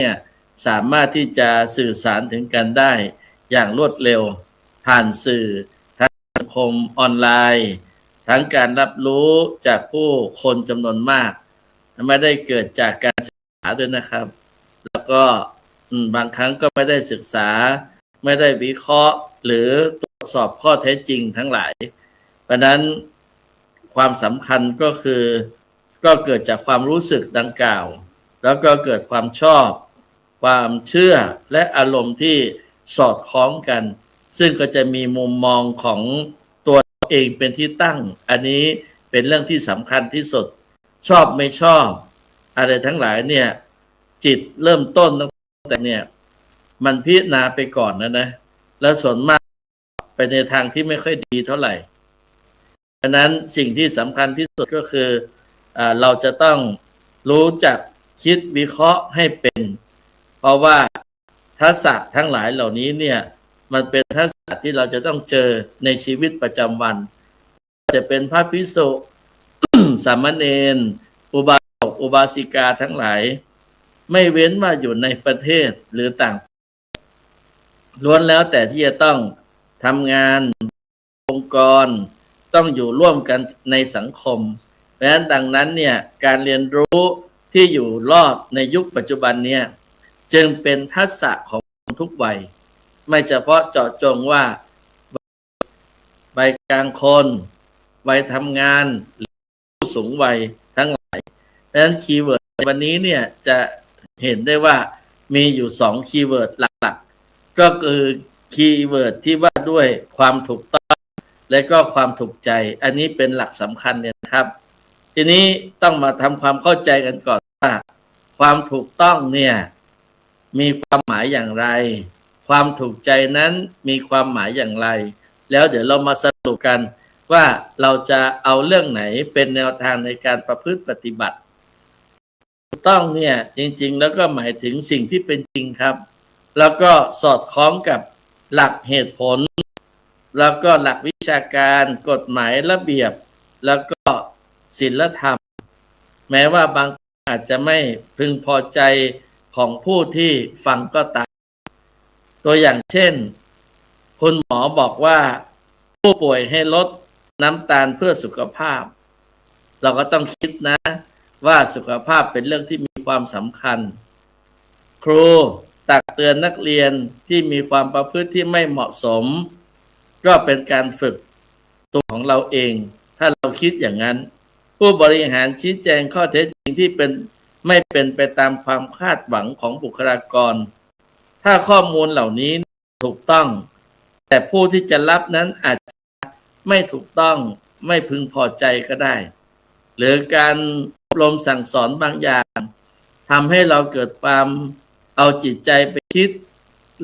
เนี่ยสามารถที่จะสื่อสารถึงกันได้อย่างรวดเร็วผ่านสื่อทั้งสังคมออนไลน์ทั้งการรับรู้จากผู้คนจำนวนมากไม่ได้เกิดจากการศึกษาด้วยนะครับแล้วก็บางครั้งก็ไม่ได้ศึกษาไม่ได้วิเคราะห์หรือตรวจสอบข้อเท็จจริงทั้งหลายเพราะนั้นความสำคัญก็คือก็เกิดจากความรู้สึกดังกล่าวแล้วก็เกิดความชอบความเชื่อและอารมณ์ที่สอดคล้องกันซึ่งก็จะมีมุมมองของตัวเองเป็นที่ตั้งอันนี้เป็นเรื่องที่สำคัญที่สุดชอบไม่ชอบอะไรทั้งหลายเนี่ยจิตเริ่มต้นตั้งแต่เนี่ยมันพิจารณาไปก่อนนะแล้วส่วนมากไปในทางที่ไม่ค่อยดีเท่าไหร่ดังนั้นสิ่งที่สำคัญที่สุดก็คือเราจะต้องรู้จักคิดวิเคราะห์ให้เป็นเพราะว่าทักษะทั้งหลายเหล่านี้เนี่ยมันเป็นทักษะที่เราจะต้องเจอในชีวิตประจำวันจะเป็นพระภิกษุ สามเณรอุบาสกอุบาสิกาทั้งหลายไม่เว้นว่าอยู่ในประเทศหรือต่างล้วนแล้วแต่ที่จะต้องทำงานองค์กรต้องอยู่ร่วมกันในสังคมเพราะฉะนั้นดังนั้นเนี่ยการเรียนรู้ที่อยู่รอดในยุคปัจจุบันเนี่ยจึงเป็นทักษะของทุกวัยไม่เฉพาะเจาะจงว่าวัยกลางคนวัยทำงานหรือผู้สูงวัยทั้งหลายเพราะฉะนั้นคีย์เวิร์ดวันนี้เนี่ยจะเห็นได้ว่ามีอยู่2คีย์เวิร์ดหลักๆก็คือคีย์เวิร์ดที่ว่าด้วยความถูกต้องและก็ความถูกใจอันนี้เป็นหลักสำคัญเนี่ยนะครับทีนี้ต้องมาทำความเข้าใจกันก่อนว่าความถูกต้องเนี่ยมีความหมายอย่างไรความถูกใจนั้นมีความหมายอย่างไรแล้วเดี๋ยวเรามาสรุปกันว่าเราจะเอาเรื่องไหนเป็นแนวทางในการประพฤติปฏิบัติถูกต้องเนี่ยจริงๆแล้วก็หมายถึงสิ่งที่เป็นจริงครับแล้วก็สอดคล้องกับหลักเหตุผลแล้วก็หลักวิชาการกฎหมายระเบียบแล้วก็ศีลธรรมแม้ว่าบางอาจจะไม่พึงพอใจของผู้ที่ฟังก็ตามตัวอย่างเช่นคุณหมอบอกว่าผู้ป่วยให้ลดน้ำตาลเพื่อสุขภาพเราก็ต้องคิดนะว่าสุขภาพเป็นเรื่องที่มีความสำคัญครูตักเตือนนักเรียนที่มีความประพฤติที่ไม่เหมาะสมก็เป็นการฝึกตัวของเราเองถ้าเราคิดอย่างนั้นผู้บริหารชี้แจงข้อเท็จจริงที่ไม่เป็นไปตามความคาดหวังของบุคลากรถ้าข้อมูลเหล่านี้ถูกต้องแต่ผู้ที่จะรับนั้นอาจจะไม่ถูกต้องไม่พึงพอใจก็ได้หรือการอบรมสั่งสอนบางอย่างทำให้เราเกิดความเอาจิตใจไปคิด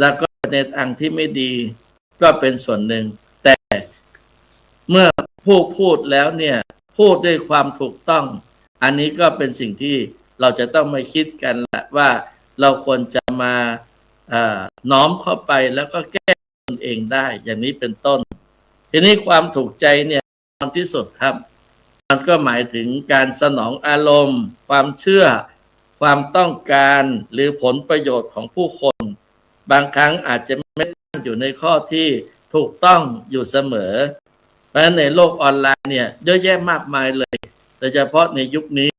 แล้วก็ในทางที่ไม่ดีก็เป็นส่วนหนึ่งแต่เมื่อผู้พูดแล้วเนี่ยพูดด้วยความถูกต้องอันนี้ก็เป็นสิ่งที่เราจะต้องมาคิดกันแหละว่าเราควรจะมาน้อมเข้าไปแล้วก็แก้ตนเองได้อย่างนี้เป็นต้นทีนี้ความถูกใจเนี่ยตอนที่สุดครับมันก็หมายถึงการสนองอารมณ์ความเชื่อความต้องการหรือผลประโยชน์ของผู้คนบางครั้งอาจจะไม่ตั้งอยู่ในข้อที่ถูกต้องอยู่เสมอเพราะฉะนั้นในโลกออนไลน์เนี่ยเยอะแยะมากมายเลยโดยเฉพาะในยุคนี้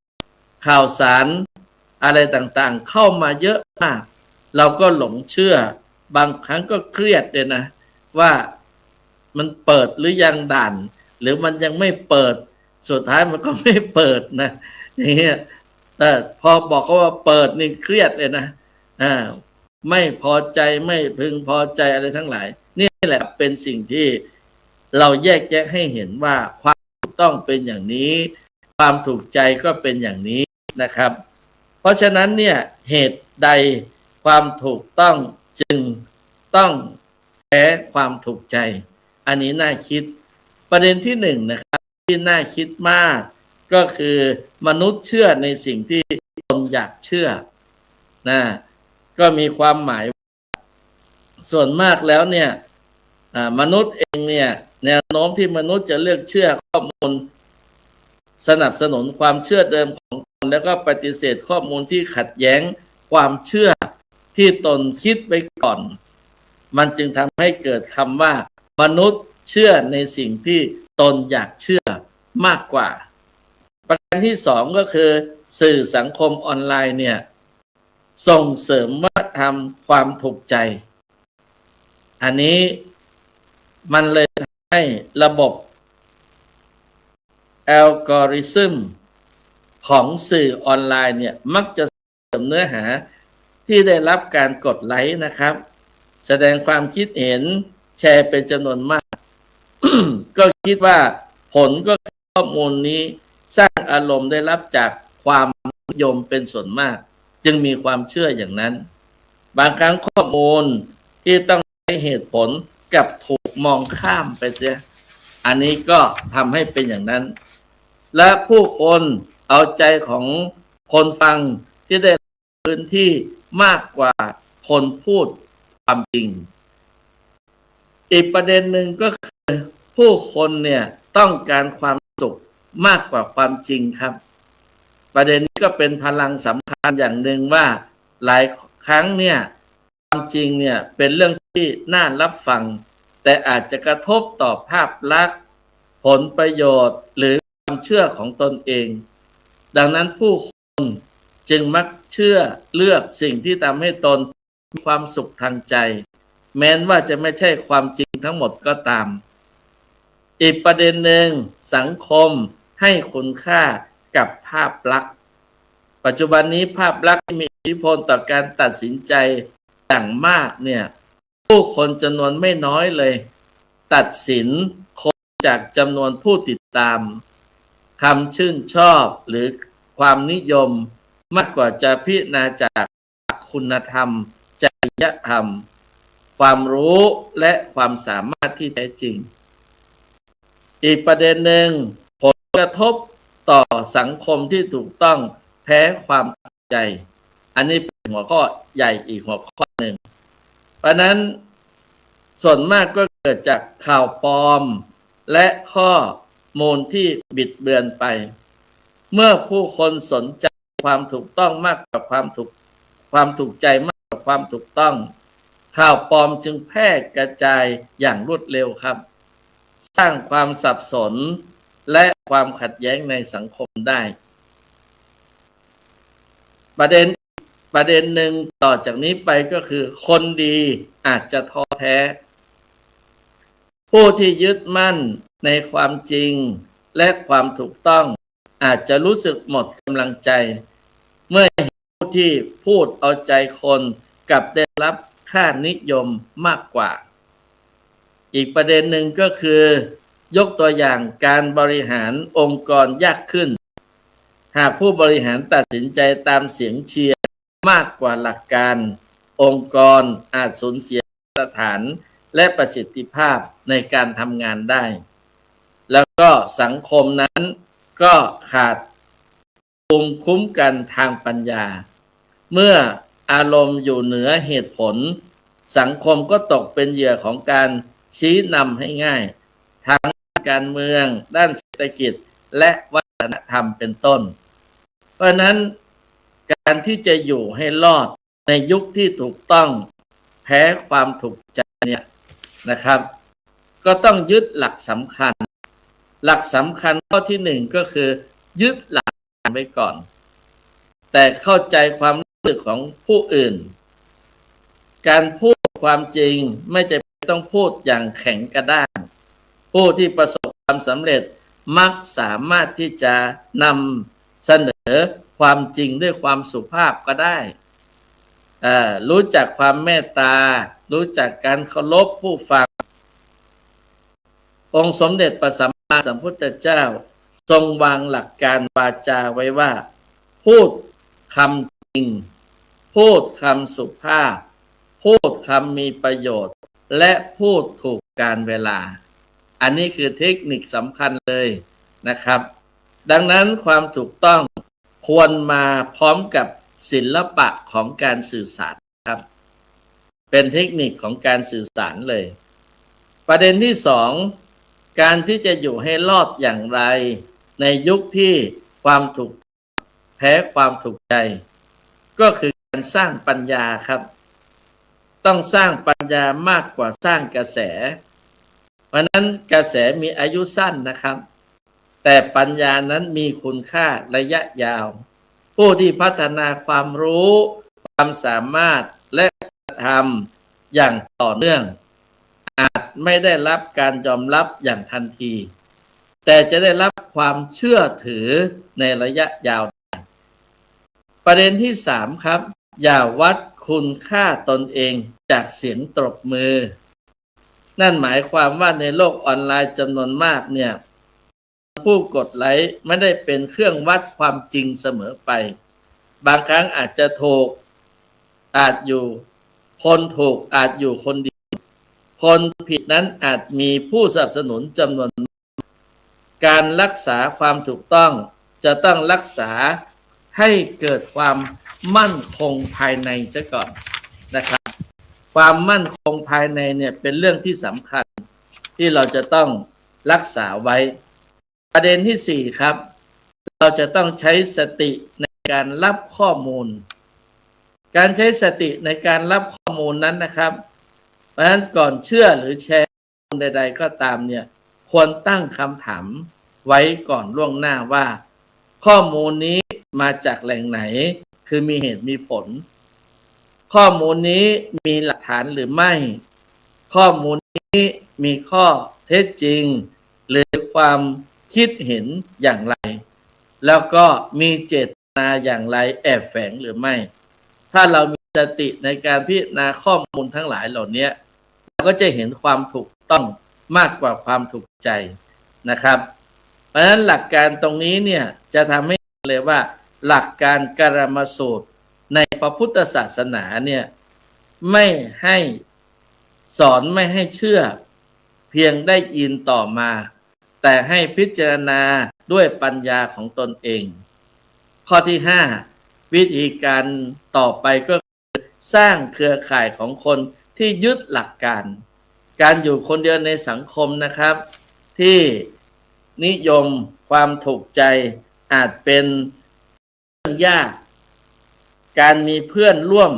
ข่าวสารอะไรต่างๆเข้ามาเยอะมากเราก็หลงเชื่อบางครั้งก็เครียดเลยนะว่ามันเปิดหรือยังด่านหรือมันยังไม่เปิดสุดท้ายมันก็ไม่เปิดนะอย่างเงี้ยพอบอกเขาว่าเปิดนี่เครียดเลยนะไม่พอใจไม่พึงพอใจอะไรทั้งหลายนี่แหละเป็นสิ่งที่เราแยกแยะให้เห็นว่าความถูกต้องเป็นอย่างนี้ความถูกใจก็เป็นอย่างนี้นะครับเพราะฉะนั้นเนี่ยเหตุใดความถูกต้องจึงต้องแพ้ความถูกใจอันนี้น่าคิดประเด็นที่1นะครับที่น่าคิดมากก็คือมนุษย์เชื่อในสิ่งที่ตนอยากเชื่อนะก็มีความหมายส่วนมากแล้วเนี่ยมนุษย์เองเนี่ยแนวโน้มที่มนุษย์จะเลือกเชื่อข้อมูลสนับสนุนความเชื่อเดิมของตนแล้วก็ปฏิเสธข้อมูลที่ขัดแย้งความเชื่อ ที่ตนคิดไว้ก่อน มันจึงทำให้เกิดคำว่ามนุษย์เชื่อในสิ่งที่ตนอยากเชื่อมากกว่าประการที่สองก็คือสื่อสังคมออนไลน์เนี่ยส่งเสริมวัฒนธรรมความถูกใจอันนี้มันเลยทำให้ระบบอัลกอริทึมของสื่อออนไลน์เนี่ยมักจะเสริมเนื้อหาที่ได้รับการกดไลค์นะครับแสดงความคิดเห็นแชร์เป็นจำนวนมาก ก็คิดว่าผลก็ข้อมูลนี้สร้างอารมณ์ได้รับจากความนิยมเป็นส่วนมากจึงมีความเชื่ออย่างนั้นบางครั้งข้อมูลที่ต้องให้เหตุผลกับถูกมองข้ามไปเสียอันนี้ก็ทำให้เป็นอย่างนั้นและผู้คนเอาใจของคนฟังที่ได้พื้นที่มากกว่าคนพูดความจริงอีกประเด็นหนึ่งก็คือผู้คนเนี่ยต้องการความสุขมากกว่าความจริงครับประเด็นนี้ก็เป็นพลังสำคัญอย่างหนึ่งว่าหลายครั้งเนี่ยความจริงเนี่ยเป็นเรื่องที่น่ารับฟังแต่อาจจะกระทบต่อภาพลักษณ์ผลประโยชน์หรือความเชื่อของตนเองดังนั้นผู้คนจึงมักเชื่อเลือกสิ่งที่ทำให้ตนมีความสุขทางใจแม้ว่าจะไม่ใช่ความจริงทั้งหมดก็ตามอีกประเด็นหนึ่งสังคมให้คุณค่ากับภาพลักษณ์ปัจจุบันนี้ภาพลักษณ์มีอิทธิพลต่อการตัดสินใจอย่างมากเนี่ยผู้คนจำนวนไม่น้อยเลยตัดสินคนจากจำนวนผู้ติดตามคำชื่นชอบหรือความนิยมมากกว่าจะพิจารณาจากคุณธรรมจริยธรรมความรู้และความสามารถที่แท้จริงอีกประเด็นหนึ่งผลกระทบต่อสังคมที่ถูกต้องแพ้ความเข้าใจอันนี้เป็นหัวข้อใหญ่อีกหัวข้อหนึ่งเพราะนั้นส่วนมากก็เกิดจากข่าวปลอมและข้อมูลที่บิดเบือนไปเมื่อผู้คนสนใจความถูกต้องมากกว่าความถูกใจมากกว่าความถูกต้องข่าวปลอมจึงแพร่กระจายอย่างรวดเร็วครับสร้างความสับสนและความขัดแย้งในสังคมได้ประเด็นหนึ่งต่อจากนี้ไปก็คือคนดีอาจจะท้อแท้ผู้ที่ยึดมั่นในความจริงและความถูกต้องอาจจะรู้สึกหมดกำลังใจเมื่อผู้ที่พูดเอาใจคนกลับได้รับค่านิยมมากกว่าอีกประเด็นหนึ่งก็คือยกตัวอย่างการบริหารองค์กรยากขึ้นหากผู้บริหารตัดสินใจตามเสียงเชียร์มากกว่าหลักการองค์กรอาจสูญเสียมาตรฐานและประสิทธิภาพในการทำงานได้แล้วก็สังคมนั้นก็ขาดภูมิคุ้มกันทางปัญญาเมื่ออารมณ์อยู่เหนือเหตุผลสังคมก็ตกเป็นเหยื่อของการชี้นำให้ง่ายทางการเมืองด้านเศรษฐกิจและวัฒนธรรมเป็นต้นเพราะนั้นการที่จะอยู่ให้รอดในยุคที่ถูกต้องแพ้ความถูกใจเนี่ยนะครับก็ต้องยึดหลักสำคัญข้อที่หนึ่งก็คือยึดหลักไว้ก่อนแต่เข้าใจความรู้สึกของผู้อื่นการพูดความจริงไม่จำเป็นต้องพูดอย่างแข็งกระด้างผู้ที่ประสบความสำเร็จมักสามารถที่จะนำเสนอความจริงด้วยความสุภาพก็ได้รู้จักความเมตตารู้จักการเคารพผู้ฟังองค์สมเด็จพระสัมมาสัมพุทธเจ้าทรงวางหลักการวาจาไว้ว่าพูดคำจริงพูดคำสุภาพพูดคำมีประโยชน์และพูดถูกกาลเวลาอันนี้คือเทคนิคสำคัญเลยนะครับดังนั้นความถูกต้องควรมาพร้อมกับศิลปะของการสื่อสารครับเป็นเทคนิคของการสื่อสารเลยประเด็นที่สองการที่จะอยู่ให้รอดอย่างไรในยุคที่ความถูกแพ้ความถูกใจก็คือการสร้างปัญญาครับ ต้องสร้างปัญญามากกว่าสร้างกระแส เพราะนั้นกระแสมีอายุสั้นนะครับแต่ปัญญานั้นมีคุณค่าระยะยาวผู้ที่พัฒนาความรู้ความสามารถและทำอย่างต่อเนื่องอาจไม่ได้รับการยอมรับอย่างทันทีแต่จะได้รับความเชื่อถือในระยะยาวประเด็นที่3ครับอย่าวัดคุณค่าตนเองจากเสียงตบมือนั่นหมายความว่าในโลกออนไลน์จำนวนมากเนี่ยผู้กดไลค์ไม่ได้เป็นเครื่องวัดความจริงเสมอไปบางครั้งอาจจะถูกอาจอยู่คนถูกอาจอยู่คนเดียวคนผิดนั้นอาจมีผู้สนับสนุนจำนวนการรักษาความถูกต้องจะต้องรักษาให้เกิดความมั่นคงภายในซะก่อนนะครับความมั่นคงภายในเนี่ยเป็นเรื่องที่สำคัญที่เราจะต้องรักษาไว้ประเด็นที่4ครับเราจะต้องใช้สติในการรับข้อมูลการใช้สติในการรับข้อมูลนั้นนะครับเพราะฉะนั้นก่อนเชื่อหรือแชร์ใดๆก็ตามเนี่ยควรตั้งคำถามไว้ก่อนล่วงหน้าว่าข้อมูลนี้มาจากแหล่งไหนคือมีเหตุมีผลข้อมูลนี้มีหลักฐานหรือไม่ข้อมูลนี้มีข้อเท็จจริงหรือความคิดเห็นอย่างไรแล้วก็มีเจตนาอย่างไรแอบแฝงหรือไม่ถ้าเรามีสติในการพิจารณาข้อมูลทั้งหลายเหล่านี้เราก็จะเห็นความถูกต้องมากกว่าความถูกใจนะครับเพราะฉะนั้นหลักการตรงนี้เนี่ยจะทำให้เลยว่าหลักการกรรมสูตรในพระพุทธศาสนาเนี่ยไม่ให้สอนไม่ให้เชื่อเพียงได้ยินต่อมาแต่ให้พิจารณาด้วยปัญญาของตนเองข้อที่5วิธีการต่อไปก็คือสร้างเครือข่ายของคนที่ยึดหลักการอยู่คนเดียวในสังคมนะครับที่นิยมความถูกใจอาจเป็นเรื่องยากการมีเพื่อนร่วม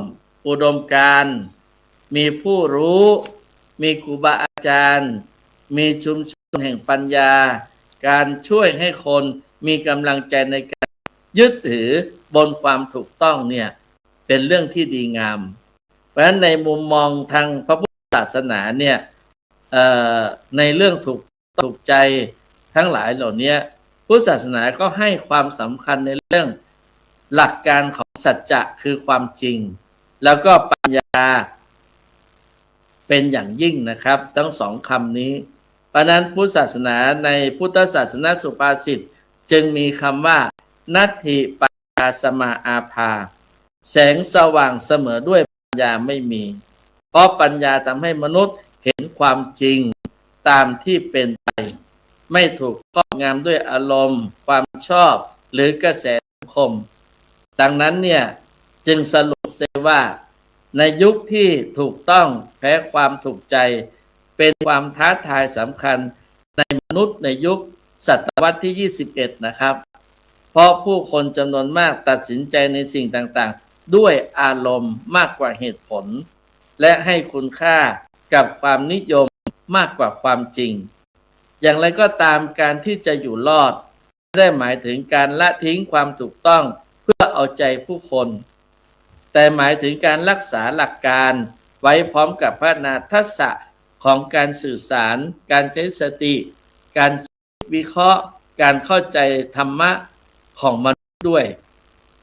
อุดมการณ์มีผู้รู้มีครูบาอาจารย์มีชุมชนแห่งปัญญาการช่วยให้คนมีกำลังใจในการยึดถือบนความถูกต้องเนี่ยเป็นเรื่องที่ดีงามเพราะฉะนั้นในมุมมองทางพระพุทธศาสนาเนี่ยในเรื่องถูกใจทั้งหลายเหล่านี้พุทธศาสนาก็ให้ความสำคัญในเรื่องหลักการของสัจจะคือความจริงแล้วก็ปัญญาเป็นอย่างยิ่งนะครับทั้ง2คำนี้เพราะนั้นพุทธศาสนาในพุทธศาสนาสุภาษิตจึงมีคำว่านัตถิปัญญาสมาอาภาแสงสว่างเสมอด้วยปัญญาไม่มีเพราะปัญญาทำให้มนุษย์เห็นความจริงตามที่เป็นไปไม่ถูกครอบงำด้วยอารมณ์ความชอบหรือกระแสสังคมดังนั้นเนี่ยจึงสรุปได้ว่าในยุคที่ถูกต้องแพ้ความถูกใจเป็นความท้าทายสำคัญในมนุษย์ในยุคศตวรรษที่21นะครับเพราะผู้คนจำนวนมากตัดสินใจในสิ่งต่างๆด้วยอารมณ์มากกว่าเหตุผลและให้คุณค่ากับความนิยมมากกว่าความจริงอย่างไรก็ตามการที่จะอยู่รอดไม่ได้หมายถึงการละทิ้งความถูกต้องเพื่อเอาใจผู้คนแต่หมายถึงการรักษาหลักการไว้พร้อมกับพัฒนาทักษะของการสื่อสารการใช้สติการวิเคราะห์การเข้าใจธรรมะของมนุษย์ด้วย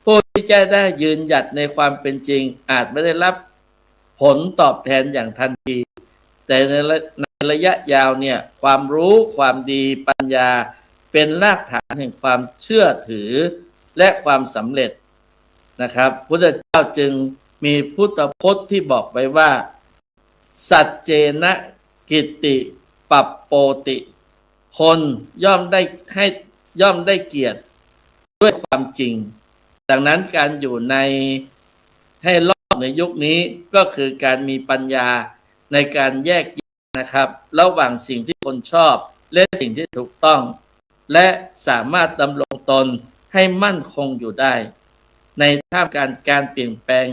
ผู้ที่จะได้ยืนหยัดในความเป็นจริงอาจไม่ได้รับผลตอบแทนอย่างทันทีแต่ในระยะยาวเนี่ยความรู้ความดีปัญญาเป็นรากฐานแห่งความเชื่อถือและความสำเร็จนะครับพุทธเจ้าจึงมีพุทธพจน์ที่บอกไว้ว่าสัจเจนะกิตติปัปโปติคนย่อมได้เกียรติด้วยความจริงดังนั้นการอยู่ให้รอดในยุคนี้ก็คือการมีปัญญาในการแยกแยะนะครับระหว่างสิ่งที่คนชอบและสิ่งที่ถูกต้องและสามารถดำรงตนให้มั่นคงอยู่ได้ในท่ามกลางการเปลี่ยนแปลง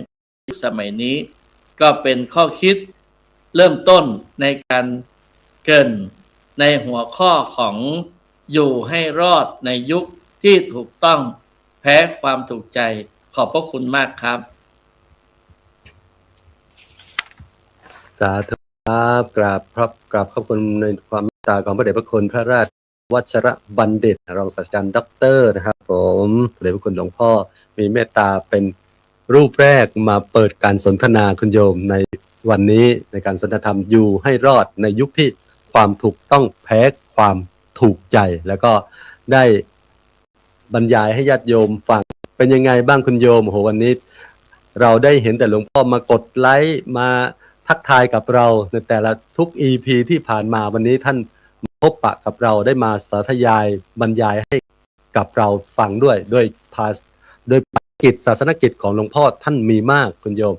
สมัยนี้ ก็เป็นข้อคิดเริ่มต้นในการเกริ่นในหัวข้อของอยู่ให้รอดในยุคที่ถูกต้องแพ้ความถูกใจขอบพระคุณมากครับสาธุครับกราบขอบคุณในความเมตตาของพระเดชพระคุณพระราชวัชรบัณฑิตรองศาสตราจารย์ด็อกเตอร์นะครับผมพระเดชพระคุณหลวงพ่อมีเมตตาเป็นรูปแรกมาเปิดการสนทนาคุณโยมในวันนี้ในการสนทนาธรรมอยู่ให้รอดในยุคที่ความถูกต้องแพ้ความถูกใจแล้วก็ได้บรรยายให้ญาติโยมฟังเป็นยังไงบ้างคุณโยมโหวันนี้เราได้เห็นแต่หลวงพ่อมากดไลค์มาทักทายกับเราในแต่ละทุก EP ที่ผ่านมาวันนี้ท่านพบปะกับเราได้มาสาธยายบรรยายให้กับเราฟังด้วยกิจศาสนกิจของหลวงพ่อท่านมีมากคุณโยม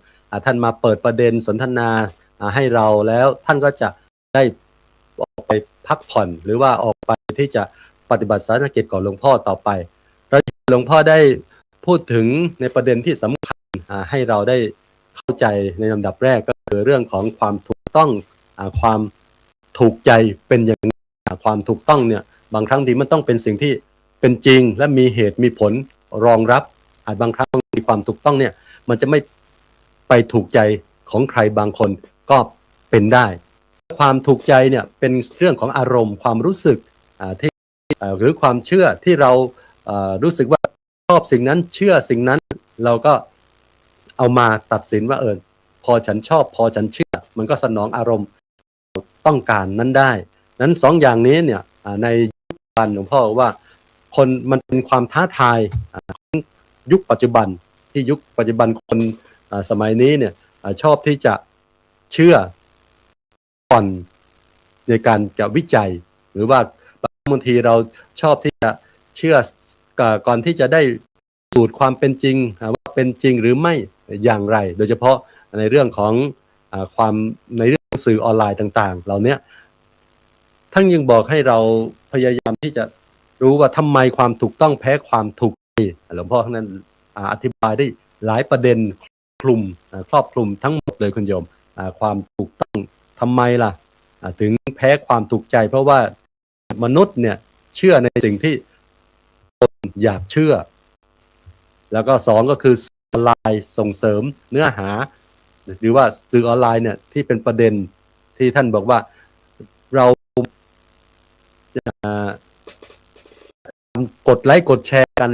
ท่านมาเปิดประเด็นสนทนาให้เราแล้วท่านก็จะได้ออกไปพักผ่อนหรือว่าออกไปที่จะปฏิบัติศาสนกิจของหลวงพ่อต่อไปหลวงพ่อได้พูดถึงในประเด็นที่สำคัญให้เราได้เข้าใจในลำดับแรกก็คือเรื่องของความถูกต้องความถูกใจเป็นอย่างไรความถูกต้องเนี่ยบางครั้งที่มันต้องเป็นสิ่งที่เป็นจริงและมีเหตุมีผลรองรับบางครั้งมีความถูกต้องเนี่ยมันจะไม่ไปถูกใจของใครบางคนก็เป็นได้ความถูกใจเนี่ยเป็นเรื่องของอารมณ์ความรู้สึกที่หรือความเชื่อที่เรารู้สึกว่าชอบสิ่งนั้นเชื่อสิ่งนั้นเราก็เอามาตัดสินว่าพอฉันชอบพอฉันเชื่อมันก็สนองอารมณ์ต้องการนั้นได้นั้นสองอย่างนี้เนี่ยในยุคปัจจุบันหลวงพ่อว่าคนมันเป็นความท้าทายยุคปัจจุบันที่ยุคปัจจุบันคนสมัยนี้เนี่ยชอบที่จะเชื่อก่อนในการจะวิจัยหรือว่าบางทีเราชอบที่จะเชื่อก่อนที่จะได้สูตรความเป็นจริงว่าเป็นจริงหรือไม่อย่างไรโดยเฉพาะในเรื่องของในเรื่องสื่อออนไลน์ต่างๆเหล่านี้ท่านยังบอกให้เราพยายามที่จะรู้ว่าทำไมความถูกต้องแพ้ความถูกใจหลวงพ่อท่านนั้นอธิบายได้หลายประเด็นครอบคลุมทั้งหมดเลยคุณโยมความถูกต้องทำไมล่ะถึงแพ้ความถูกใจเพราะว่ามนุษย์เนี่ยเชื่อในสิ่งที่ตนอยากเชื่อแล้วก็สองก็คือออนไลน์ส่งเสริมเนื้อหาหรือว่าสื่อออนไลน์เนี่ยที่เป็นประเด็นที่ท่านบอกว่าเรากดไลค์กดแชร์กัน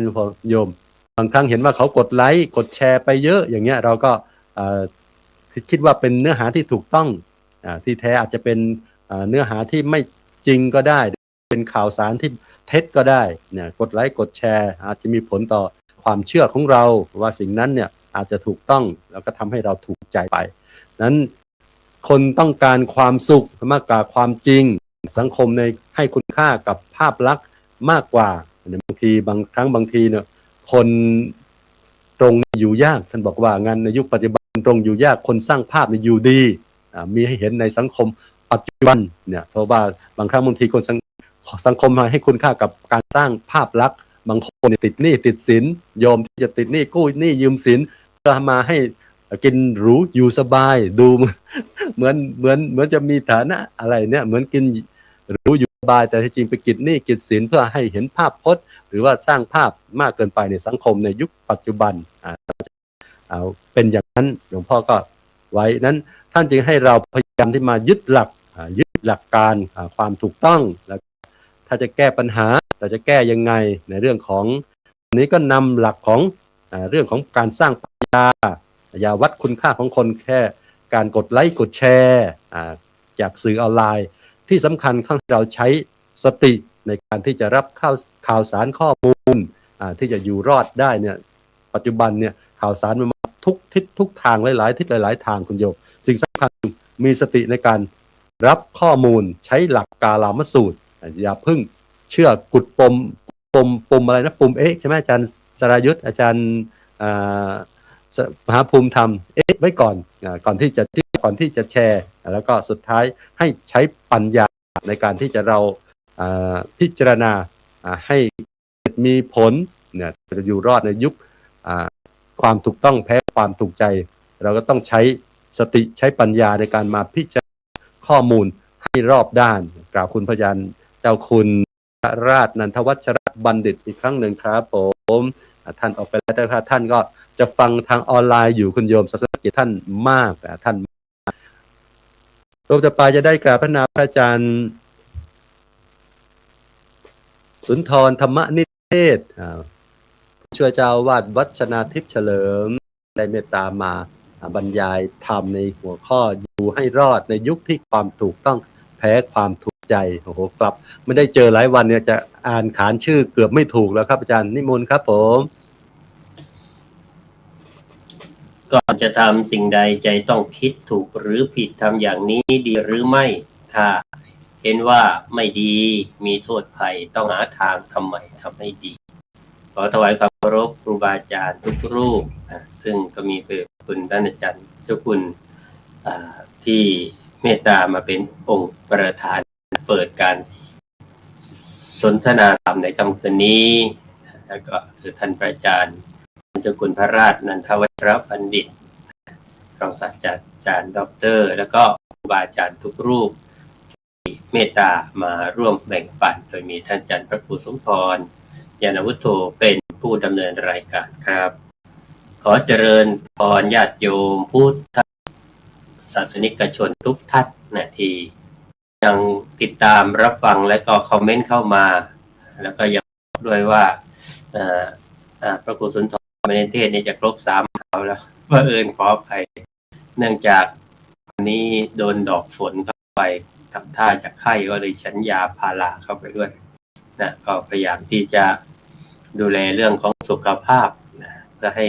โยมบางครั้งเห็นว่าเขากดไลค์กดแชร์ไปเยอะอย่างเงี้ยเราก็คิดว่าเป็นเนื้อหาที่ถูกต้องที่แท้อาจจะเป็นเนื้อหาที่ไม่จริงก็ได้เป็นข่าวสารที่เท็จก็ได้เนี่ยกดไลค์กดแชร์อาจจะมีผลต่อความเชื่อของเราว่าสิ่งนั้นเนี่ยอาจจะถูกต้องแล้วก็ทำให้เราถูกใจไปนั้นคนต้องการความสุขมากกว่าความจริงสังคมในให้คุณค่ากับภาพลักษณ์มากกว่าบางทีบางครั้งบางทีเนี่ยคนตรงอยู่ยากท่านบอกว่างานในยุคปัจจุบันตรงอยู่ยากคนสร้างภาพอยู่ดีมีให้เห็นในสังคมปัจจุบันเนี่ยเพราะว่าบางครั้งบางทีคนสังคมให้คุณค่ากับการสร้างภาพลักษณ์บางคนติดหนี้ติดสินยอมที่จะติดหนี้กู้หนี้ยืมสินเพื่อมาให้กินหรูอยู่สบายดูเหมือนจะมีฐานะอะไรเนี่ยเหมือนกินหรูอยู่สบายแต่ที่จริงไปกินหนี้กินสินเพื่อให้เห็นภาพพจน์หรือว่าสร้างภาพมากเกินไปในสังคมในยุคปัจจุบันเป็นอย่างนั้นหลวงพ่อก็ไว้นั้นท่านจึงให้เราพยายามที่มายึดหลักการความถูกต้องแล้วถ้าจะแก้ปัญหาเราจะแก้ยังไงในเรื่องของนี้ก็นำหลักของเรื่องของการสร้างปัญญาอย่าวัดคุณค่าของคนแค่การกดไลค์กดแชร์จากสื่อออนไลน์ที่สำคัญข้างเราใช้สติในการที่จะรับข่าวสารข้อมูลที่จะอยู่รอดได้เนี่ยปัจจุบันเนี่ยข่าวสารมันมาทุกทิศทุกทางหลายๆทิศหลายๆทางคุณโยมสิ่งสำคัญมีสติในการรับข้อมูลใช้หลักกาลามสูตรอย่าพึ่งเชื่อกุดปุ่มอะไรนะปุ่มใช่ไหมอาจารย์สรายุทธอาจารย์มหาภูมิธรรมไว้ก่อนที่จะแชร์แล้วก็สุดท้ายให้ใช้ปัญญาในการที่จะเราพิจารณาให้มีผลเนี่ยจะอยู่รอดในยุคความถูกต้องแพ้ความถูกใจเราก็ต้องใช้ สติใช้ปัญญาในการมาพิจารณาข้อมูลให้รอบด้านกราบคุณพระอาจารย์เจ้าคุณพระราชนันทวัชรบัณฑิตอีกครั้งหนึ่งครับผมท่านออกไปแล้วแต่ท่านก็จะฟังทางออนไลน์อยู่คุณโยมศาสนกิจท่านมากท่านรูปต่อไปจะได้กราบพระนาพระอาจารย์สุนทรธรรมนิเทศผู้ช่วยเจ้าอาวาสวัดชนาทิพย์เฉลิมได้เมตตามาบรรยายธรรมในหัวข้ออยู่ให้รอดในยุคที่ความถูกต้องแพ้ความถูกใจโอ้โหกลับไม่ได้เจอหลายวันเนี่ยจะอ่านขานชื่อเกือบไม่ถูกแล้วครับอาจารย์นิมนต์ครับผมก่อนจะทำสิ่งใดใจต้องคิดถูกหรือผิดทำอย่างนี้ดีหรือไม่ถ้าเห็นว่าไม่ดีมีโทษภัยต้องหาทางทำใหม่ทำให้ดีขอถวายความเคารพครูบาอาจารย์ทุกรูปซึ่งก็มีคุณท่านอาจารย์เจ้าคุณที่เมตตามาเป็นองค์ประธานเปิดการสนทนาธรรมในค่ำคืนนี้แล้วก็คือท่านพระอาจารย์เจ้าคุณพระราชนันทวัชรบัณฑิตรองศาสตราจารย์ด็อกเตอร์แล้วก็ครูบาอาจารย์ทุกรูปที่เมตตามาร่วมแบ่งปันโดยมีท่านอาจารย์พระครูสมพรยานวุฒโธเป็นผู้ดำเนินรายการครับขอเจริญพรญาติโยมพุทธศาสนิกชนทุกท่านที่ยังติดตามรับฟังและก็คอมเมนต์เข้ามาแล้วก็ยังด้วยว่าพระครูสุนทรธรรมนิเทศนี่จะครบ3ข่าวแล้วขออภัยเนื่องจากวันนี้โดนดอกฝนเข้าไปทำท่าจะไข้ก็เลยฉันยาพาราเข้าไปด้วยก็พยายามที่จะดูแลเรื่องของสุขภาพเพื่อให้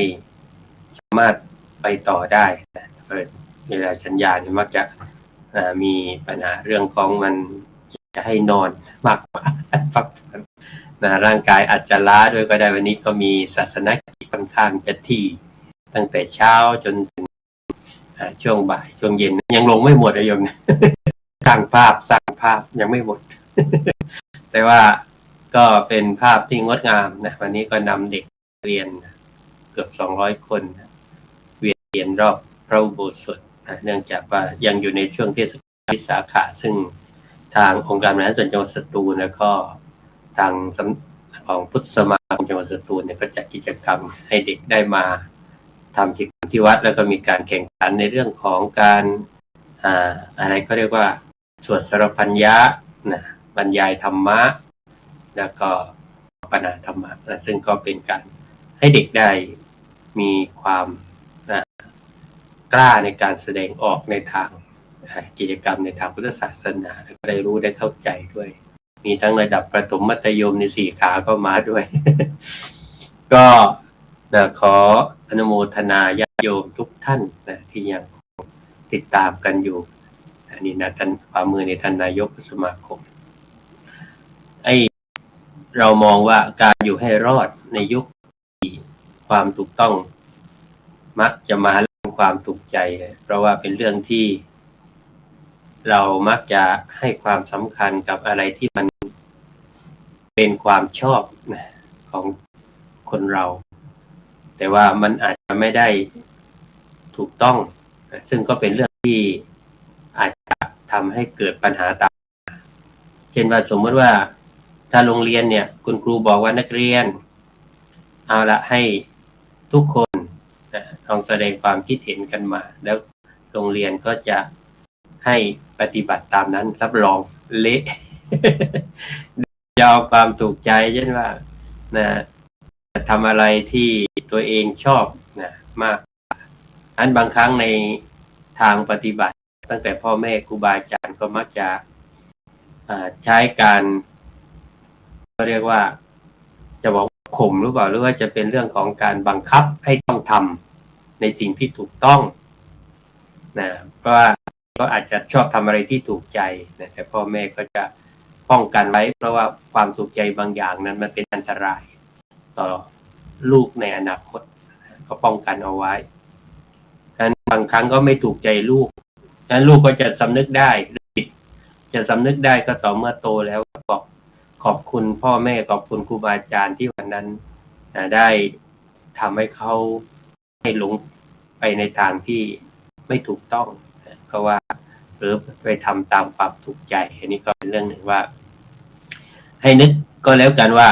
สามารถไปต่อได้เวลาฉันยาเนี่ยมักจะมีปัญหาเรื่องของมันจะให้นอนมากกว่าพักผ่อนร่างกายอาจจะล้าด้วยก็ได้วันนี้ก็มีศาสนกิจค่อนข้างจะที่ตั้งแต่เช้าจนถึงช่วงบ่ายช่วงเย็นยังลงไม่หมดเลยโยมสร้างภาพยังไม่หมด แต่ว่าก็เป็นภาพที่งดงามวันนี้ก็นำเด็กเรียนเกือบ200คนเวียนรอบพระอุโบสถเนื่องจากว่ายังอยู่ในช่วงเทศกาลวิสาขะซึ่งทางองค์การบริหารส่วนจังหวัดสตูลแล้วก็ทางของพุทธสมาคมจังหวัดสตูลเนี่ยก็จัดกิจกรรมให้เด็กได้มาทำกิจกรรมที่วัดแล้วก็มีการแข่งขันในเรื่องของการอะไรก็เรียกว่าสวดสรพัญญะบรรยายธรรมะแล้วก็ปนาธรรมะซึ่งก็เป็นการให้เด็กได้มีความกล้าในการแสดงออกในทางกิจกรรมในทางพุทธศาสนาแล้วก็ได้รู้ได้เข้าใจด้วยมีทั้งระดับประถมมัธยมใน4ขาก็มาด้วย ก็ขออนุโมทนาญาติโยมทุกท่านที่ยังติดตามกันอยู่อันนี้ท่านฝ่ามือในท่านนายกสมาคมเรามองว่าการอยู่ให้รอดในยุคที่ความถูกต้องมักจะมาเรื่องความถูกใจเพราะว่าเป็นเรื่องที่เรามักจะให้ความสำคัญกับอะไรที่มันเป็นความชอบของคนเราแต่ว่ามันอาจจะไม่ได้ถูกต้องซึ่งก็เป็นเรื่องที่อาจจะทำให้เกิดปัญหาตามมาเช่นว่าสมมติว่าถ้าโรงเรียนเนี่ยคุณครูบอกว่านักเรียนเอาละให้ทุกคนลองแสดงความคิดเห็นกันมาแล้วโรงเรียนก็จะให้ปฏิบัติตามนั้นรับรองเละ ยาวความถูกใจเช่นว่าทำอะไรที่ตัวเองชอบมากอันบางครั้งในทางปฏิบัติตั้งแต่พ่อแม่ครูบาอาจารย์ก็มักจะใช้การเรียกว่าจะบอกข่มหรือเปล่าหรือว่าจะเป็นเรื่องของการบังคับให้ต้องทำในสิ่งที่ถูกต้องเพราะว่าก็อาจจะชอบทำอะไรที่ถูกใจแต่พ่อแม่ก็จะป้องกันไว้เพราะว่าความถูกใจบางอย่างนั้นมันเป็นอันตรายต่อลูกในอนาคตก็ป้องกันเอาไว้ฉะนั้นบางครั้งก็ไม่ถูกใจลูกฉะนั้นลูกก็จะสำนึกได้จะสำนึกได้ก็ต่อเมื่อโตแล้วบอกขอบคุณพ่อแม่ขอบคุณครูบาอาจารย์ที่วันนั้นได้ทำให้เขาให้หลงไปในทางที่ ไม่ถูกต้องเพราะว่าหรือไปทำตามความถูกใจอันนี้ก็เป็นเรื่องหนึ่งว่า ให้นึกก็แล้วกันว่า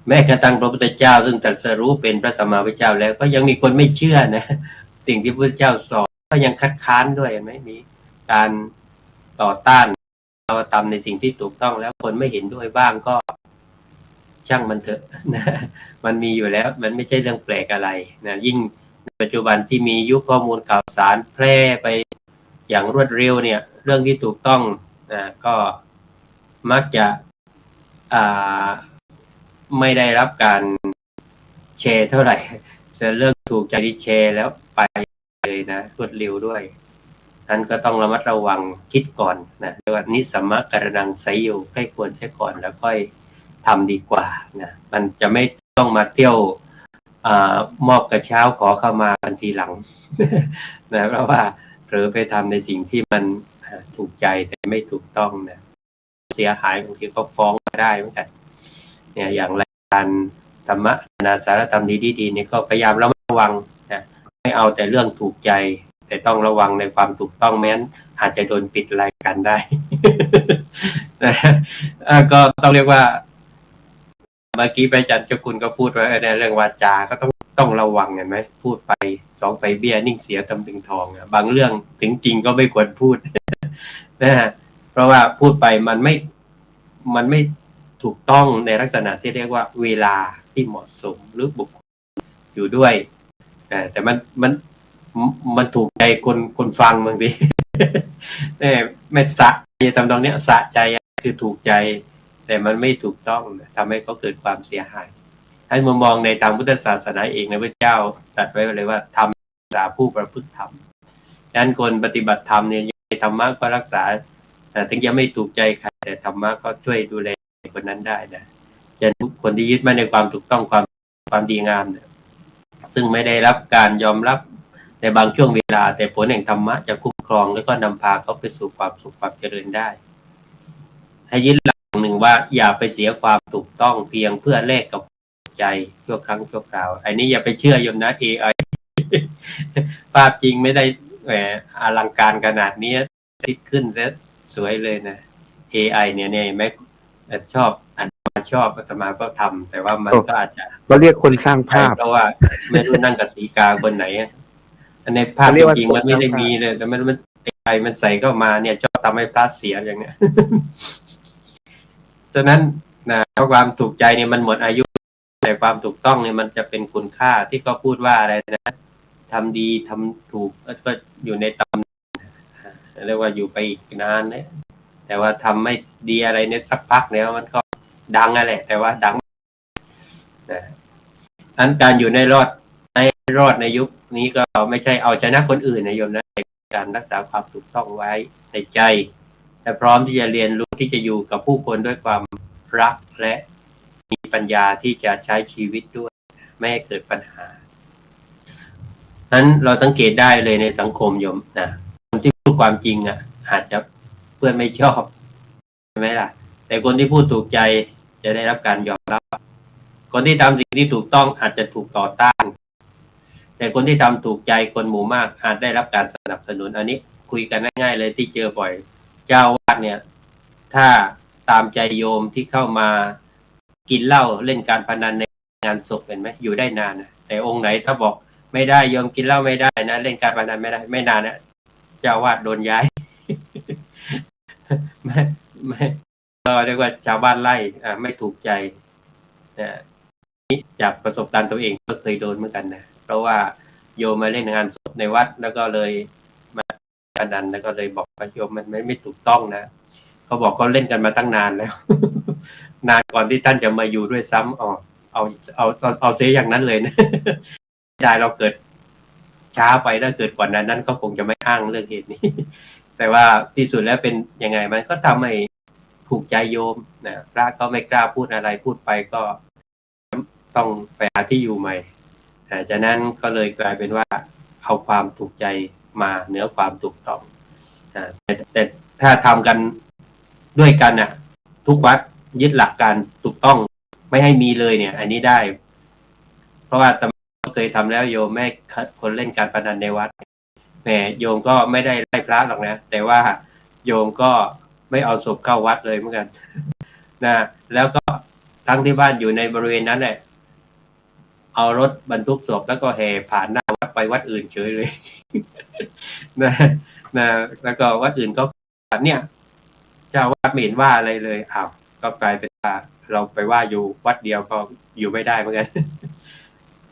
แม้กระทั่งพระพุทธเจ้าซึ่งตรัสรู้เป็นพระสัมมาสัมพุทธเจ้าแล้วก็ยังมีคนไม่เชื่อนะสิ่งที่พระพุทธเจ้าสอนก็ยังคัดค้านด้วยเห็นไหมมีการต่อต้านเราทำในสิ่งที่ถูกต้องแล้วคนไม่เห็นด้วยบ้างก็ช่างมันเถอะนะมันมีอยู่แล้วมันไม่ใช่เรื่องแปลกอะไรนะยิ่งในปัจจุบันที่มียุคข้อมูลข่าวสารแพร่ไปอย่างรวดเร็วเนี่ยเรื่องที่ถูกต้องนะก็มักจะไม่ได้รับการแชร์เท่าไหร่จะเรื่องถูกใจที่แชร์แล้วไปเลยนะรวดเร็วด้วยนั้นก็ต้องระมัดระวังคิดก่อนนะเรียกว่านิสัมมะกรณังไสโยใกล้ควรเสียก่อนแล้วค่อยทำดีกว่านะมันจะไม่ต้องมาเที่ยวมอบกระเช้าขอเข้ามากันทีหลัง นะเพราะว่าหรือไปทำในสิ่งที่มันถูกใจแต่ไม่ถูกต้องนะเสียหายบางทีก็ฟ้องมาได้เหมือนกันเนี่ยอย่างรายการธรรมะนาสารธรรมดีๆนี่ก็พยายามระวังนะไม่เอาแต่เรื่องถูกใจแต่ต้องระวังในความถูกต้องแม้นอาจจะโดนปิดรายการได้ นะก็ต้องเรียกว่าเมื่อกี้ไปจันเจ้าคุณก็พูดไว้ในเรื่องวาจาก็ต้องระวังเห็นไหมพูดไปสองไปเบี้ยนิ่งเสียตำลึงทองบางเรื่องถึงจริงก็ไม่ควรพูด นะฮะเพราะว่าพูดไปมันไม่ถูกต้องในลักษณะที่เรียกว่าเวลาที่เหมาะสมหรือบุคคลอยู่ด้วยแต่มันถูกใจคนฟังบางที เนี่ยไม่สะใจทำตรงนี้สะใจคือถูกใจแต่มันไม่ถูกต้องทำให้เขาเกิดความเสียหายให้มุมมองในทางพุทธศาสนาเองนะพระเจ้าตรัสไว้เลยว่าธรรมรักษาผู้ประพฤติธรรมดังนั้นคนปฏิบัติธรรมเนี่ยธรรมะก็รักษาถึงจะไม่ถูกใจใครแต่ธรรมะก็ช่วยดูแลคนนั้นได้นะอย่างคนที่ยึดมั่นในความถูกต้องความดีงามเนี่ยซึ่งไม่ได้รับการยอมรับในบางช่วงเวลาแต่ผลแห่งธรรมะจะคุ้มครองแล้วก็นำพาเขาไปสู่ความสุขความเจริญได้ให้ยึดหลักหนึ่งว่าอย่าไปเสียความถูกต้องเพียงเพื่อแลกกับใจชั่วครั้งชั่วคราวอันนี้อย่าไปเชื่อโยมนะ AI ภาพจริงไม่ได้อลังการขนาดนี้คิดขึ้นซะสวยเลยนะ AI เนี่ยแม้ชอบอาตมาก็ทำแต่ว่ามันก็อาจจะเราเรียกคนสร้างภาพเพราะว่าไม่รู้นั่งกับสีกาคนไหนในภาพจริงมันไม่ได้มีเลยแต่มัน AI มันใส่เข้ามาเนี่ยชอบทำให้พลาดเสียอย่างเนี้ย ฉะนั้นนะความถูกใจเนี่ยมันหมดอายุแต่ความถูกต้องเนี่ยมันจะเป็นคุณค่าที่เขาพูดว่าอะไรนะทำดีทำถูกก็อยู่ในตำเรียกว่าอยู่ไปอีกนานนะแต่ว่าทำไม่ดีอะไรเนี่ยสักพักแล้วมันก็ดังอะไรแต่ว่าดังนะอันการอยู่ในรอดในยุคนี้ก็ไม่ใช่เอาชนะคนอื่นนะโยมนะการรักษาความถูกต้องไว้ในใจแต่พร้อมที่จะเรียนรู้ที่จะอยู่กับผู้คนด้วยความรักและมีปัญญาที่จะใช้ชีวิตด้วยไม่ให้เกิดปัญหานั้นเราสังเกตได้เลยในสังคมโยมนะคนที่พูดความจริงอาจจะเพื่อนไม่ชอบใช่ไหมล่ะแต่คนที่พูดถูกใจจะได้รับการยอมรับคนที่ทำสิ่งที่ถูกต้องอาจจะถูกต่อต้านแต่คนที่ทำถูกใจคนหมู่มากอาจได้รับการสนับสนุนอันนี้คุยกันง่ายๆเลยที่เจอบ่อยเจ้าวาดเนี่ยถ้าตามใจโยมที่เข้ามากินเหล้าเล่นการพนันในงานศพเห็นไหมอยู่ได้นานนะแต่องค์ไหนถ้าบอกไม่ได้โยมกินเหล้าไม่ได้นะเล่นการพนันไม่ได้ไม่นานนะเจ้าวาดโดนย้าย ไม่ก็เรียกว่าชาวบ้านไล่ไม่ถูกใจนะจากประสบการณ์ตัวเองก็เคยโดนเหมือนกันนะเพราะว่าโยมมาเล่นงานศพในวัดแล้วก็เลยมาการดันแล้วก็เลยบอกว่าโยมมันไม่ถูกต้องนะเขาบอกเขาเล่นกันมาตั้งนานแล้ว นานก่อนที่ท่านจะมาอยู่ด้วยซ้ำเอาเสียอย่างนั้นเลยนะ ได้เราเกิดช้าไปถ้าเกิดก่อนนั้นก็คงจะไม่อ้างเรื่องเหตุนี้ แต่ว่าที่สุดแล้วเป็นยังไงมันก็ทำให้ถูกใจโยมนะพระก็ไม่กล้าพูดอะไรพูดไปก็ต้องไปหาที่อยู่ใหม่จากนั้นก็เลยกลายเป็นว่าเอาความถูกใจมาเหนือความถูกต้องแต่ถ้าทำกันด้วยกันทุกวัดยึดหลักการถูกต้องไม่ให้มีเลยเนี่ยอันนี้ได้เพราะว่าตมาเคยทำแล้วโยมแม่คนเล่นการพนันในวัด แหมโยมก็ไม่ได้ไล่พระหรอกนะแต่ว่าโยมก็ไม่เอาศพเข้าวัดเลยเหมือนกันนะแล้วก็ทั้งที่บ้านอยู่ในบริเวณนั้นแหละเอารถบรรทุกศพแล้วก็แห่ผ่านหน้าวัดไปวัดอื่นเฉยเลย นะแล้วก็วัดอื่นก็เนี่ยเจ้าวัดไม่เห็นว่าอะไรเลยอ้าวก็กลายเป็นว่าเราไปว่าอยู่วัดเดียวก็อยู่ไม่ได้เหมือนกัน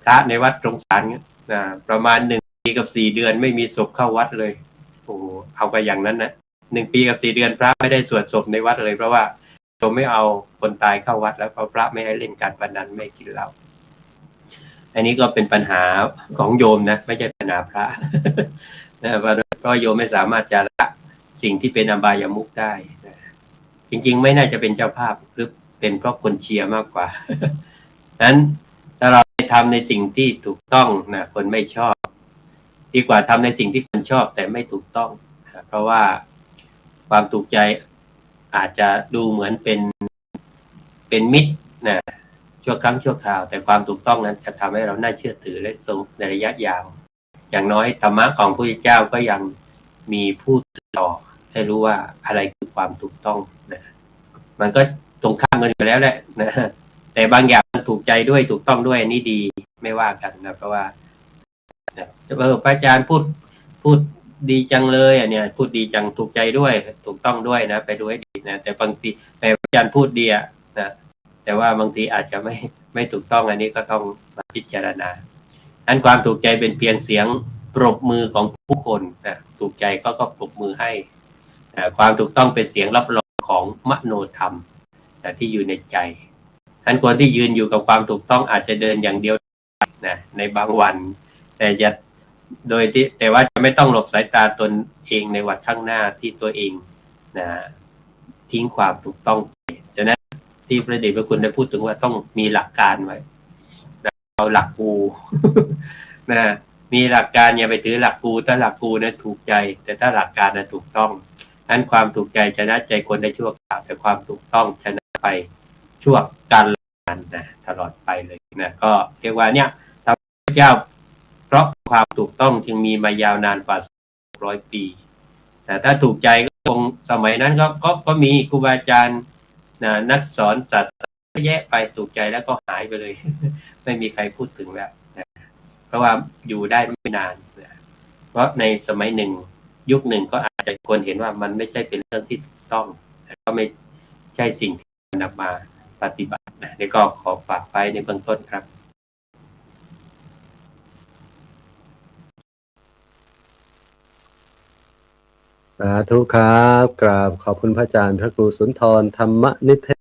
พระในวัดตรงสารนะประมาณ1 ปีกับ 4 เดือนไม่มีศพเข้าวัดเลยโอ้เอาไปอย่างนั้นนะ1 ปีกับ 4 เดือนพระไม่ได้สวดศพในวัดเลยเพราะว่าโยมไม่เอาคนตายเข้าวัดแล้วเพราะพระไม่ให้เล่นการพนันไม่กินเหล้าอันนี้ก็เป็นปัญหาของโยมนะไม่ใช่ปัญหาพระ นะเพราะโยมไม่สามารถจะละสิ่งที่เป็นอบายามุขได้นะจริงๆไม่น่าจะเป็นเจ้าภาพหรือเป็นเพราะคนเชียร์มากกว่า นั้นถ้าเราทำในสิ่งที่ถูกต้องนะคนไม่ชอบดีกว่าทำในสิ่งที่คนชอบแต่ไม่ถูกต้องนะเพราะว่าความถูกใจอาจจะดูเหมือนเป็นมิตรนะชั่วครั้งชั่วคราวแต่ความถูกต้องนั้นจะทำให้เราน่าเชื่อถือและทรงในระยะยาวอย่างน้อยธรรมะของพระพุทธเจ้าก็ยังมีผู้ต่อให้รู้ว่าอะไรคือความถูกต้องนะมันก็ตรงข้ามกันอยู่แล้วแหละนะแต่บางอย่างถูกใจด้วยถูกต้องด้วยอันนี้ดีไม่ว่ากันนะเพราะว่าพระอาจารย์พูดดีจังเลยอ่ะเนี่ยพูดดีจังถูกใจด้วยถูกต้องด้วยนะไปดูให้ดีนะแต่บางทีแต่พระอาจารย์พูดดีอ่ะนะแต่ว่าบางทีอาจจะไม่ถูกต้องอันนี้ก็ต้องมาพิจารณาอันความถูกใจเป็นเพียงเสียงปรบมือของผู้คนนะถูกใจก็ปรบมือให้ความถูกต้องเป็นเสียงรับรองของมโนธรรมที่อยู่ในใจอันคนที่ยืนอยู่กับความถูกต้องอาจจะเดินอย่างเดียวนะในบางวันแต่จะโดยที่แต่ว่าจะไม่ต้องหลบสายตาตนเองในวันข้างหน้าที่ตัวเองนะทิ้งความถูกต้องดังนั้นที่พระเดชพระคุณได้พูดถึงว่าต้องมีหลักการไว้เอาหลักกู นะมีหลักการอย่าไปถือหลักกูถ้าหลักกูนั้นถูกใจแต่ถ้าหลักการนั้นถูกต้องนั้นความถูกใจชนะใจคนได้ชั่วคราวแต่ความถูกต้องชนะไปชั่วการนะตลอดไปเลยนะก็เรียกว่าเนี่ยพระเจ้าเพราะความถูกต้องจึงมีมายาวนานกว่า100 ปีนะถ้าถูกใจก็คงสมัยนั้นก็มีครูบาอาจารย์นะนักสอนศาสนาแยะไปถูกใจแล้วก็หายไปเลย ไม่มีใครพูดถึงแล้วนะเพราะว่าอยู่ได้ไม่นานนะเพราะในสมัยหนึ่งยุคหนึ่งก็อาจจะคนเห็นว่ามันไม่ใช่เป็นเรื่องที่ถูกต้องก็ไม่ใช่สิ่งที่นำมาปฏิบัตินะนี่ก็ขอฝากไปในเบื้องต้นครับสาธุครับกราบขอบคุณพระอาจารย์พระครูสุนทรธรรมนิเท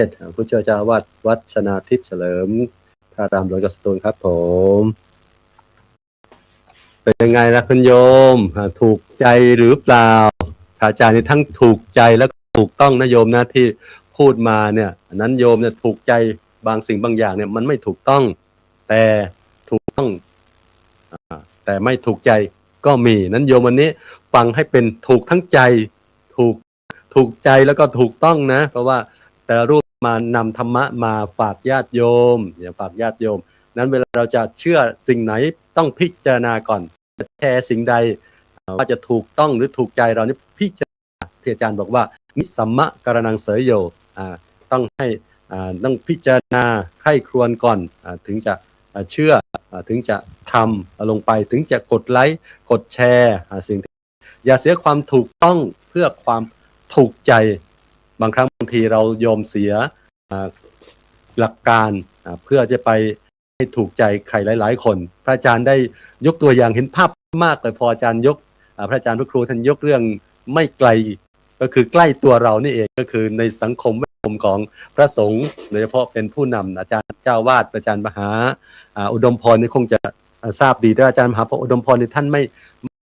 ศผู้ช่วยเจ้าอาวาสวัดชนาทิพย์เฉลิมพระรามหลวงจังหวัดสตูลครับผมเป็นยังไงล่ะคุณโยมถูกใจหรือเปล่าอาจารย์นี่ทั้งถูกใจแล้วก็ถูกต้องนะโยมนะที่พูดมาเนี่ยนั้นโยมเนี่ยถูกใจบางสิ่งบางอย่างเนี่ยมันไม่ถูกต้องแต่ถูกต้องแต่ไม่ถูกใจก็มีนั้นโยมวันนี้ฟังให้เป็นถูกทั้งใจถูกใจแล้วก็ถูกต้องนะเพราะว่าแต่ละรูปมานำธรรมะมาฝากญาติโยมฝากญาติโยมนั้นเวลาเราจะเชื่อสิ่งไหนต้องพิจารณาก่อนแชร์สิ่งใดว่าจะถูกต้องหรือถูกใจเรานี่พิจารณาที่อาจารย์บอกว่านิสัมมะกรณังเสยโยต้องให้ต้องพิจารณาใคร่ครวญก่อนถึงจะเชื่อถึงจะทำลงไปถึงจะกดไลค์กดแชร์สิ่งที่อย่าเสียความถูกต้องเพื่อความถูกใจบางครั้งบางทีเรายอมเสียหลักการเพื่อจะไปให้ถูกใจใครหลายๆคนพระอาจารย์ได้ยกตัวอย่างเห็นภาพมากเลยพออาจารย์ยกพระอาจารย์พระครูท่านยกเรื่องไม่ไกลก็คือใกล้ตัวเรานี่เองก็คือในสังคมของพระสงฆ์โดยเฉพาะเป็นผู้นำอาจารย์เจ้าวาดอาจารย์มหาอุดมพรนี่คงจะทราบดีด้วยอาจารย์มหาอุดมพรนี่ท่านไม่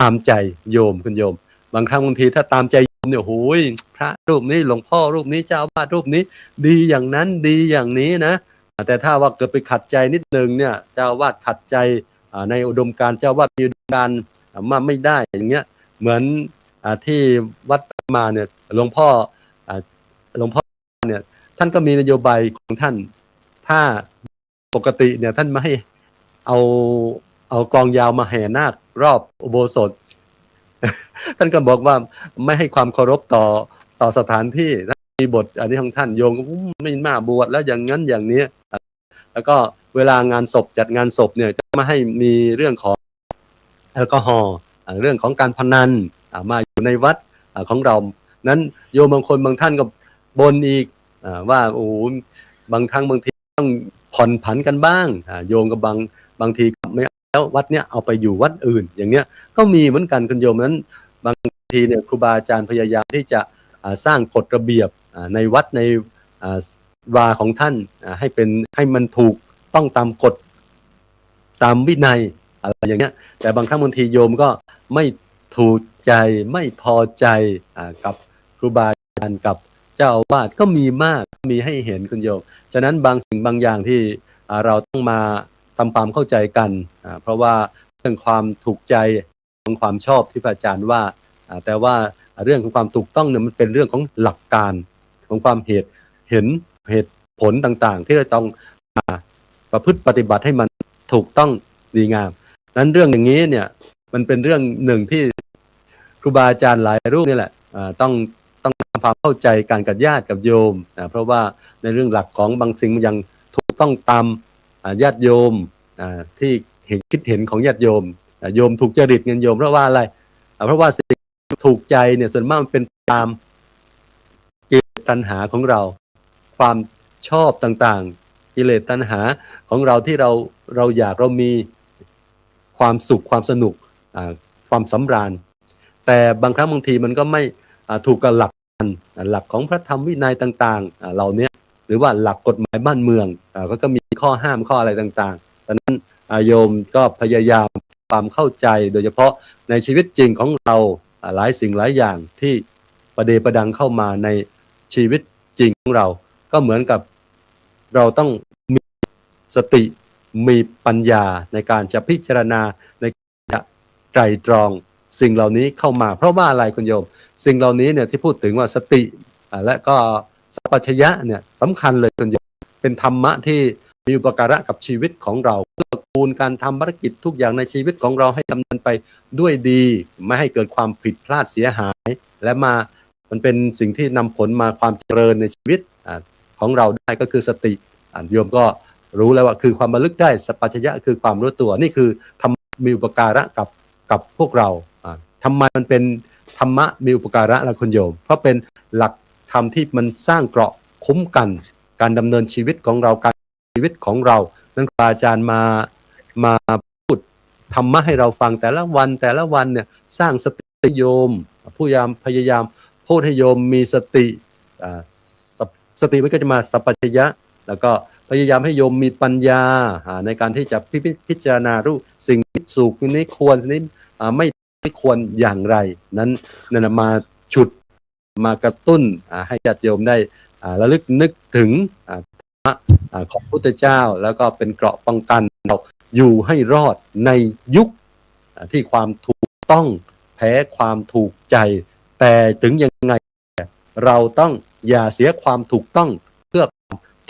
ตามใจโยมคุณโยมบางครั้งบางทีถ้าตามใจโยมเนี่ยโอ้ยพระรูปนี้หลวงพ่อรูปนี้เจ้าวาดรูปนี้ดีอย่างนั้นดีอย่างนี้นะแต่ถ้าว่าเกิดไปขัดใจนิดนึงเนี่ยเจ้าวาดขัดใจในอุดมการณ์เจ้าวาดมีอุดมการณ์มาไม่ได้อย่างเงี้ยเหมือนที่วัดมาเนี่ยหลวงพ่อเนี่ยท่านก็มีนโยบายของท่านถ้าปกติเนี่ยท่านไม่ให้เอากลองยาวมาแห่นาครอบอุโบสถ ท่านก็บอกว่าไม่ให้ความเคารพต่อสถานที่มีบทอันนี้ของท่านโยมก็ไม่มาบวชแล้วอย่างนั้นอย่างนี้แล้วก็เวลางานศพจัดงานศพเนี่ยจะไม่ให้มีเรื่องของแอลกอฮอล์เรื่องของการพนันมาอยู่ในวัดของเรานั้นโยมบางคนบางท่านก็บ่นอีกว่าโอ้บางครั้งบางทีต้องผ่อนผันกันบ้างโยมกับางทีไม่แล้ววัดเนี้ยเอาไปอยู่วัดอื่นอย่างเนี้ยก็มีเหมือนกันคุณโยมนั้นบางทีเนี่ยครูบาอาจารย์พยายามที่จะสร้างกฎระเบียบในวัดในวาของท่านให้มันถูกต้องตามกฎตามวินัยอะไรอย่างเงี้ยแต่บางครั้งบางทีโยมก็ไม่ถูกใจไม่พอใจกับครูบาอาจารย์กับเจ้าอาวาสก็มีมากมีให้เห็นคุณโยมฉะนั้นบางสิ่งบางอย่างที่เราต้องมาทำความเข้าใจกันเพราะว่าเรื่องความถูกใจของความชอบที่พระอาจารย์ว่าแต่ว่าเรื่องของความถูกต้องเนี่ยมันเป็นเรื่องของหลักการของความเหตุผลต่างๆที่เราต้องประพฤติปฏิบัติให้มันถูกต้องดีงามนั้นเรื่องอย่างนี้เนี่ยมันเป็นเรื่องหนึ่งที่ครูบาอาจารย์หลายรูปนี่แหละต้องทำความเข้าใจกันกับญาติกับโยมเพราะว่าในเรื่องหลักของบางสิ่งมันยังถูกต้องตามญาติโยมที่คิดเห็นของญาติโยมโยมถูกจริตเงินโยมเพราะว่าอะไรเพราะว่าสิ่งถูกใจเนี่ยส่วนมากมันเป็นตามกิเลสตัณหาของเราความชอบต่างๆกิเลสตัณหาของเราที่เราอยากเรามีความสุขความสนุกความสำราญแต่บางครั้งบางทีมันก็ไม่ถูกกับหลักของพระธรรมวินัยต่างๆเหล่านี้หรือว่าหลักกฎหมายบ้านเมืองก็มีข้อห้ามข้ออะไรต่างๆดังนั้นโยมก็พยายามความเข้าใจโดยเฉพาะในชีวิตจริงของเราหลายสิ่งหลายอย่างที่ประเดประดังเข้ามาในชีวิตจริงของเราก็เหมือนกับเราต้องมีสติมีปัญญาในการจะพิจารณาในการไตร่ตรองสิ่งเหล่านี้เข้ามาเพราะว่าอะไรคุณโยมสิ่งเหล่านี้เนี่ยที่พูดถึงว่าสติและก็สัพพัญญะเนี่ยสำคัญเลยคุณโยมเป็นธรรมะที่มีอุปการะกับชีวิตของเราเพื่อกูลการทำภารกิจทุกอย่างในชีวิตของเราให้ดำเนินไปด้วยดีไม่ให้เกิดความผิดพลาดเสียหายและมันเป็นสิ่งที่นำผลมาความเจริญในชีวิตของเราได้ก็คือสติโยมก็รู้แล้วว่าคือความระลึกได้สัพพัญญะคือความรู้ตัวนี่คือธรรมมีอุปการะกับพวกเราทำไมมันเป็นธรรมะมีอุปการะล่ะคุณโยมเพราะเป็นหลักธรรมที่มันสร้างเกราะคุ้มกันการดำเนินชีวิตของเราการชีวิตของเรานั้นครูอาจารย์มาพูดธรรมะให้เราฟังแต่ละวันเนี่ยสร้างสติโยมพยายามพูดให้โยมมีสติมันก็จะมาสัพพัญญะแล้วก็พยายามให้โยมมีปัญญาในการที่จะพิจารณารู้สิ่งที่สุขนี้ควรนี้ไม่ควรอย่างไรนั้นมาฉุดมากระตุ้นให้ญาติโยมได้ระลึกนึกถึงของพระพุทธเจ้าแล้วก็เป็นเกราะป้องกันเราอยู่ให้รอดในยุคที่ความถูกต้องแพ้ความถูกใจแต่ถึงยังไงเราต้องอย่าเสียความถูกต้องเพื่อ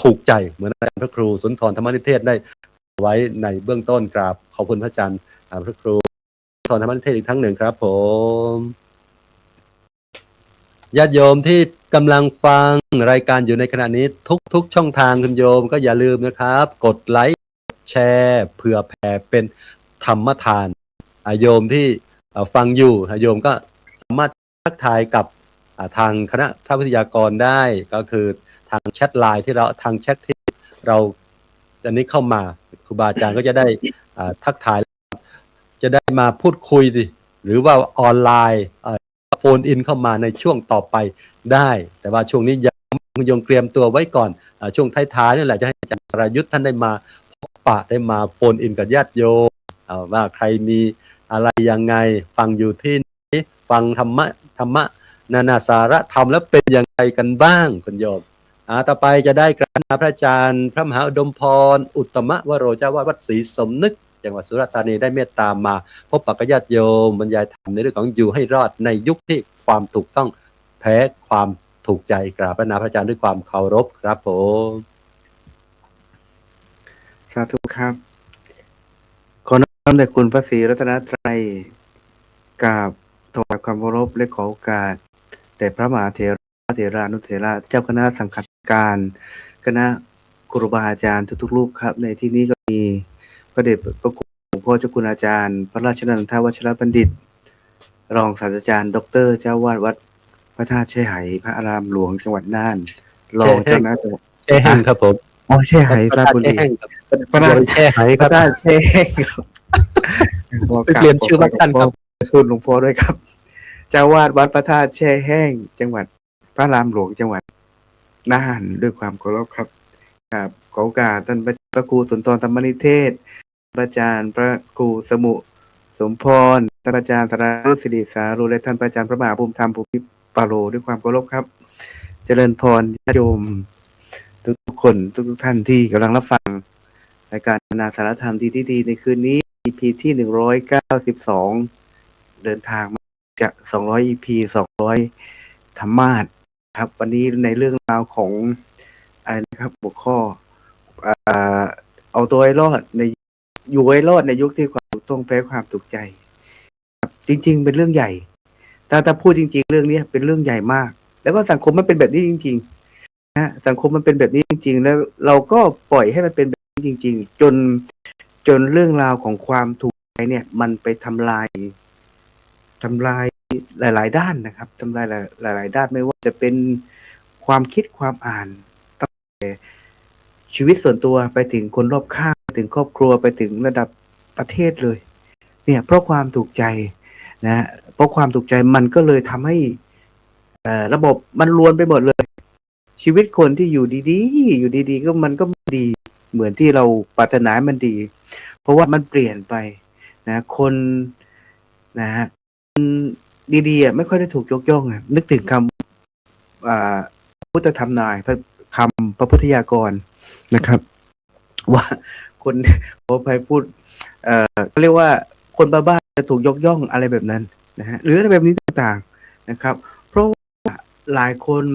ถูกใจเหมือนอาจารย์พระครูสุนทรธรรมนิเทศได้ไว้ในเบื้องต้นกราบขอบคุณพระอาจารย์พระครูสุนทรธรรมนิเทศอีกครั้งหนึ่งครับผมญาติโยมที่กำลังฟังรายการอยู่ในขณะนี้ทุกช่องทางคุณโยมก็อย่าลืมนะครับกดไลค์แชร์เผื่อแผ่เป็นธรรมทานโยมที่ฟังอยู่โยมก็สามารถทักทายกับทางคณะพระวิทยากรได้ก็คือทางแชทไลน์ที่เราทางแชทที่เราอันนี้เข้ามาครูบาอาจารย์ก็จะได้ทักทายจะได้มาพูดคุยดิหรือว่าออนไลน์โฟนอินเข้ามาในช่วงต่อไปได้แต่ว่าช่วงนี้ยังเตรียมตัวไว้ก่อนช่วงท้ายๆนี่แหละจะให้อาจารย์สรายุทธ์ท่านได้มาพบปะได้มาโฟนอินกับญาติโยมว่าใครมีอะไรยังไงฟังอยู่ที่ไหนฟังธรรมะนานาสาระธรรมแล้วเป็นยังไงกันบ้างคุณโยมต่อไปจะได้กราบพระอาจารย์พระมหาอุดมพรอุตตมวโรเจ้าวาดวัดศรีสมนึกจังหวัดสุราษฎร์ธานีได้เมตตามาพบปะญาติโยมบรรยายธรรมในเรื่องของอยู่ให้รอดในยุคที่ความถูกต้องแพ้ความถูกใจกราบพระอาจารย์ด้วยความเคารพครับผมสาธุครับขอน้อมแด่คุณพระศรีรัตนตรัยกับ ถวายความเคารพและขอโอกาสแด่พระมหาเถรพระเถรานุเถระเจ้าคณะสังฆาธิการคณะครูบาอาจารย์ทุกๆรูปครับในที่นี้ก็มีพระเดชพระคุณหลวงพ่อเจ้าคุณอาจารย์พระราชนันทวัชรบัณฑิตรองศาสตราจารย์ดรเจ้าวาดวัดพระธาตุแช่ไหพระอารามหลวงจังหวัดน่านรองเจ้าคณะจังหวัด แช่แห้งครับผม อ๋อแช่ไหราชบุรี แช่แห้งครับ พระราช แช่ไหค พ รั ระ บ ธาตุแช่แห้งครับ ไปเรียนชื่อวัดท่านครับ คุณหลวงพ่อด้วยครับเจ้าวาดวัดพระธาตุแช่แห้งจังหวัดพระอารามหลวงจังหวัดน่านด้วยความเคารพครับครับขอโอกาสท่านพระครูสุนทรธรรมนิเทศพระอาจารย์พระครูสมุสมพรท่านอาจารย์ธรานุศิริสารุและท่านอาจารย์พระมหาภูมิธรรมภูมิปาโลด้วยความเคารพครับ เจริญพรญาติโยมทุกคนทุกท่านที่กำลังรับฟังรายการนาสารธรรมดีในคืนนี้ EP ที่192เดินทางมาจะ200 EP 200ธรรมาสครับวันนี้ในเรื่องราวของอะไรนะครับหัวข้อเอาตัวให้รอดในอยู่ให้รอดในยุคที่ความถูกต้องแพ้ความถูกใจครับจริงๆเป็นเรื่องใหญ่ถ้าพูดจริงๆเรื่องนี้เป็นเรื่องใหญ่มากแล้วก็สังคมมันเป็นแบบนี้จริงๆนะสังคมมันเป็นแบบนี้จริงๆแล้วเราก็ปล่อยให้มันเป็นแบบนี้จริงๆจนเรื่องราวของความถูกใจเนี่ยมันไปทำลายหลายๆด้านนะครับทำลายหลายๆด้านไม่ว่าจะเป็นความคิดความอ่านตั้งแต่ชีวิตส่วนตัวไปถึงคนรอบข้างไปถึงครอบครัวไปถึงระดับประเทศเลยเนี่ยเพราะความถูกใจนะเพราะความถูกใจมันก็เลยทำให้ระบบมันรวนไปหมดเลยชีวิตคนที่อยู่ดีๆก็มันก็ไม่ดีเหมือนที่เราปรารถนาให้มันดีเพราะว่ามันเปลี่ยนไปนะคนนะฮะดีๆไม่ค่อยได้ถูกยกย่องนึกถึงคำพุทธธรรมนายคำพระพุทธยากรนะครับว่าคนขอไปพูดเรียกว่าคนบ้าๆจะถูกยกย่องอะไรแบบนั้นนะฮะหรืออะไรแบบนี้ต่างๆนะครับเพราะว่าหลายคน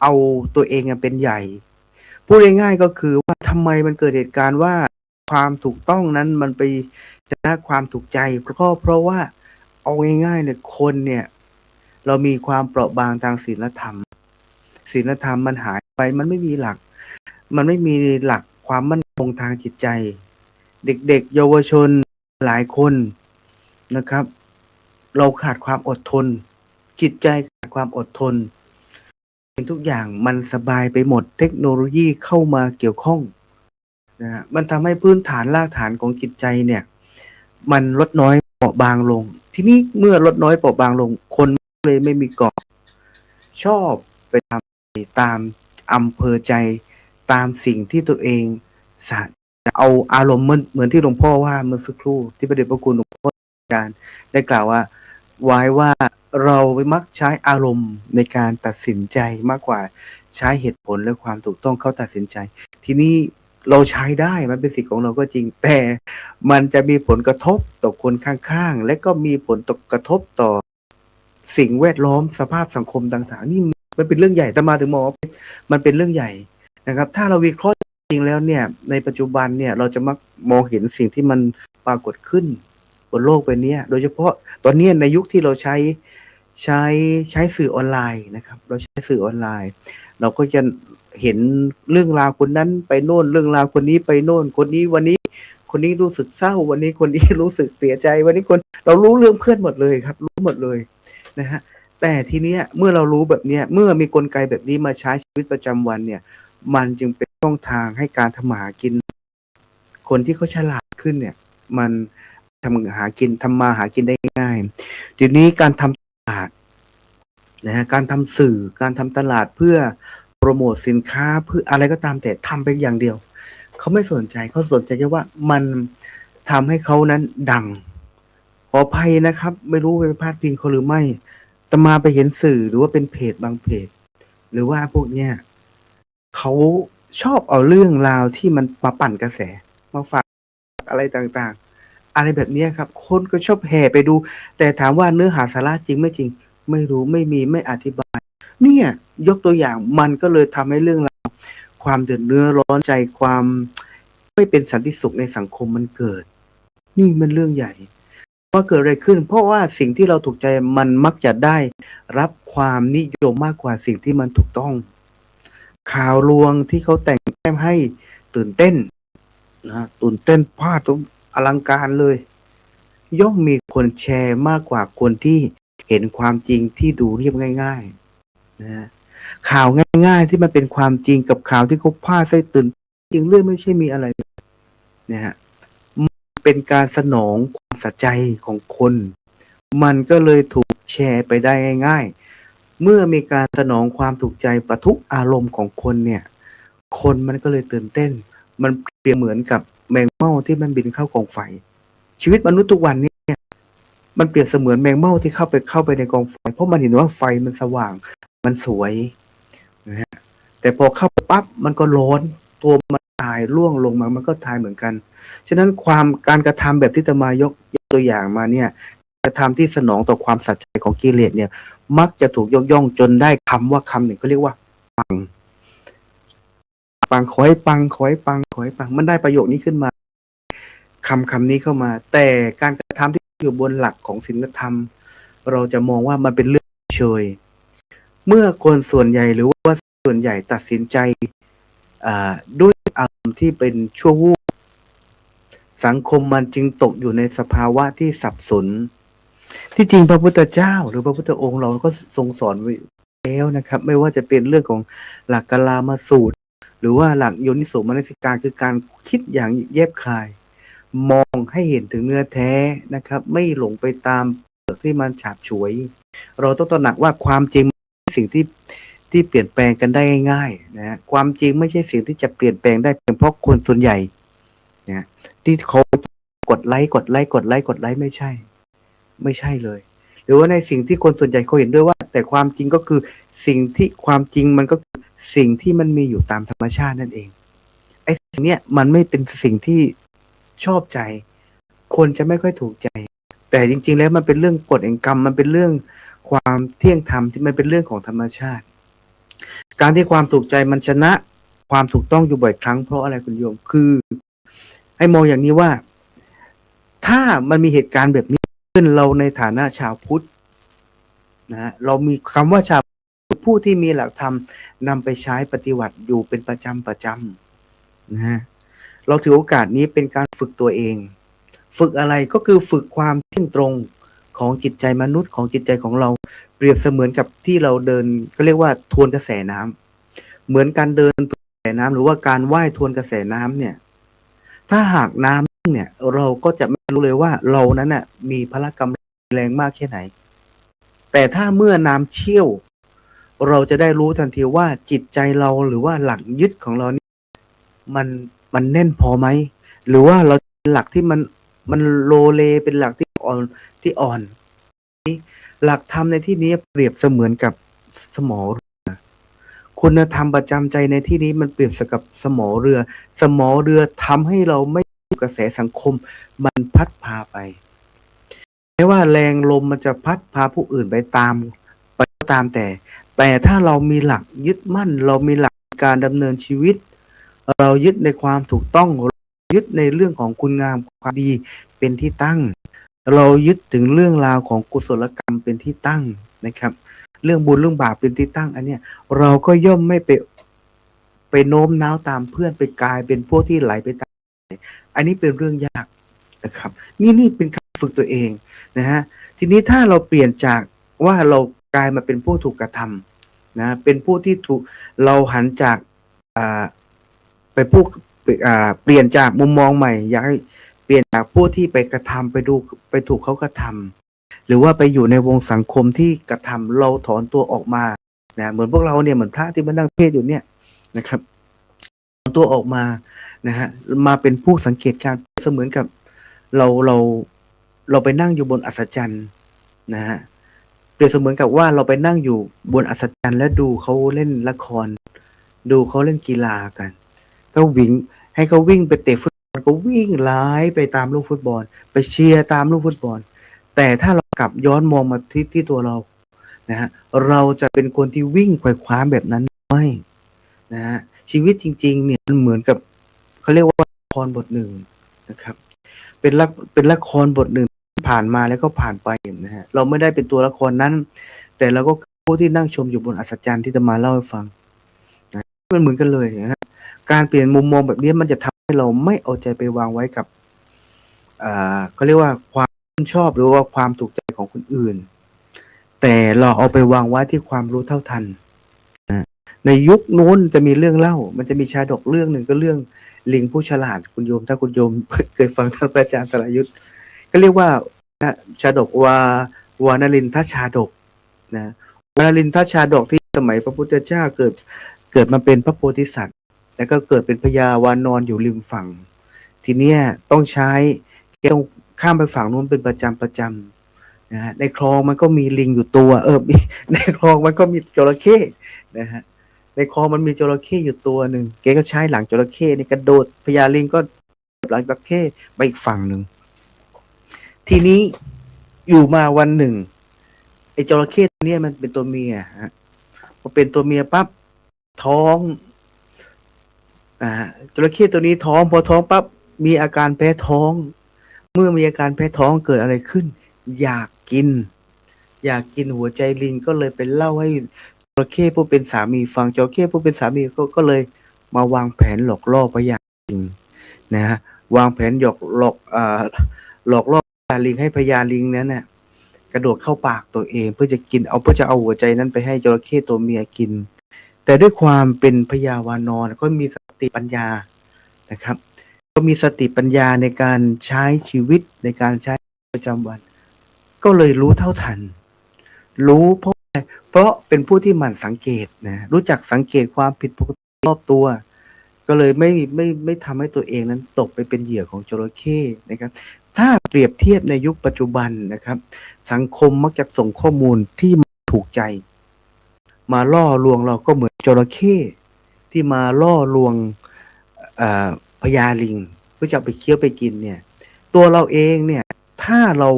เอาตัวเองเป็นใหญ่พูดง่ายๆก็คือว่าทำไมมันเกิดเหตุการณ์ว่าความถูกต้องนั้นมันไปชนะความถูกใจเพราะว่าเอาง่ายๆเนี่ยคนเนี่ยเรามีความเปราะบางทางศีลธรรมมันหายไปมันไม่มีหลักความมั่นคงทางจิตใจเด็กๆเยาวชนหลายคนนะครับเราขาดความอดทนจิตใจขาดความอดทนทุกอย่างมันสบายไปหมดเทคโนโลยีเข้ามาเกี่ยวข้องนะมันทำให้พื้นฐานรากฐานของจิตใจเนี่ยมันลดน้อยเปราะบางลงทีนี้เมื่อลดน้อยเปราะบางลงคนเลยไม่มีเกาะชอบไปทำตามอำเภอใจตามสิ่งที่ตัวเองจะเอาอารมณ์เหมือนที่หลวงพ่อว่าเมื่อสักครู่ที่พระเดชพระคุณหลวงพ่อการได้กล่าวว่าไว้ว่าเรามักใช้อารมณ์ในการตัดสินใจมากกว่าใช้เหตุผลและความถูกต้องเข้าตัดสินใจทีนี้เราใช้ได้มันเป็นสิทธิ์ของเราก็จริงแต่มันจะมีผลกระทบต่อคนข้างๆและก็มีผลกระทบต่อสิ่งแวดล้อมสภาพสังคมต่างๆนี่มันเป็นเรื่องใหญ่แต่มาถึงมองว่ามันเป็นเรื่องใหญ่นะครับถ้าเราวิเคราะห์จริงแล้วเนี่ยในปัจจุบันเนี่ยเราจะมักมองเห็นสิ่งที่มันปรากฏขึ้นบนโลกใบนี้โดยเฉพาะตอนนี้ในยุคที่เราใช้สื่อออนไลน์นะครับเราใช้สื่อออนไลน์เราก็จะเห็นเรื่องราวคนนั้นไปโน่นเรื่องราวคนนี้ไปโน่นคนนี้วันนี้คนนี้รู้สึกเศร้าวันนี้คนนี้รู้สึกเสียใจวันนี้เรารู้เรื่องเพื่อนหมดเลยครับรู้หมดเลยนะฮะแต่ทีเนี้ยเมื่อเรารู้แบบเนี้ยเมื่อมีกลไกแบบนี้มาใช้ชีวิตประจำวันเนี่ยมันจึงเป็นช่องทางให้การทำมาหากินคนที่เขาฉลาดขึ้นเนี่ยมันทำมาหากินได้ง่ายเดี๋ยวนี้การทำตลาดนะฮะการทำสื่อการทำตลาดเพื่อโปรโมทสินค้าเพื่ออะไรก็ตามแต่ทำไปอย่างเดียวเขาไม่สนใจเขาสนใจแค่ว่ามันทำให้เขานั้นดังขออภัยนะครับไม่รู้เป็นพาดพิงเขาหรือไม่แต่มาไปเห็นสื่อหรือว่าเป็นเพจบางเพจหรือว่าพวกเนี้ยเขาชอบเอาเรื่องราวที่มันมาปั่นกระแสมาฝากอะไรต่างๆอะไรแบบนี้ครับคนก็ชอบแห่ไปดูแต่ถามว่าเนื้อหาสาระจริงไม่จริงไม่รู้ไม่มีไม่อธิบายเนี่ยยกตัวอย่างมันก็เลยทำให้เรื่องราวความเดือดเนื้อร้อนใจความไม่เป็นสันติสุขในสังคมมันเกิดนี่มันเรื่องใหญ่ ว่าเกิดอะไรขึ้น เพราะว่าสิ่งที่เราถูกใจมันมักจะได้รับความนิยมมากกว่าสิ่งที่มันถูกต้อง ข่าวลวงที่เขาแต่งแต้มให้ตื่นเต้นนะตื่นเต้นพลาดทุกอลังการเลย ย่อมมีคนแชร์มากกว่าคนที่เห็นความจริงที่ดูเรียบง่ายๆนะข่าวง่ายๆที่มันเป็นความจริงกับข่าวที่เขาพาดใส่ตื่นจริงเรื่องไม่ใช่มีอะไรนะฮะเป็นการสนองความสะใจของคน มันก็เลยถูกแชร์ไปได้ง่ายๆเมื่อมีการสนองความถูกใจปะทุอารมณ์ของคนเนี่ยคนมันก็เลยตื่นเต้นมันเปรียบเหมือนกับแมงเม่าที่มันบินเข้ากองไฟชีวิตมนุษย์ทุกวันนี้มันเปรียบเสมือนแมงเม่าที่เข้าไปในกองไฟเพราะมันเห็นว่าไฟมันสว่างมันสวยนะฮะแต่พอเข้าไปปั๊บมันก็ร้อนตัวมันตายร่วงลงมามันก็ตายเหมือนกันฉะนั้นการกระทำแบบที่จะมายกตัวอย่างมาเนี่ยกระทำที่สนองต่อความสัจใจของกิเลสเนี่ยมักจะถูกยกย่องจนได้คำว่าคำหนึ่งก็เรียกว่าปังขอให้ปังขอให้ปังขอให้ปังมันได้ประโยคนี้ขึ้นมาคำนี้เข้ามาแต่การกระทำที่อยู่บนหลักของศีลธรรมเราจะมองว่ามันเป็นเรื่องเฉยเมื่อคนส่วนใหญ่หรือว่าส่วนใหญ่ตัดสินใจด้วยอารมณ์ที่เป็นชั่ววูบสังคมมันจึงตกอยู่ในสภาวะที่สับสนที่จริงพระพุทธเจ้าหรือพระพุทธองค์เราก็ทรงสอนไว้แล้วนะครับไม่ว่าจะเป็นเรื่องของหลักกลามสูตรหรือว่าหลักโยนิโสมนสิการคือการคิดอย่างแยบคายมองให้เห็นถึงเนื้อแท้นะครับไม่หลงไปตามเปลือกที่มันฉาบฉวยเราต้องตระหนักว่าความจริงสิ่งที่เปลี่ยนแปลงกันได้ง่ายๆนะความจริงไม่ใช่สิ่งที่จะเปลี่ยนแปลงได้เพียงเพราะคนส่วนใหญ่นะที่เขากดไลค์ไม่ใช่เลยหรือว่าในสิ่งที่คนส่วนใหญ่เขาเห็นด้วยว่าแต่ความจริงก็คือสิ่งที่ความจริงมันก็คือสิ่งที่มันมีอยู่ตามธรรมชาตินั่นเองไอ้สิ่งเนี้ยมันไม่เป็นสิ่งที่ชอบใจคนจะไม่ค่อยถูกใจแต่จริงๆแล้วมันเป็นเรื่องกฎแห่งกรรมมันเป็นเรื่องความเที่ยงธรรมที่มันเป็นเรื่องของธรรมชาติการที่ความถูกใจมันชนะความถูกต้องอยู่บ่อยครั้งเพราะอะไรคุณโยมคือให้มองอย่างนี้ว่าถ้ามันมีเหตุการณ์แบบนี้ขึ้นเราในฐานะชาวพุทธนะเรามีคำว่าชาวผู้ที่มีหลักธรรมนำไปใช้ปฏิบัติอยู่เป็นประจำนะฮะเราถือโอกาสนี้เป็นการฝึกตัวเองฝึกอะไรก็คือฝึกความเที่ยงตรงของจิตใจมนุษย์ของจิตใจของเราเปรียบเสมือนกับที่เราเดินก็เรียกว่าทวนกระแสน้ำเหมือนการเดินทวนกระแสน้ำหรือว่าการว่ายทวนกระแสน้ำเนี่ยถ้าหากน้ำเนี่ยเราก็จะไม่รู้เลยว่าเรานั้นน่ะมีพละกำลังแรงมากแค่ไหนแต่ถ้าเมื่อน้ำเชี่ยวเราจะได้รู้ทันทีว่าจิตใจเราหรือว่าหลักยึดของเรานี่มันแน่นพอไหมหรือว่าเราหลักที่มันโลเลเป็นหลักที่อ่อนหลักธรรมในที่นี้เปรียบเสมือนกับสมอเรือคุณธรรมประจำใจในที่นี้มันเปรียบกับสมอเรือทำให้เราไม่กระแสสังคมมันพัดพาไปไม่ว่าแรงลมมันจะพัดพาผู้อื่นไปตามแต่ถ้าเรามีหลักยึดมั่นเรามีหลักการดำเนินชีวิตเรายึดในความถูกต้องยึดในเรื่องของคุณงามความดีเป็นที่ตั้งเรายึดถึงเรื่องราวของกุศลกรรมเป็นที่ตั้งนะครับเรื่องบุญเรื่องบาปเป็นที่ตั้งอันเนี้ยเราก็ย่อมไม่ไปโน้มน้าวตามเพื่อนไปกลายเป็นพวกที่ไหลไปตามอันนี้เป็นเรื่องยากนะครับนี่เป็นการฝึกตัวเองนะฮะทีนี้ถ้าเราเปลี่ยนจากว่าเรากลายมาเป็นผู้ถูกกระทำนะเป็นผู้ที่ถูกเราหันจากไปผู้เปลี่ยนจากมุมมองใหม่อยากให้เปลี่ยนจากผู้ที่ไปกระทำไปถูกเขากระทำหรือว่าไปอยู่ในวงสังคมที่กระทำเราถอนตัวออกมานะเหมือนพวกเราเนี่ยเหมือนพระที่มานั่งเทศอยู่เนี่ยนะครับถอนตัวออกมานะฮะมาเป็นผู้สังเกตการเสมือนกับเราไปนั่งอยู่บนอัศจรรย์นะฮะเปรียบเสมือนกับว่าเราไปนั่งอยู่บนอัศจรรย์และดูเขาเล่นละครดูเขาเล่นกีฬากันก็วิ่งให้เขาวิ่งไปเตะฟุตบอลก็วิ่งไล่ไปตามลูกฟุตบอลไปเชียร์ตามลูกฟุตบอลแต่ถ้าเรากลับย้อนมองมาที่ตัวเรานะฮะเราจะเป็นคนที่วิ่งไขว่คว้าแบบนั้นไม่นะฮะชีวิตจริงๆเนี่ยมันเหมือนกับเขาเรียกว่าละครบทหนึ่งนะครับเป็นละครบทหนึ่ง ผ่านมาแล้วก็ผ่านไปนะฮะเราไม่ได้เป็นตัวละครนั้น แต่เราก็คือผู้ที่นั่งชมอยู่บนอัศจรรย์ที่จะมาเล่าให้ฟังนะมันเหมือนกันเลยนะฮะการเปลี่ยนมุมมองแบบนี้มันจะทำให้เราไม่เอาใจไปวางไว้กับเขาเรียกว่าความชอบหรือว่าความถูกใจของคนอื่น แต่เราเอาไปวางไว้ที่ความรู้เท่าทันนะในยุคนู้นจะมีเรื่องเล่ามันจะมีชาดกเรื่องหนึ่งก็เรื่องลิงผู้ฉลาดคุณโยมถ้าคุณโยม เคยฟังท่านพระอาจารย์สรายุทธก็เรียกว่าชาดกวานลินทชาดกนะวานลินทชาดกที่สมัยพระพุทธเจ้าเกิดมาเป็นพระโพธิสัตว์แล้วก็เกิดเป็นพญาวานอนอยู่ริมฝั่งทีเนี้ยต้องใช้ต้องข้ามไปฝั่งนู้นเป็นประจำนะฮะในคลองมันก็มีลิงอยู่ตัวในคลองมันก็มีจระเข้นะฮะในคลองมันมีจระเข้อยู่ตัวหนึ่งแกก็ใช้หลังจระเข้นี่กระโดดพญาลิงก็หลังจระเข้ไปอีกฝั่งหนึ่งทีนี้อยู่มาวันหนึ่งไอ้จระเข้ตัวนี้มันเป็นตัวเมียฮะพอเป็นตัวเมียปั๊บท้องจระเข้ตัวนี้ท้องพอท้องปั๊บมีอาการแพ้ท้องเมื่อมีอาการแพ้ท้องเกิดอะไรขึ้นอยากกินหัวใจลิงก็เลยไปเล่าให้จระเข้ผู้เป็นสามีฟังจระเข้ผู้เป็นสามีก็เลยมาวางแผนหลอกล่อพญาลิงนะฮะวางแผนหลอกล่อพญาลิงให้พญาลิงนั้นน่ะกระโดดเข้าปากตัวเองเพื่อจะเอาหัวใจนั้นไปให้จระเข้ตัวเมียกินแต่ด้วยความเป็นพญาวานอนก็มีสติปัญญานะครับก็มีสติปัญญาในการใช้ชีวิตในการใช้ประจำวันก็เลยรู้เท่าทันรู้เพราะเป็นผู้ที่หมั่นสังเกตนะรู้จักสังเกตความผิดปกติรอบตัวก็เลยไม่ทำให้ตัวเองนั้นตกไปเป็นเหยื่อของจระเข้นะครับถ้าเปรียบเทียบในยุคปัจจุบันนะครับสังคมมักจะส่งข้อมูลที่ถูกใจมาล่อลวงเราก็เหมือนจระเข้ที่มาล่อลวงพญาลิงเพื่อจะไปเคี้ยวไปกินเนี่ยตัวเราเองเนี่ยถ้าเรา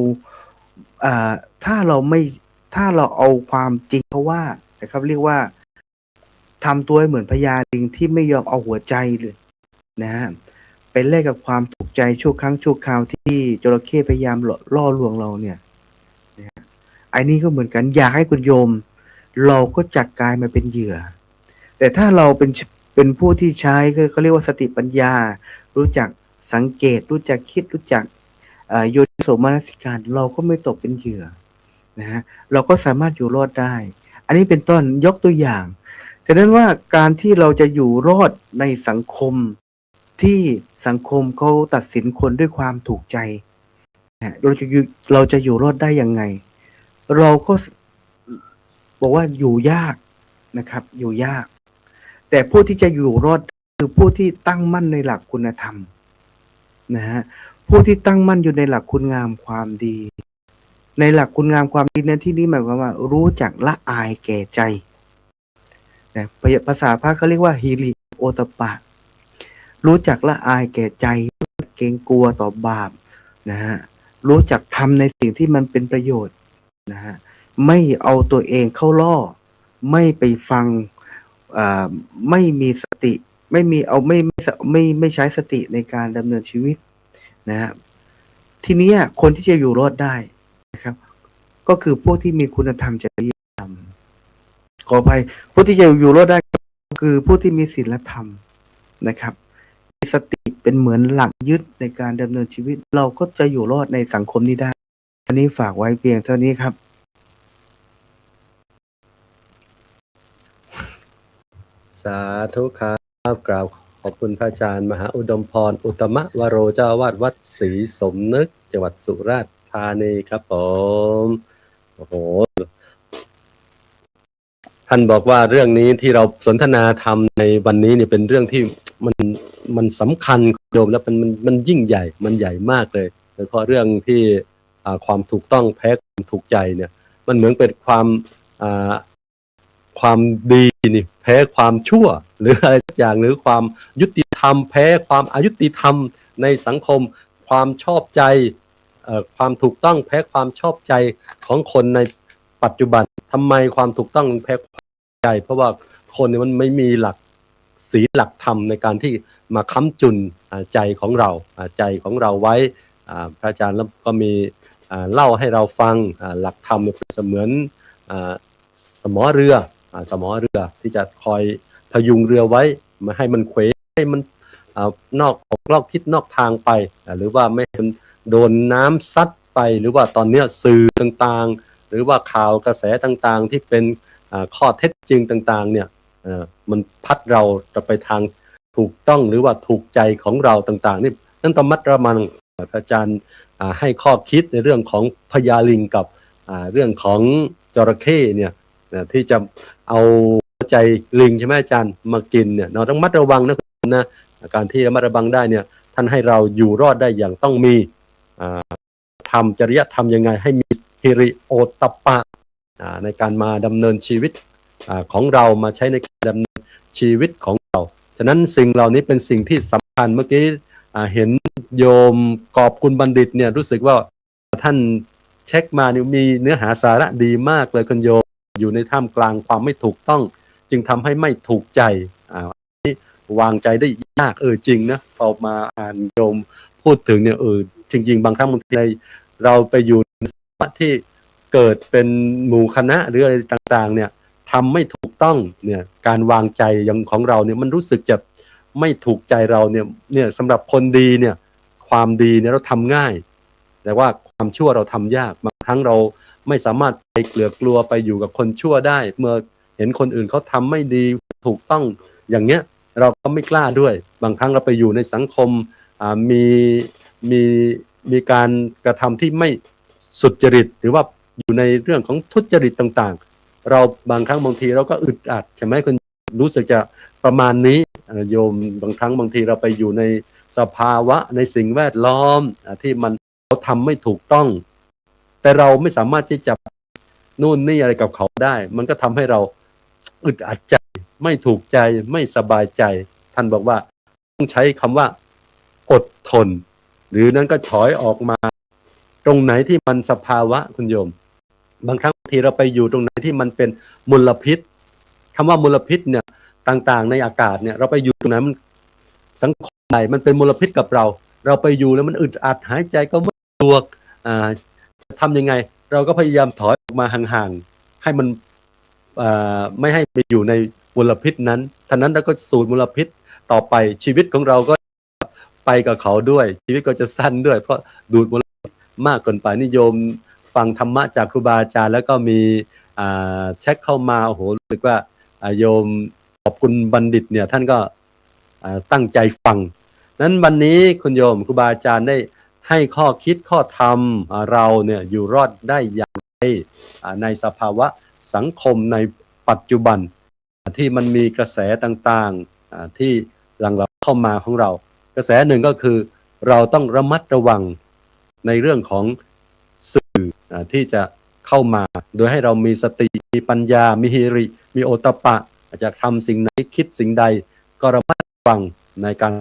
เอาความจริงเพราะว่านะครับเรียกว่าทำตัวให้เหมือนพญาลิงที่ไม่ยอมเอาหัวใจเลยนะฮะไปแลกกับความถูกใจชั่วครั้งชั่วคราวที่จระเข้พยายามล่อลวงเราเนี่ยนะอันนี้ก็เหมือนกันอยากให้คุณโยมเราก็จักกลายมาเป็นเหยื่อแต่ถ้าเราเป็นผู้ที่ใช้เขาเรียกว่าสติปัญญารู้จักสังเกตรู้จักคิดรู้จักโยนิโสมนสิการเราก็ไม่ตกเป็นเหยื่อนะฮะเราก็สามารถอยู่รอดได้อันนี้เป็นต้นยกตัวอย่างฉะนั้นว่าการที่เราจะอยู่รอดในสังคมที่สังคมเขาตัดสินคนด้วยความถูกใจเราจะอยู่รอดได้ยังไงเราก็บอกว่าอยู่ยากนะครับอยู่ยากแต่ผู้ที่จะอยู่รอดคือผู้ที่ตั้งมั่นในหลักคุณธรรมนะฮะผู้ที่ตั้งมั่นอยู่ในหลักคุณงามความดีในหลักคุณงามความดีในที่นี้หมายความว่ารู้จักละอายแก่ใจนะภาษาพระเขาเรียกว่าฮิริโอตปะรู้จักละอายแก่ใจเกรงกลัวต่อบาปนะฮะรู้จักทำในสิ่งที่มันเป็นประโยชน์นะฮะไม่เอาตัวเองเข้าล่อไม่ไปฟังไม่มีสติไม่ใช้สติในการดำเนินชีวิตนะฮะทีนี้คนที่จะอยู่รอดได้นะครับก็คือพวกที่มีคุณธรรมจริยธรรมขออภัยผู้ที่จะอยู่รอดได้ก็คือผู้ที่มีศีลธรรมนะครับมีสติเป็นเหมือนหลักยึดในการดำเนินชีวิตเราก็จะอยู่รอดในสังคมนี้ได้อันนี้ฝากไว้เพียงเท่านี้ครับสาธุครับกราบขอบคุณพระอาจารย์มหาอุดมพรอุตตมวโรเจ้าอาวาสวัดศรีสมนึกจังหวัดสุราษฎร์ธานีครับผมโอ้โหท่านบอกว่าเรื่องนี้ที่เราสนทนาธรรมในวันนี้เนี่ยเป็นเรื่องที่มันสำคัญโยมแล้วมันยิ่งใหญ่มันใหญ่มากเลยโดยเฉพาะเรื่องที่ความถูกต้องแพ้ความถูกใจเนี่ยมันเหมือนเป็นความดีนี่แพ้ความชั่วหรืออะไรสักอย่างหรือความยุติธรรมแพ้ความอายุติธรรมในสังคมความชอบใจความถูกต้องแพ้ความชอบใจของคนในปัจจุบันทำไมความถูกต้องแพ้ความใจเพราะว่าคนเนี่ยมันไม่มีหลักศีลหลักธรรมในการที่มาค้ำจุนใจของเราไว้พระอาจารย์แล้วก็มี เล่าให้เราฟังหลักธรรมเป็นเสมือนสมอเรือสมอเรือที่จะคอยพยุงเรือไว้ไม่ให้มันเขวให้มันนอกทิศนอกทางไปหรือว่าไม่ให้มันโดนน้ำซัดไปหรือว่าตอนนี้สื่อต่างๆหรือว่าข่าวกระแสต่างๆที่เป็นข้อเท็จจริงต่างๆเนี่ยมันพัดเราจะไปทางถูกต้องหรือว่าถูกใจของเราต่างๆนี่นั่นต้องมัดระมัดอาจารย์ให้ข้อคิดในเรื่องของพญาลิงกับเรื่องของจระเข้เนี่ยที่จะเอาใจลิงใช่ไหมอาจารย์มากินเนี่ยเราต้องมัดระวังนะการที่ระมัดระวังได้เนี่ยท่านให้เราอยู่รอดได้อย่างต้องมีทำจริยธรรมยังไงให้มีฮิริโอตตัปปะในการมาดำเนินชีวิตของเรามาใช้ในการดำเนินชีวิตของเราฉะนั้นสิ่งเหล่านี้เป็นสิ่งที่สำคัญเมื่อกี้เห็นโยมกอบกุลบัณฑิตเนี่ยรู้สึกว่าท่านเช็คมาเนี่ยมีเนื้อหาสาระดีมากเลยคุณโยมอยู่ในท่ามกลางความไม่ถูกต้องจึงทำให้ไม่ถูกใจวางใจได้ยากจริงนะพอมาอ่านโยมพูดถึงเนี่ยจริงๆบางครั้งบางทีเราไปอยู่ในสภาวะที่เกิดเป็นหมู่คณะหรืออะไรต่างๆเนี่ยทำไม่ถูกต้องเนี่ยการวางใจอย่างของเราเนี่ยมันรู้สึกจะไม่ถูกใจเราเนี่ยสำหรับคนดีเนี่ยความดีเนี่ยเราทำง่ายแต่ว่าความชั่วเราทำยากบางครั้งเราไม่สามารถไปเกลือกลัวไปอยู่กับคนชั่วได้เมื่อเห็นคนอื่นเขาทำไม่ดีถูกต้องอย่างเงี้ยเราก็ไม่กล้าด้วยบางครั้งเราไปอยู่ในสังคมมีการกระทำที่ไม่สุจริตหรือว่าอยู่ในเรื่องของทุจริตต่างๆเราบางครั้งบางทีเราก็อึดอัดใช่ไหมคุณรู้สึกจะประมาณนี้โยมบางครั้งบางทีเราไปอยู่ในสภาวะในสิ่งแวดล้อมที่มันเขาทำไม่ถูกต้องแต่เราไม่สามารถที่จะนู่นนี่อะไรกับเขาได้มันก็ทำให้เราอึดอัดใจไม่ถูกใจไม่สบายใจท่านบอกว่าต้องใช้คำว่าอดทนหรือนั้นก็ถอยออกมาตรงไหนที่มันสภาวะคุณโยมบางครั้งบางทีเราไปอยู่ตรงไหนที่มันเป็นมลพิษคำว่ามลพิษเนี่ยต่างๆในอากาศเนี่ยเราไปอยู่ตรงไหนมันสังคมไหนมันเป็นมลพิษกับเราไปอยู่แล้วมันอึดอัดหายใจก็ไม่สะดวกทำยังไงเราก็พยายามถอยออกมาห่างๆให้มันไม่ให้ไปอยู่ในมลพิษนั้นท่านั้นแล้วก็สูดมลพิษต่อไปชีวิตของเราก็ไปกับเขาด้วยชีวิตก็จะสั้นด้วยเพราะดูดมลพิษมากเกินไปนิยมฟังธรรมะจากครูบาอาจารย์แล้วก็มีเช็คเข้ามาโอ้โหรู้สึกว่าโยมขอบคุณบัณฑิตเนี่ยท่านก็ตั้งใจฟังนั้นวันนี้คุณโยมครูบาอาจารย์ได้ให้ข้อคิดข้อธรรมเราเนี่ยอยู่รอดได้อย่างไรในสภาวะสังคมในปัจจุบันที่มันมีกระแสต่างๆที่หลั่งไหลเข้ามาของเรากระแสหนึ่งก็คือเราต้องระมัดระวังในเรื่องของสื่อที่จะเข้ามาโดยให้เรามีสติมีปัญญามีฮิริมีโอตตัปปะจะทำสิ่งไหนคิดสิ่งใดก็ระมัดระวังในการ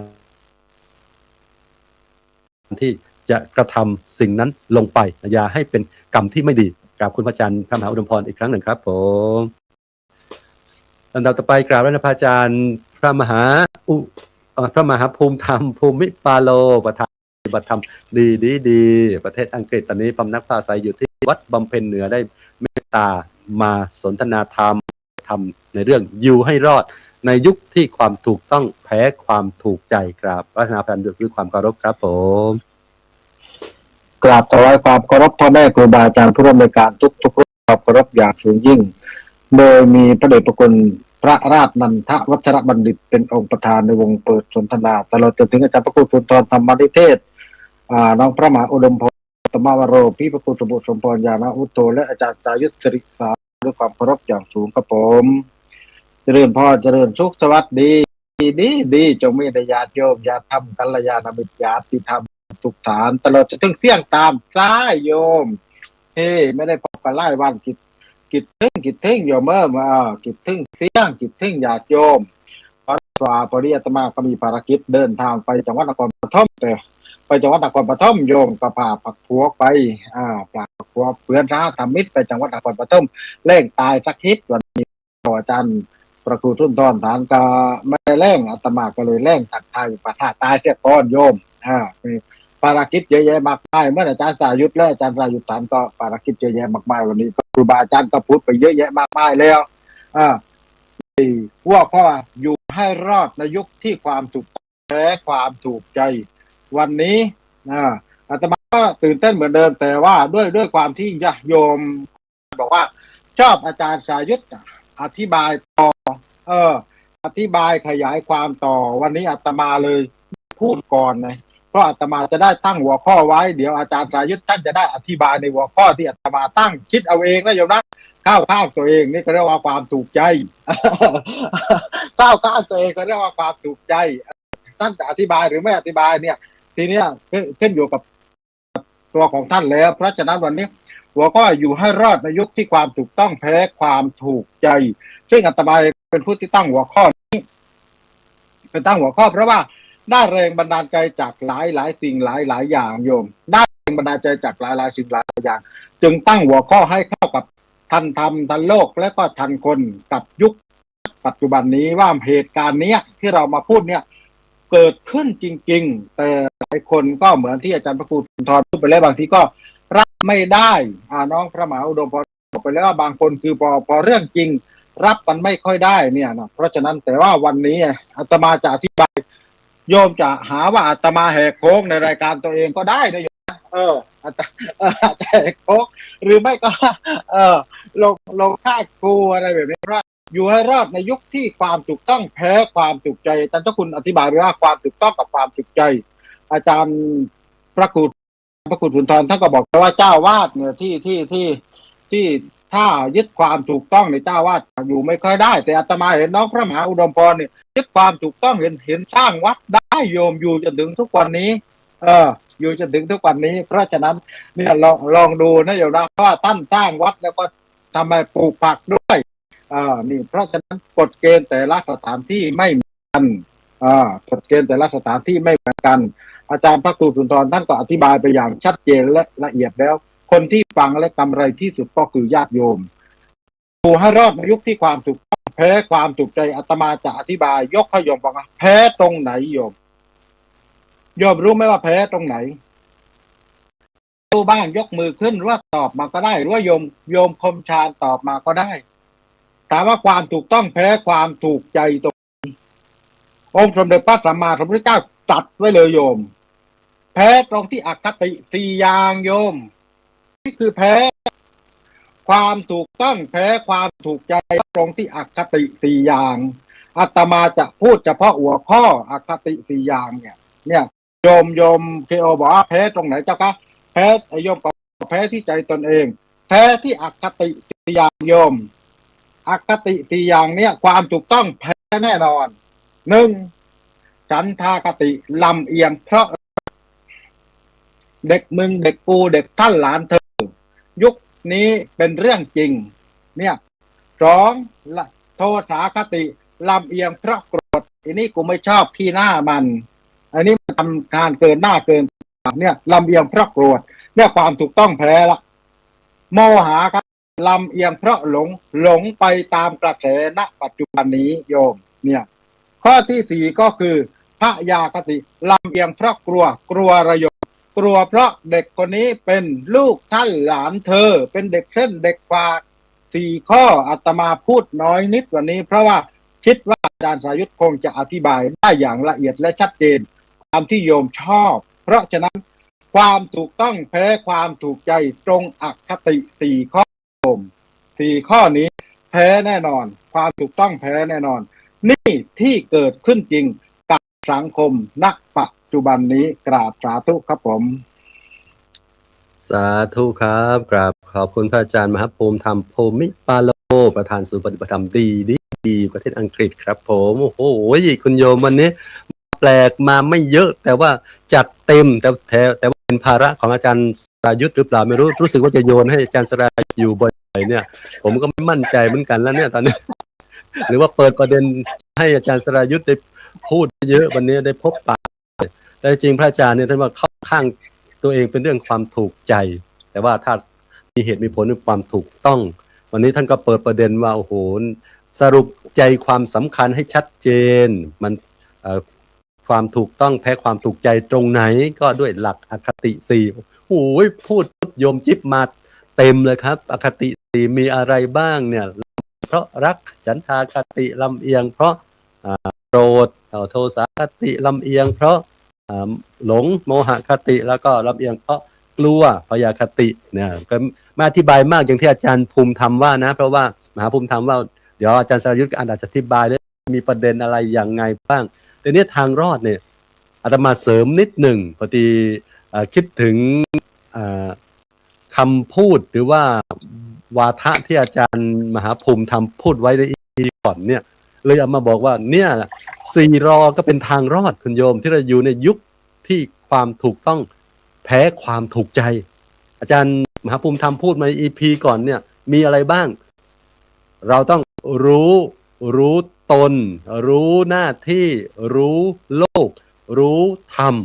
ที่จะกระทำสิ่งนั้นลงไปอย่าให้เป็นกรรมที่ไม่ดีกราบคุณพระอาจารย์พระมหาอุดมพรอีกครั้งหนึ่งครับผมลำดับต่อไปกราบพระอาจารย์พระมหาภูมิธรรมภูมิปาโลประธานปฏิบัติธรรมดีประเทศอังกฤษตอนนี้พำนักพระอาศัยอยู่ที่วัดบำเพ็ญเหนือได้เมตตามาสนทนาธรรมในเรื่องอยู่ให้รอดในยุคที่ความถูกต้องแพ้ความถูกใจครับพระอาจารย์ด้วยความเคารพครับผมกราบถวายความเคารพพ่อแม่ครูบาอาจารย์ผู้ร่วมในการทุกๆรูปความเคารพอย่างสูงยิ่งโดยมีพระเดชพระคุณพระราชนันทวัชรบัณฑิตเป็นองค์ประธานในวงเปิดสนทนาตลอดจนถึงอาจารย์พระครูสุนทรธรรมนิเทศน้องพระมหาอุดมพรธรรมวโรพี่พระครูสมบูรณ์สมพรญาณอุตโตและอาจารย์สายุทธสิริสาด้วยความเคารพอย่างสูงครับผมเจริญพรเจริญสุขสวัสดีดีจงมีแต่ญาติโยมญาติธรรมกัลยาณมิตรญาติธรรมทุกฐานตลอดจนถึงเที่ยงตามซ้ายโยมไม่ได้พบกันหลายวันกิจถึงโยมกิจถึงเที่ยงกิจถึงญาติโยมพอดีอาตมาก็มีภารกิจเดินทางไปจังหวัดนครปฐมแต่ไปจังหวัดนครปฐมโยมก็พาผักผัวไปพาผักผัวเพื่อนร้าทำมิตรไปจังหวัดนครปฐมเล่งตายสักทิศวันนี้อาจารย์ประครูสุนทรฐานก็ไม่ได้แรงอาตมาก็เลยแรงตักทายปะท่าตายเสียก่อนโยมไป ภารกิจเยอะแยะมากมายเมื่ออาจารย์สายุทธและอาจารย์สายุทธฐานก็ภารกิจเยอะแยะมากมายวันนี้ก็ครูบาอาจารย์ก็พูดไปเยอะแยะมากมายแล้วหัวข้ออยู่ให้รอดในยุคที่ความถูกแพ้ความถูกใจวันนี้อาตมาก็ตื่นเต้นเหมือนเดิมแต่ว่าด้วยความที่ญาติโยมบอกว่าชอบอาจารย์สายุทธอธิบายต่ออธิบายขยายความต่อวันนี้อาตมาเลยพูดก่อนนะเพราะอาตมาจะได้ตั้งหัวข้อไว้เดี๋ยวอาจารย์สายุทธท่านจะได้อธิบายในหัวข้อที่อาตมาตั้งคิดเอาเองนะโยมนะข้าวตัวเองนี่ก็เรียกว่าความถูกใจข้าวตัวเองก็เรียกว่าความถูกใจท่านจะอธิบายหรือไม่อธิบายเนี่ยทีเนี้ยขึ้นอยู่กับตัวของท่านแล้วเพราะฉะนั้นวันนี้หัวข้ออยู่ให้รอดในยุคที่ความถูกต้องแพ้ความถูกใจซึ่งอาตมาเป็นผู้ที่ตั้งหัวข้อนี้เป็นตั้งหัวข้อเพราะว่าได้แรงบันดาลใจจากหลายสิ่งหลายอย่างโยมได้แรงบันดาลใจจากหลายสิ่งหลายอย่างจึงตั้งหัวข้อให้เข้ากับทันธรรมทันโลกและก็ทันคนกับยุคปัจจุบันนี้ว่าเหตุการณ์นี้ที่เรามาพูดเนี่ยเกิดขึ้นจริงๆแต่หลายคนก็เหมือนที่อาจารย์พระครูสุนทรพูดไปแล้วบางทีก็รับไม่ได้น้องพระมหาอุดมพรบอกไปแล้วว่าบางคนคือพอเรื่องจริงรับกันไม่ค่อยได้เนี่ยนะเพราะฉะนั้นแต่ว่าวันนี้อาตมาจะอธิบายโยมจะหาว่าอาตมาแหกโค้งในรายการตัวเองก็ได้นะโยมอาจจะแหกโค้งหรือไม่ก็ลงค่าครูอะไรแบบนี้เพราะอยู่ให้รอดในยุคที่ความถูกต้องแพ้ความถูกใจอาจารย์เจ้าคุณอธิบายไปว่าความถูกต้องกับความถูกใจอาจารย์พระครูสุนทรท่านก็บอกว่าเจ้าวาดเนี่ยที่ถ้ายึดความถูกต้องในเจ้าวาดอยู่ไม่ค่อยได้แต่อาตมาเห็นน้องพระมหาอุดมพรเนี่ยยึดความถูกต้องเห็นสร้างวัดได้โยมอยู่จนถึงทุกวันนี้อยู่จนถึงทุกวันนี้เพราะฉะนั้นเนี่ยลองดูนะโยมนะเพราะว่าท่านสร้างวัดแล้วก็ทำไมปลูกผักด้วยนี่เพราะฉะนั้นกฎเกณฑ์แต่ละสถานที่ไม่เหมือนกันกฎเกณฑ์แต่ละสถานที่ไม่เหมือนกันอาจารย์พระครูสุนทรท่านก็อธิบายไปอย่างชัดเจนและละเอียดแล้วคนที่ฟังและกำไรที่สุดก็คือญาติโยมดูให้รอดในยุคที่ความถูกต้องแพ้ความถูกใจอาตมาจะอธิบายยกให้โยมฟังแพ้ตรงไหนโยมรู้ไหมว่าแพ้ตรงไหนดูบ้างยกมือขึ้นหรือว่าตอบมาก็ได้หรือว่าโยมคมชาญตอบมาก็ได้ถามว่าความถูกต้องแพ้ความถูกใจตรงองค์สมเด็จพระสัมมาสัมพุทธเจ้าจัดไว้เลยโยมแพ้ตรงที่อคติ4อย่างโยมนี่คือแพ้ความถูกต้องแพ้ความถูกใจตรงที่อคติ4อย่างอาตมาจะพูดเฉพาะหัวข้ออคติ4อย่างเนี่ยโยมเคโอบอกว่าแพ้ตรงไหนเจ้าคะแพ้โยมก็แพ้ที่ใจตนเองแพ้ที่อคติ4อย่างโยมอคติ4อย่างเนี่ยความถูกต้องแพ้แน่นอน1ฉันทากติลำเอียงเพราะเด็กมึงเด็กกูเด็กท่านหลานเธอยุคนี้เป็นเรื่องจริงเนี่ย2โทสาคติลำเอียงเพราะโกรธอันนี้กูไม่ชอบขี้หน้ามันอันนี้มันทำการเกินหน้าเกินเนี่ยลำเอียงเพราะโกรธเนี่ยความถูกต้องแพ้ละโมหะครับลำเอียงเพราะหลงไปตามกระแสณปัจจุบันนี้โยมเนี่ยข้อที่4ก็คือพยาคติลำเอียงเพราะกลัวระยมกลัวเพราะเด็กคนนี้เป็นลูกท่านหลานเธอเป็นเด็กเส้นเด็กฝาก4ข้ออาตมาพูดน้อยนิดวันนี้เพราะว่าคิดว่าอาจารย์สายุทธคงจะอธิบายได้อย่างละเอียดและชัดเจนตามที่โยมชอบเพราะฉะนั้นความถูกต้องแพ้ความถูกใจตรงอคติ4ข้อ4ข้อนี้แพ้แน่นอนความถูกต้องแพ้แน่นอนนี่ที่เกิดขึ้นจริงกับสังคมณปัจจุบันนี้กราบสาธุครับผมสาธุครับกราบขอบคุณพระอาจารย์มหาภูมิธรรมโพมิปาโลประธานศูนย์ปฏิบัติธรรมดีประเทศอังกฤษครับผมโอ้โหคุณโยมวันนี้แปลกมาไม่เยอะแต่ว่าจัดเต็มแต่ว่าเป็นภาระของอาจารย์สรายุทธหรือเปล่าไม่รู้สึกว่าจะโยนให้อาจารย์สรายุทธอยู่บ่อยๆเนี่ยผมก็ไม่มั่นใจเหมือนกันแล้วเนี่ยตอนนี้ หรือว่าเปิดประเด็นให้อาจารย์สรายุทธได้พูดเยอะวันนี้ได้พบปะแต่จริงพระอาจารย์เนี่ยท่านว่าเข้าข้างตัวเองเป็นเรื่องความถูกใจแต่ว่าถ้ามีเหตุมีผลในความถูกต้องวันนี้ท่านก็เปิดประเด็นว่าโอ้โหสรุปใจความสำคัญให้ชัดเจนมัน ความถูกต้องแพ้ความถูกใจตรงไหนก็ด้วยหลักอคติสี่โอ้ยพูดโยมจิ๊บมาเต็มเลยครับอคติสี่มีอะไรบ้างเนี่ยเพราะรักฉันทาคติลำเอียงเพราะโกรธโทสะคติลำเอียงเพราะหลงโมหคติแล้วก็ลำเอียงเพราะกลัวพยาคติเนี่ยก็มาอธิบายมากอย่างที่อาจารย์ภูมิธรรมว่านะเพราะว่ามหาภูมิธรรมว่าเดี๋ยวอาจารย์สรยุทธ์อาจจะอธิบายด้วยมีประเด็นอะไรอย่างไงบ้างแต่เนี่ยทางรอดเนี่ยอาตมาเสริมนิดหนึ่งพอดีคิดถึงคำพูดหรือว่าวาทะที่อาจารย์มหาภูมิธรรมพูดไว้ในอีก่อนเนี่ยเลยเอามาบอกว่าเนี่ยสี่รอก็เป็นทางรอดคุณโยมที่เราอยู่ในยุคที่ความถูกต้องแพ้ความถูกใจอาจารย์มหาภูมิธรรมพูดมา EP ก่อนเนี่ยมีอะไรบ้างเราต้องรู้ตนรู้หน้าที่รู้โลกรู้ธรรม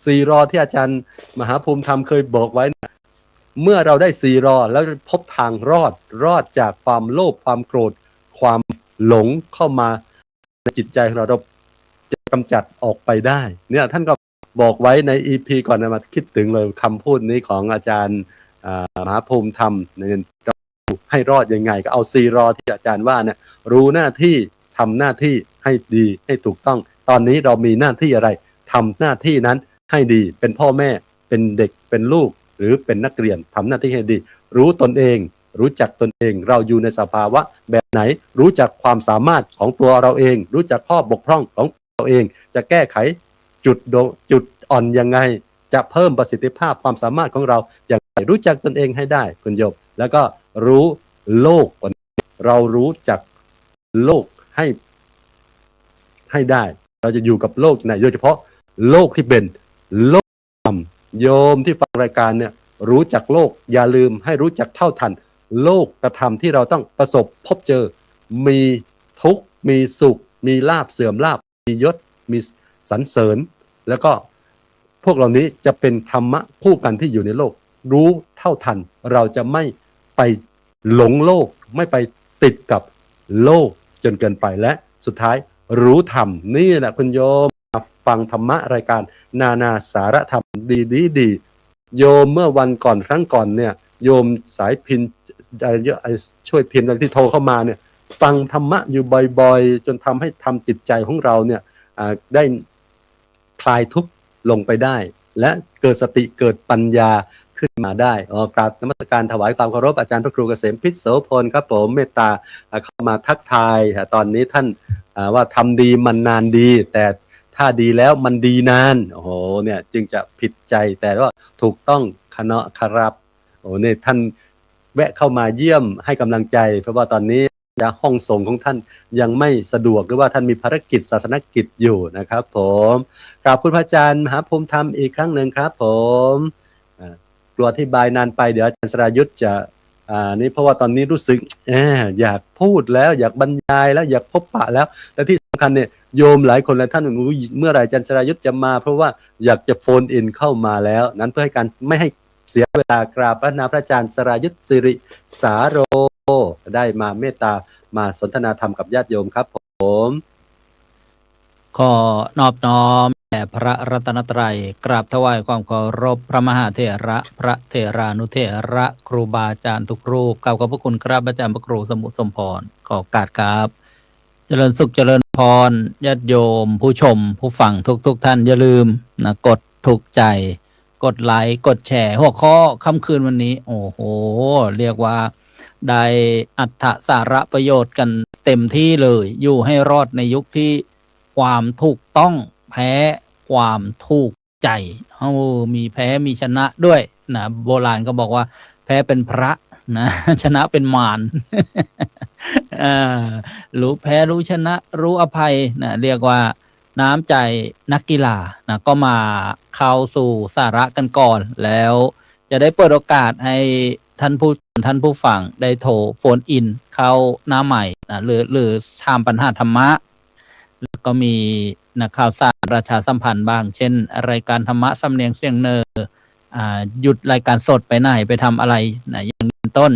สี่รอที่อาจารย์มหาภูมิธรรมเคยบอกไว้นะเมื่อเราได้สี่รอแล้วพบทางรอดจากความโลภความโกรธความหลงเข้ามาในจิตใจของเราจะกำจัดออกไปได้เนี่ยท่านก็บอกไว้ใน EP ก่อนนะมาคิดถึงเลยคำพูดนี้ของอาจารย์มหาภูมิธรรมเนี่ยให้รอดยังไงก็เอาสี่รอที่อาจารย์ว่าเนี่ยรู้หน้าที่ทำหน้าที่ให้ดีให้ถูกต้องตอนนี้เรามีหน้าที่อะไรทำหน้าที่นั้นให้ดีเป็นพ่อแม่เป็นเด็กเป็นลูกหรือเป็นนักเรียนทำหน้าที่ให้ดีรู้ตนเองรู้จักตนเองเราอยู่ในสภาวะแบบไหนรู้จักความสามารถของตัวเราเองรู้จักข้อบกพร่องของเราเองจะแก้ไขจุดอ่อนยังไงจะเพิ่มประสิทธิภาพความสามารถของเราอย่างไรรู้จักตนเองให้ได้คุณโยมแล้วก็รู้โลกเรารู้จักโลกให้ได้เราจะอยู่กับโลกไหนโดยเฉพาะโลกที่เป็นโลกธรรมโยมที่ฟังรายการเนี่ยรู้จักโลกอย่าลืมให้รู้จักเท่าทันโลกกระทำที่เราต้องประสบพบเจอมีทุกข์มีสุขมีลาภเสื่อมลาภมียศมีสรรเสริญแล้วก็พวกเหล่านี้จะเป็นธรรมะคู่กันที่อยู่ในโลกรู้เท่าทันเราจะไม่ไปหลงโลกไม่ไปติดกับโลกจนเกินไปและสุดท้ายรู้ธรรมนี่แหละคุณโยมฟังธรรมะรายการนาสารธรรมดีโยมเมื่อวันก่อนครั้งก่อนเนี่ยโยมสายพินช่วยพินอะไรที่โทรเข้ามาเนี่ยฟังธรรมะอยู่บ่อยๆจนทำให้ทำจิตใจของเราเนี่ยได้คลายทุกข์ลงไปได้และเกิดสติเกิดปัญญาขึ้นมาได้กราบนมัสการถวายความเคารพอาจารย์พระครูเกษมพิษโสพลครับผมเมตตาเข้ามาทักทายตอนนี้ท่านว่าทำดีมันนานดีแต่ถ้าดีแล้วมันดีนานโอ้โหเนี่ยจึงจะผิดใจแต่ว่าถูกต้องคณะครับโอ้เนี่ยท่านแวะเข้ามาเยี่ยมให้กำลังใจเพราะว่าตอนนี้ห้องส่งของท่านยังไม่สะดวกหรือว่าท่านมีภารกิจศาสนกิจอยู่นะครับผมกราบคุณพระอาจารย์มหาภูมิธรรมอีกครั้งหนึ่งครับผมกลัวอธิบายนานไปเดี๋ยวอาจารย์สรายุทธจะนี่เพราะว่าตอนนี้รู้สึกอยากพูดแล้วอยากบรรยายแล้วอยากพบปะแล้วแต่ที่สำคัญเนี่ยโยมหลายคนหลายท่านเมื่อไหร่อาจารย์สรายุทธจะมาเพราะว่าอยากจะโฟนอินเข้ามาแล้วนั้นเพื่อให้การไม่ให้เสียเวลากราบพระนาพระอาจารย์สรายุทธสิริสาโรได้มาเมตตามาสนทนาธรรมกับญาติโยมครับผมขอนอบน้อมแด่พระรัตนตรัยกราบถวายความเคารพพระมหาเถระพระเถรานุเถระครูบาอาจารย์ทุกรูปกราบขอบพระคุณครับอาจารย์พระครูสมุสมพรขอโอกาสครับเจริญสุขเจริญพรญาติโยมผู้ชมผู้ฟังทุกท่านอย่าลืมนะกดถูกใจกดไลค์กดแชร์หัวข้อค่ำคืนวันนี้โอ้โหเรียกว่าได้อัตถสาระประโยชน์กันเต็มที่เลยอยู่ให้รอดในยุคที่ความถูกต้องแพ้ความถูกใจมีแพ้มีชนะด้วยนะโบราณก็บอกว่าแพ้เป็นพระนะชนะเป็นมารรู้แพ้รู้ชนะรู้อภัยนะเรียกว่าน้ำใจนักกีฬานะก็มาเข้าสู่สาระกันก่อนแล้วจะได้เปิดโอกาสให้ท่านผู้ฟังได้โทรโฟนอินเข้าหน้าใหม่นะหรือถามปัญหาธรรมะแล้วก็มีนักข่าวสารประชาสัมพันธ์บ้างเช่นรายการธรรมะสำเนียงเสียงเนอหยุดรายการสดไปไหนไปทำอะไรนะอย่างนี้ต้น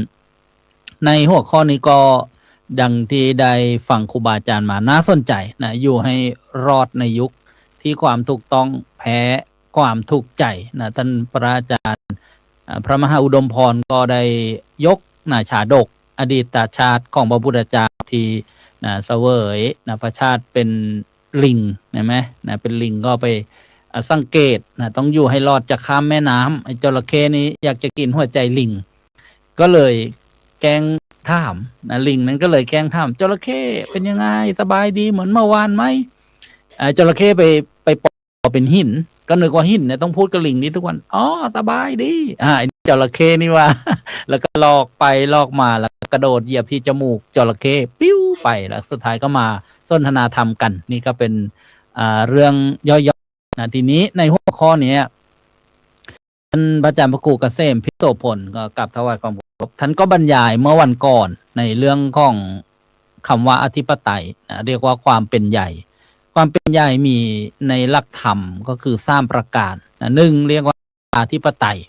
ในหัวข้อนี้ก็ดังที่ได้ฟังครูบาอาจารย์มาน่าสนใจนะอยู่ให้รอดในยุค ที่ความถูกต้องแพ้ความถูกใจนะท่านพระอาจารย์พระมหาอุดมพรก็ได้ยกชาดกอดีตชาติของพระพุทธเจ้าที่เสวยพระชาติเป็นลิงเห็นไหมเป็นลิงก็ไปสังเกตต้องอยู่ให้รอดจะข้ามแม่น้ำไอ้จระเข้นี้อยากจะกินหัวใจลิงก็เลยแกล้งถามลิงนั้นก็เลยแกล้งถามจระเข้เป็นยังไงสบายดีเหมือนเมื่อวานไหมจระเข้ไปปอเป็นหินก็นึกว่าหินเนี่ยต้องพูดกับลิงนี้ทุกวันอ๋อสบายดีจระเข้นี่ว่า แล้วก็ลอกไปลอกมาแล้วกระโดดเหยียบที่จมูกจระเข้ปิ้วไปแล้วสุดท้ายก็มาสนทนาธรรมกันนี่ก็เป็นเรื่องย่อยๆทีนี้ในหัวข้อนี้ท่านพระอาจารย์พระครูเกษมพิโสพลก็กลับถวายความเคารพท่านก็บรรยายเมื่อวันก่อนในเรื่องของคำว่าอธิปไตยเรียกว่าความเป็นใหญ่ความเป็นใหญ่มีในหลักธรรมก็คือ3ประการหนึ่งเรียกว่าอธิปไตย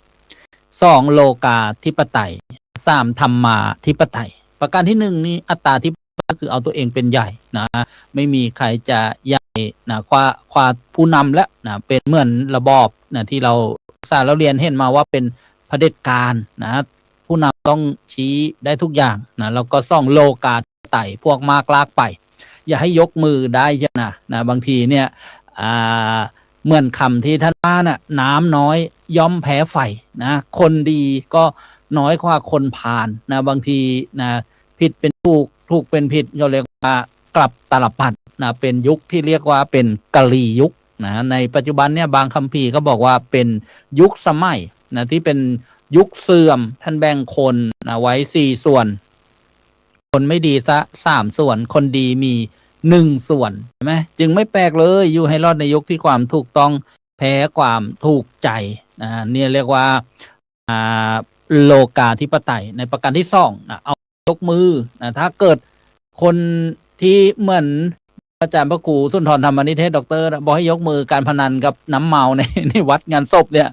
2โลกาธิปไตย3ธรรมาธิปไตยประการที่1นี้อัตตาธิปไตยก็คือเอาตัวเองเป็นใหญ่ไม่มีใครจะใหญ่ความผู้นำและเป็นเหมือนระบอบที่เราเราเรียนเห็นมาว่าเป็นเผด็จการผู้นำต้องชี้ได้ทุกอย่างแล้วก็2โลกาธิปไตยพวกมากลากไปอย่าให้ยกมือได้ใช่นะบางทีเนี่ยเหมือนคำที่ท่านว่าน้ำน้อยย่อมแพ้ไฟคนดีก็น้อยกว่าคนพาลบางทีผิดเป็นถูกเป็นผิดเราเรียกว่ากลับตลปัดเป็นยุคที่เรียกว่าเป็นกะลียุคในปัจจุบันเนี่ยบางคัมภีร์ก็บอกว่าเป็นยุคสมัยที่เป็นยุคเสื่อมท่านแบ่งคนไว้4ส่วนคนไม่ดีซะ3ส่วนคนดีมี1ส่วนใช่ไหมจึงไม่แปลกเลยอยู่ให้รอดในยุคที่ความถูกต้องแพ้ความถูกใจเนี่ยเรียกว่าโลกาธิปไตยในประการที่2เอายกมือถ้าเกิดคนที่เหมือนอาจารย์พระครูสุนทรธรรมนิเทศด็อกเตอร์บอกให้ยกมือการพนันกับน้ำเมาในวัดงานศพเนี่ย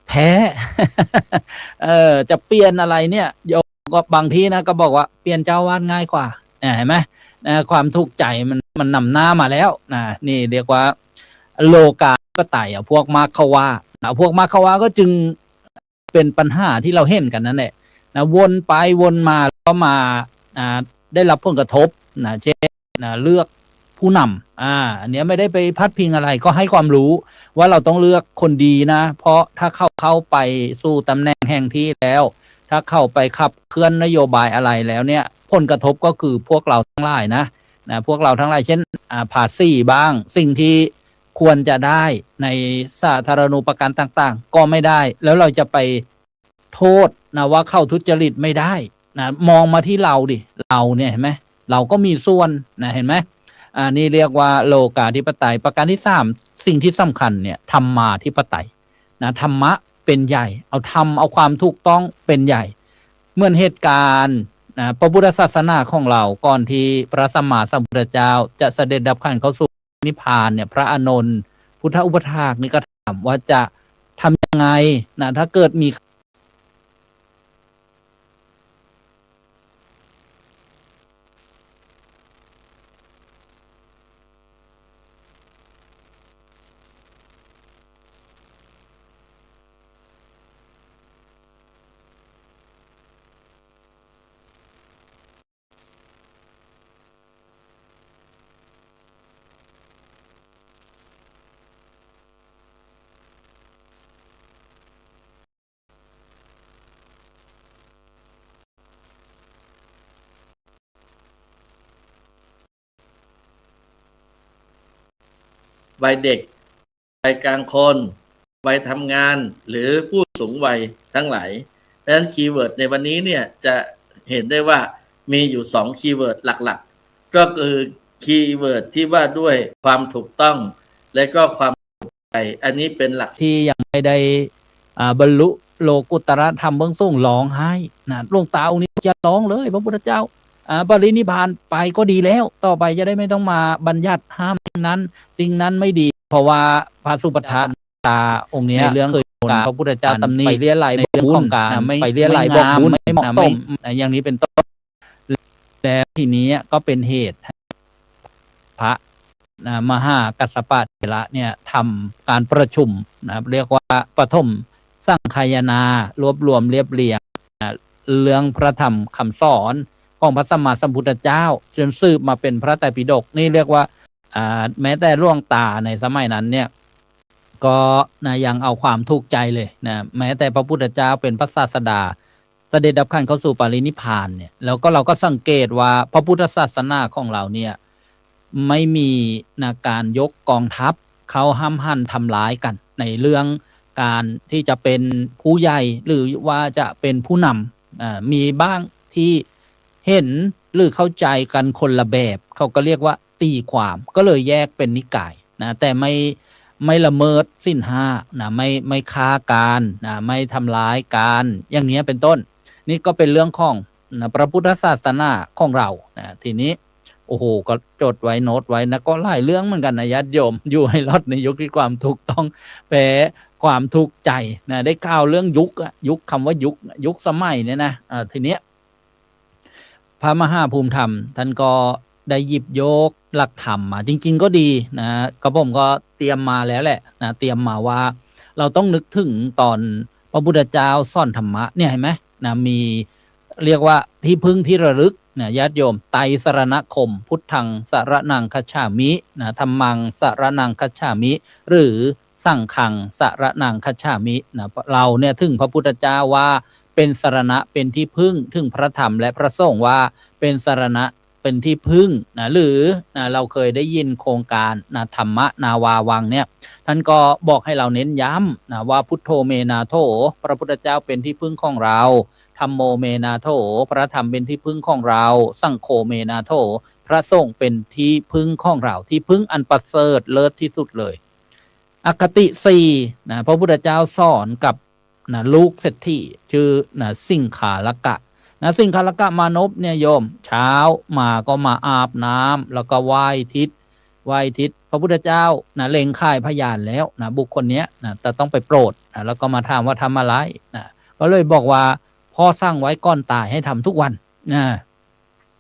แพ้ จะเปลี่ยนอะไรเนี่ยโยมก็บางทีก็บอกว่าเปลี่ยนเจ้าวาดง่ายกว่าเห็นไหมความถูกใจมันนำหน้ามาแล้วนี่เรียกว่าโลกาธิปไตยพวกมาควาพวกมาควาก็จึงเป็นปัญหาที่เราเห็นกันนั่นแหละวนไปวนมาแล้วก็มาได้รับผลกระทบเช่นเลือกผู้นำอันนี้ไม่ได้ไปพัดพิงอะไรก็ให้ความรู้ว่าเราต้องเลือกคนดีเพราะถ้าเข้าไปสู่ตำแหน่งแห่งที่แล้วถ้าเข้าไปขับเคลื่อนนโยบายอะไรแล้วเนี่ยผลกระทบก็คือพวกเราทั้งหลายพวกเราทั้งหลายเช่นภาษีบ้างสิ่งที่ควรจะได้ในสาธารณูปการต่างๆก็ไม่ได้แล้วเราจะไปโทษว่าเข้าทุจริตไม่ได้มองมาที่เราดิเราเนี่ยเห็นไหมเราก็มีส่วนเห็นไหมนี่เรียกว่าโลกาธิปไตยประการที่3สิ่งที่สำคัญเนี่ยธรรมาธิปไตยธรรมะเป็นใหญ่เอาความถูกต้องเป็นใหญ่เหมือนเหตุการณ์พระพุทธศาสนาของเราก่อนที่พระสัมมาสัมพุทธเจ้าจะเสด็จดับขันเข้าสู่นิพพานเนี่ยพระอานนท์พุทธอุปถากนี่ก็ถามว่าจะทำยังไงถ้าเกิดมี วัยเด็กวัยกลางคนวัยทำงานหรือผู้สูงวัยทั้งหลายดังนั้นคีย์เวิร์ดในวันนี้เนี่ยจะเห็นได้ว่ามีอยู่2คีย์เวิร์ดหลักๆก็คือคีย์เวิร์ดที่ว่าด้วยความถูกต้องและก็ความถูกใจอันนี้เป็นหลักที่ยังไม่ได้บรรลุโลกุตตรธรรมเบื้องสูงร้องไห้หลวงตาองค์นี้อย่าร้องเลยพระพุทธเจ้าปรินิพพานไปก็ดีแล้วต่อไปจะได้ไม่ต้องมาบัญญัติห้ามสิ่งนั้นไม่ดีเพราะว่าพระสุปทานตาองค์นี้เรื่องเคยพระพุทธเจ้าตำหนิไปเรียอะไรในเรื่องของการไปเรียอะไรบอกบุญไม่เหมาะสมอย่างนี้เป็นต้นแล้วทีนี้ก็เป็นเหตุพระ มหากัสสปะเถระเนี่ยทำการประชุมนะครับเรียกว่าปฐมสังคายนารวบรวมเรียบเรียงเรื่องพระธรรมคำสอนของพระสัมมาสัมพุทธเจ้าจนสืบมาเป็นพระไตรปิฎกนี่เรียกว่าแม้แต่หลวงตาในสมัยนั้นเนี่ยก็ยังเอาความถูกใจเลยนะแม้แต่พระพุทธเจ้าเป็นพระศาสดาเสด็จดับขันเข้าสู่ปรินิพพานเนี่ยแล้วก็เราก็สังเกตว่าพระพุทธศาสนาของเราเนี่ยไม่มีการยกกองทัพเขาห้ามหันทำร้ายกันในเรื่องการที่จะเป็นผู้ใหญ่หรือว่าจะเป็นผู้นำมีบ้างที่เห็นหรือเข้าใจกันคนละแบบเขาก็เรียกว่าตีความก็เลยแยกเป็นนิกายนะแต่ไม่ละเมิดศีลห้านะไม่ฆ่ากันนะไม่ทำร้ายกันอย่างนี้เป็นต้นนี่ก็เป็นเรื่องของนะพระพุทธศาสนาของเรานะทีนี้โอ้โหก็จดไว้โน้ตไว้นะก็หลายเรื่องเหมือนกันนะญาติโยมอยู่ให้รอดในยุคที่ความถูกต้องแปลความถูกใจนะได้ข่าวเรื่องยุคคำว่ายุคสมัยเนี่ยนะทีเนี้ยพระมหาภูมิธรรมท่านก็ได้หยิบยกหลักธรรมมาจริงๆก็ดีนะกระผมก็เตรียมมาแล้วแหละนะเตรียมมาว่าเราต้องนึกถึงตอนพระพุทธเจ้าสอนธรรมะเนี่ยเห็นไหมนะมีเรียกว่าที่พึ่งที่ระลึกนะญาติโยมไตรสรณคมพุทธังสรณังคัจฉามินะธัมมังสรณังคัจฉามิหรือสังฆังสรณังคัจฉามินะเราเนี่ยถึงพระพุทธเจ้าว่าเป็นสรณะเป็นที่พึ่งถึงพระธรรมและพระสงฆ์ว่าเป็นสรณะเป็นที่พึ่งนะหรือนะเราเคยได้ยินโครงการนะธรรมนาวาวังเนี่ยท่านก็บอกให้เราเน้นย้ำนะว่าพุทโธเมนาโถพระพุทธเจ้าเป็นที่พึ่งของเราธัมโมเมนาโถพระธรรมเป็นที่พึ่งของเราสังโฆเมนาโถพระสงฆ์เป็นที่พึ่งของเราที่พึ่งอันประเสริฐเลิศที่สุดเลยอคติสี่นะพระพุทธเจ้าสอนกับนะลูกเศรษฐีชื่อนะสิงขาลกะนะสิงขาลกะมานพเนี่ยโยมเช้ามาก็มาอาบน้ำแล้วก็ไหว้ทิศพระพุทธเจ้านะเล็งค่ายพยานแล้วนะบุคคลเนี้ยนะจะต้องไปโปรดนะแล้วก็มาถามว่าทำอะไรนะก็เลยบอกว่าพ่อสร้างไว้ก่อนตายให้ทำทุกวันนะ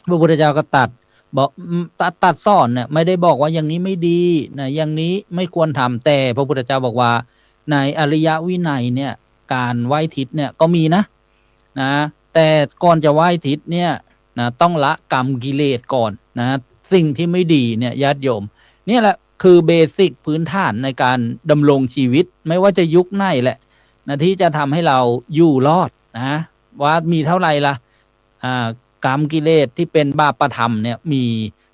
พระพุทธเจ้าก็บอกตัดสอนเนี่ยไม่ได้บอกว่าอย่างนี้ไม่ดีนะอย่างนี้ไม่ควรทำแต่พระพุทธเจ้าบอกว่าในอริยวินัยเนี่ยการไหว้ทิศเนี่ยก็มีนะแต่ก่อนจะไหว้ทิศเนี่ยนะต้องละกรรมกิเลสก่อนนะสิ่งที่ไม่ดีเนี่ยญาติโยมนี่แหละคือเบสิกพื้นฐานในการดำรงชีวิตไม่ว่าจะยุคไหนแหละนะที่จะทำให้เราอยู่รอดนะว่ามีเท่าไหร่ล่ะกรรมกิเลสที่เป็นบาปธรรมเนี่ยมี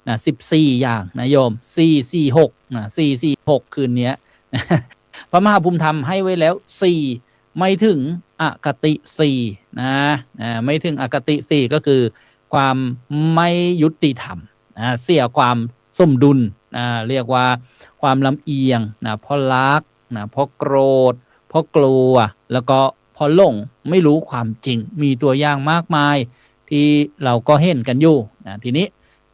นะ14อย่างนะโยม446นะ446คืนนี้พระมหาภูมิธรรมให้ไว้แล้ว4ไม่ถึงอคติ4นะไม่ถึงอคติ4ก็คือความไม่ยุติธรรมเสียความสมดุลเรียกว่าความลำเอียงนะเพราะรักนะเพราะโกรธเพราะกลัวแล้วก็เพราะหลงไม่รู้ความจริงมีตัวอย่างมากมายที่เราก็เห็นกันอยู่นะทีนี้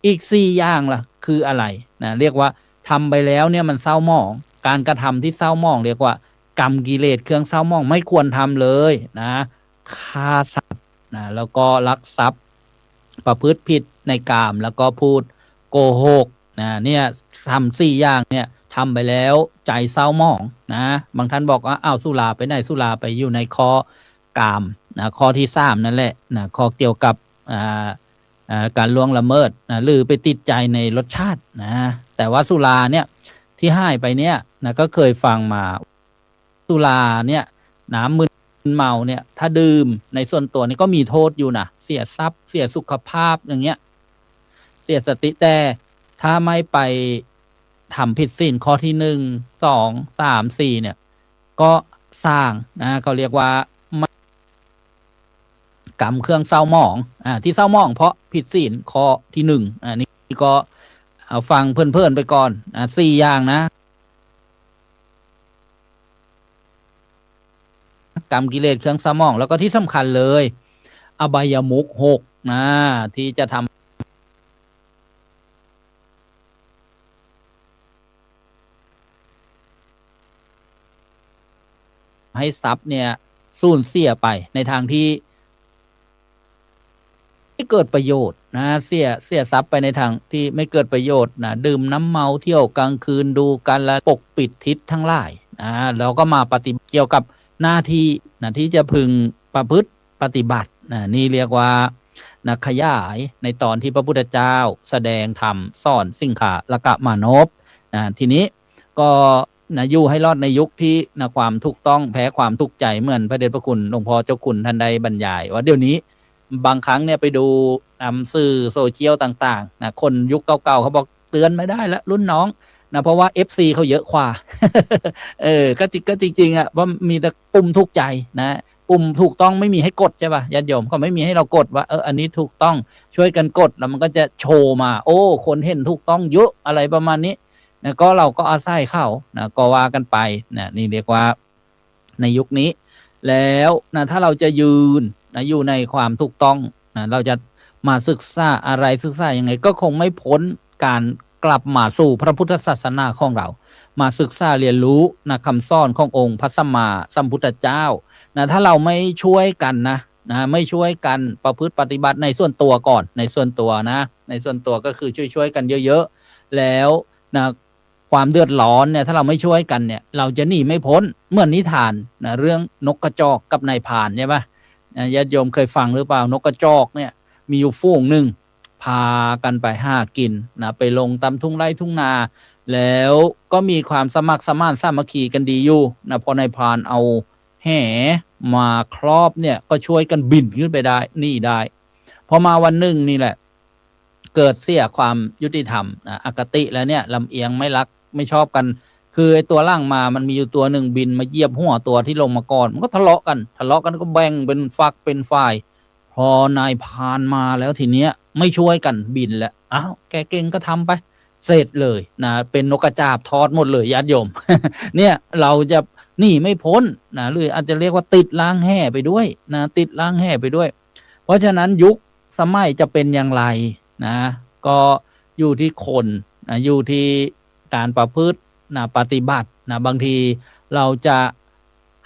อีก4อย่างล่ะคืออะไรนะเรียกว่าทำไปแล้วเนี่ยมันเศร้าหมองการกระทำที่เศร้าหมองเรียกว่ากรรมกิเลสเครื่องเศร้าหมองไม่ควรทำเลยนะฆ่าสัตว์นะแล้วก็ลักทรัพย์ประพฤติผิดในกามแล้วก็พูดโกหกนะเนี่ยทำ4อย่างเนี่ยทำไปแล้วใจเศร้าหมองนะบางท่านบอกว่าอ้าวสุราไปไหนสุราไปอยู่ในข้อกามนะข้อที่3นั่นแหละนะข้อเกี่ยวกับการล่วงละเมิดนะหรือไปติดใจในรสชาตินะแต่ว่าสุราเนี่ยที่ให้ไปเนี่ยนะก็เคยฟังมาสุราเนี่ยน้ำมึนเมาเนี่ยถ้าดื่มในส่วนตัวนี่ก็มีโทษอยู่นะเสียทรัพย์เสียสุขภาพอย่างเงี้ยเสียสติแต่ถ้าไม่ไปทำผิดศีลข้อที่1 2 3 4เนี่ยก็สร้างนะเขาเรียกว่ากรรมเครื่องเศร้าหมองที่เศร้าหมองเพราะผิดศีลข้อที่1นี่ก็เอาฟังเพื่อนๆไปก่อน4อย่างนะกรรมกิเลสเครื่องเศร้าหมองแล้วก็ที่สำคัญเลยอบายมุข6นะที่จะทำให้ทรัพย์เนี่ยสูญเสียไปในทางที่ ไม่เกิดประโยชน์นะเสียทรัพย์ไปในทางที่ไม่เกิดประโยชน์นะดื่มน้ำเมาเที่ยวกลางคืนดูการละปกปิดทิศทั้งหลายนะแล้วก็มาปฏิบัติเกี่ยวกับหน้าที่นะที่จะพึงประพฤติปฏิบัตินะนี่เรียกว่านะขยายในตอนที่พระพุทธเจ้าแสดงธรรมสอนสิ่งขาละกะมานพนะทีนี้ก็นะอยู่ให้รอดในยุคที่นะความถูกต้องแพ้ความทุกข์ใจเหมือนพระเดชพระคุณหลวงพ่อเจ้าคุณท่านใดบรรยายว่าเดี๋ยวนี้บางครั้งเนี่ยไปดูสื่อโซเชียลต่างๆนะคนยุคเก่าๆเขาบอกเตือนไม่ได้แล้วรุ่นน้องนะเพราะว่า FC เขาเยอะกว่า ก็จริงๆอ่ะว่ามีแต่ปุ่มถูกใจนะปุ่มถูกต้องไม่มีให้กดใช่ป่ะญาติโยมเขาไม่มีให้เรากดว่าอันนี้ถูกต้องช่วยกันกดแล้วมันก็จะโชว์มาโอ้คนเห็นถูกต้องเยอะอะไรประมาณนี้นะก็เราก็อาศัยเข้านะก็ว่ากันไปนะนี่เรียกว่าในยุคนี้แล้วนะถ้าเราจะยืนนะอยู่ในความถูกต้องนะเราจะมาศึกษาอะไรศึกษายังไงก็คงไม่พ้นการกลับมาสู่พระพุทธศาสนาของเรามาศึกษาเรียนรู้นะคำสอนขององค์พระสัมมาสัมพุทธเจ้านะถ้าเราไม่ช่วยกันนะไม่ช่วยกันประพฤติปฏิบัติในส่วนตัวก่อนในส่วนตัวนะในส่วนตัวก็คือช่วยกันเยอะๆแล้วนะความเดือดร้อนเนี่ยถ้าเราไม่ช่วยกันเนี่ยเราจะหนีไม่พ้นเหมือนนิทานนะเรื่องนกกระจอกกับนายพรานใช่ปะญาติโยมเคยฟังหรือเปล่านกกระจอกเนี่ยมีอยู่ฝูงหนึ่งพากันไปหากินนะไปลงตามทุ่งไร่ทุ่งนาแล้วก็มีความสมัครสมานสามัคคีกันดีอยู่นะพอนายพรานเอาแห่มาครอบเนี่ยก็ช่วยกันบินขึ้นไปได้นี่ได้พอมาวันหนึ่งนี่แหละเกิดเสียความยุติธรรมอคติแล้วเนี่ยลำเอียงไม่รักไม่ชอบกันคือไอ้ตัวล่างมามันมีอยู่ตัวหนึ่งบินมาเหยียบหัวตัวที่ลงมาก่อนมันก็ทะเลาะกันก็แบ่งเป็นฝักเป็นฝ่ายพอนายพรานมาแล้วทีเนี้ยไม่ช่วยกันบินแล้วอ้าวแกเก่งก็ทำไปเสร็จเลยนะเป็นนกกระจาบทอดหมดเลยญาติโยม เนี่ยเราจะหนีไม่พ้นนะหรืออาจจะเรียกว่าติดล้างแห่ไปด้วยนะติดล้างแห่ไปด้วยเพราะฉะนั้นยุคสมัยจะเป็นอย่างไรนะก็อยู่ที่คนนะอยู่ที่การประพฤตินะปฏิบัตินะบางทีเราจะ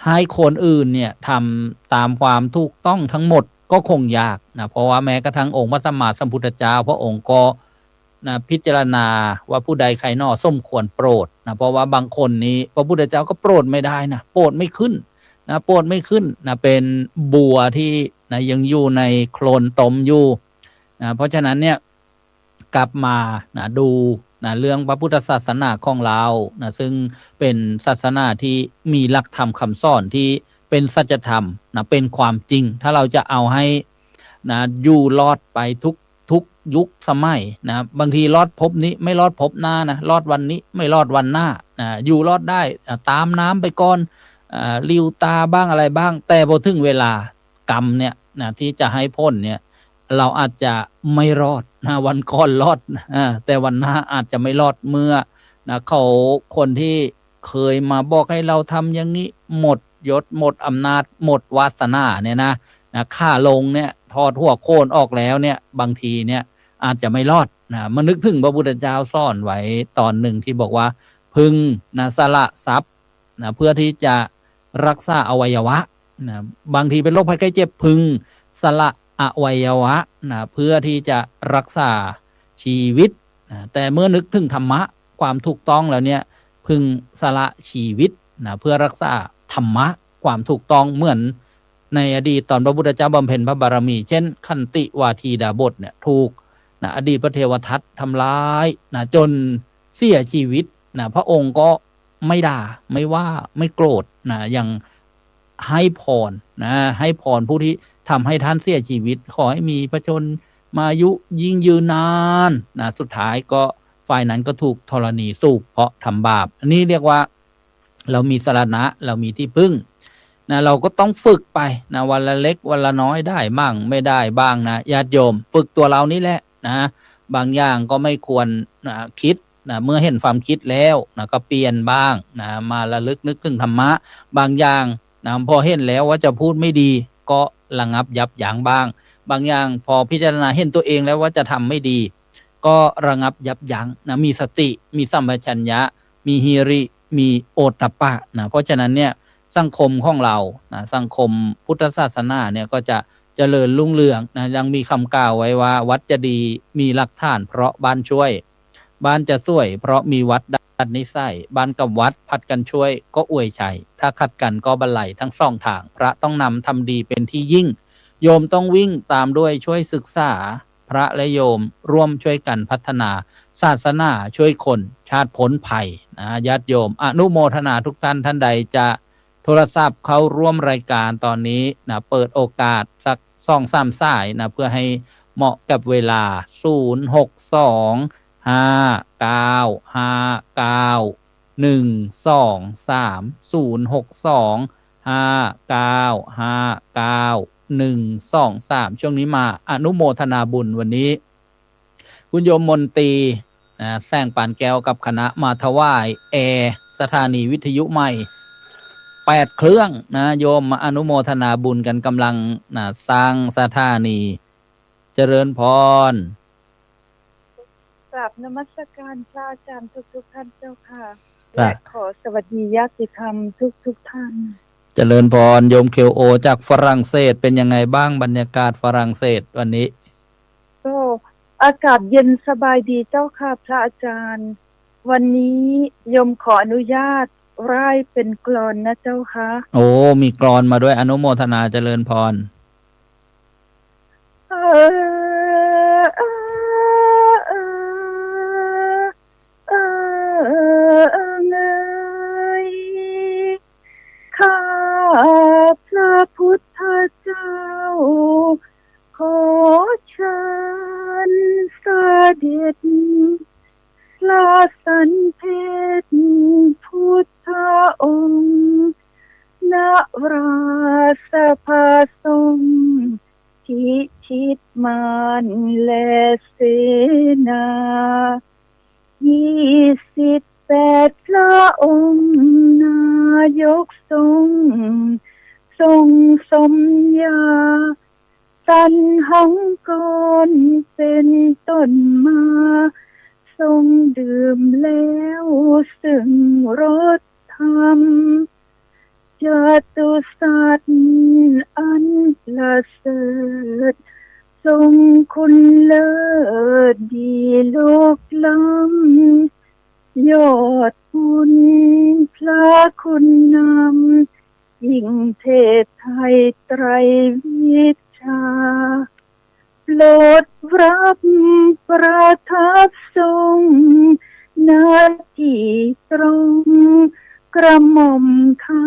ให้คนอื่นเนี่ยทำตามความถูกต้องทั้งหมดก็คงยากนะเพราะว่าแม้กระทั่งองค์พระสัมมาสัมพุทธเจ้าพระองค์ก็นะพิจารณาว่าผู้ใดใครนอสมควรโปรดนะเพราะว่าบางคนนี้พระพุทธเจ้าก็โปรดไม่ได้นะโปรดไม่ขึ้นนะโปรดไม่ขึ้นนะเป็นบัวที่นะยังอยู่ในโคลนตมอยู่นะเพราะฉะนั้นเนี่ยกลับมานะดูนะเรื่องพระพุทธศาสนาของเรานะซึ่งเป็นศาสนาที่มีหลักธรรมคำสอนที่เป็นสัจธรรมนะเป็นความจริงถ้าเราจะเอาให้นะอยู่รอดไปทุกยุคสมัยนะบางทีรอดพบนี้ไม่รอดพบหน้านะรอดวันนี้ไม่รอดวันหน้านะอยู่รอดได้ตามน้ำไปก่อนลิ้วตาบ้างอะไรบ้างแต่พอถึงเวลากรรมเนี่ยนะที่จะให้พ้นเนี่ยเราอาจจะไม่รอดนะวันก่อนรอดแต่วันหน้าอาจจะไม่รอดเมื่อนะเขาคนที่เคยมาบอกให้เราทำอย่างนี้หมดยศหมดอำนาจหมดวาสนาเนี่ยนะฆ่าลงเนี่ยทอดหัวโค่นออกแล้วเนี่ยบางทีเนี่ยอาจจะไม่รอดนะมานึกถึงพระพุทธเจ้าสอนไว้ตอนหนึ่งที่บอกว่าพึงนะสละทรัพย์นะเพื่อที่จะรักษาอวัยวะนะบางทีเป็นโรคภัยไข้เจ็บพึงสละอวัยวะนะเพื่อที่จะรักษาชีวิตนะแต่เมื่อนึกถึงธรรมะความถูกต้องแล้วเนี่ยพึงสละชีวิตนะเพื่อรักษาธรรมะความถูกต้องเหมือนในอดีตตอนพระพุทธเจ้าบำเพ็ญพระบารมีเช่นขันติวาทีดาบทเนี่ยถูกนะอดีตพระเทวทัตทำร้ายนะจนเสียชีวิตนะพระองค์ก็ไม่ด่าไม่ว่าไม่โกรธนะยังให้พรนะให้พรผู้ที่ทำให้ท่านเสียชีวิตขอให้มีพระชนมายุยิ่งยืนนานนะสุดท้ายก็ฝ่ายนั้นก็ถูกธรณีสูบเพราะทำบาปอันนี้เรียกว่าเรามีสรณะเรามีที่พึ่งนะเราก็ต้องฝึกไปนะวันละเล็กวันละน้อยได้บ้างไม่ได้บ้างนะญาติโยมฝึกตัวเรานี่แหละนะบางอย่างก็ไม่ควรนะคิดนะเมื่อเห็นความคิดแล้วนะก็เปลี่ยนบ้างนะมาระลึกนึกถึงธรรมะบางอย่างนะพอเห็นแล้วว่าจะพูดไม่ดีก็ระงับยับยั้งบ้างบางอย่างพอพิจารณาเห็นตัวเองแล้วว่าจะทำไม่ดีก็ระงับยับยั้งนะมีสติมีสัมปชัญญะมีหิริมีโอตตัปปะนะเพราะฉะนั้นเนี่ยสังคมของเรานะสังคมพุทธศาสนาเนี่ยก็จะ เจริญรุ่งเรืองนะยังมีคำกล่าวไว้ว่าวัดจะดีมีหลักฐานเพราะบ้านช่วยบ้านจะสวยเพราะมีวัดดัดนิสัยบ้านกับวัดผัดกันช่วยก็อวยชัยถ้าขัดกันก็บันไลทั้งสองทางพระต้องนำทำดีเป็นที่ยิ่งโยมต้องวิ่งตามด้วยช่วยศึกษาพระและโยมร่วมช่วยกันพัฒนาศาสนาช่วยคนชาติพ้นภัยนะญาติโยมอนุโมทนาทุกท่านท่านใดจะโทรศัพท์เข้าร่วมรายการตอนนี้นะเปิดโอกาสสัก2-3 สายนะเพื่อให้เหมาะกับเวลา062-59-59-123ช่วงนี้มาอนุโมทนาบุญวันนี้คุณโยมมนตรีแสงปานแก้วกับคณะมาถวายแอร์สถานีวิทยุใหม่8 เครื่องนะโยมมาอนุโมทนาบุญกันกำลังสร้างสถานีเจริญพรกราบนมัสการพระอาจารย์ทุกท่านเจ้าค่ะ จ้ะ และขอสวัสดีญาติธรรมทุกท่าน เจริญพรโยมเคโอจากฝรั่งเศสเป็นยังไงบ้างบรรยากาศฝรั่งเศสวันนี้ ก็อากาศเย็นสบายดีเจ้าค่ะพระอาจารย์ วันนี้โยมขออนุญาตร่ายเป็นกลอนนะเจ้าค่ะ โอ้มีกรอนมาด้วยอนุโมทนาเจริญพร เออข้าพระพุทธเจ้าขอเชิญเสด็จพระสันเพชรพุทธองค์ณราสภาทรงพิชิตมารและเสนา28 พระองค์นายกทรงสมญาสันหังกรเป็นต้นมาทรงดื่มแล้วซึ่งรสธรรมจตุสัตว์อันประเสริฐทรงคุณเลิศดีโลกล้ำยอดบุญพระคุณนำยิ่งเทศไทยไตรวิชาโปรดรับประทับทรงหน้าที่ตรงกระหม่อมข้า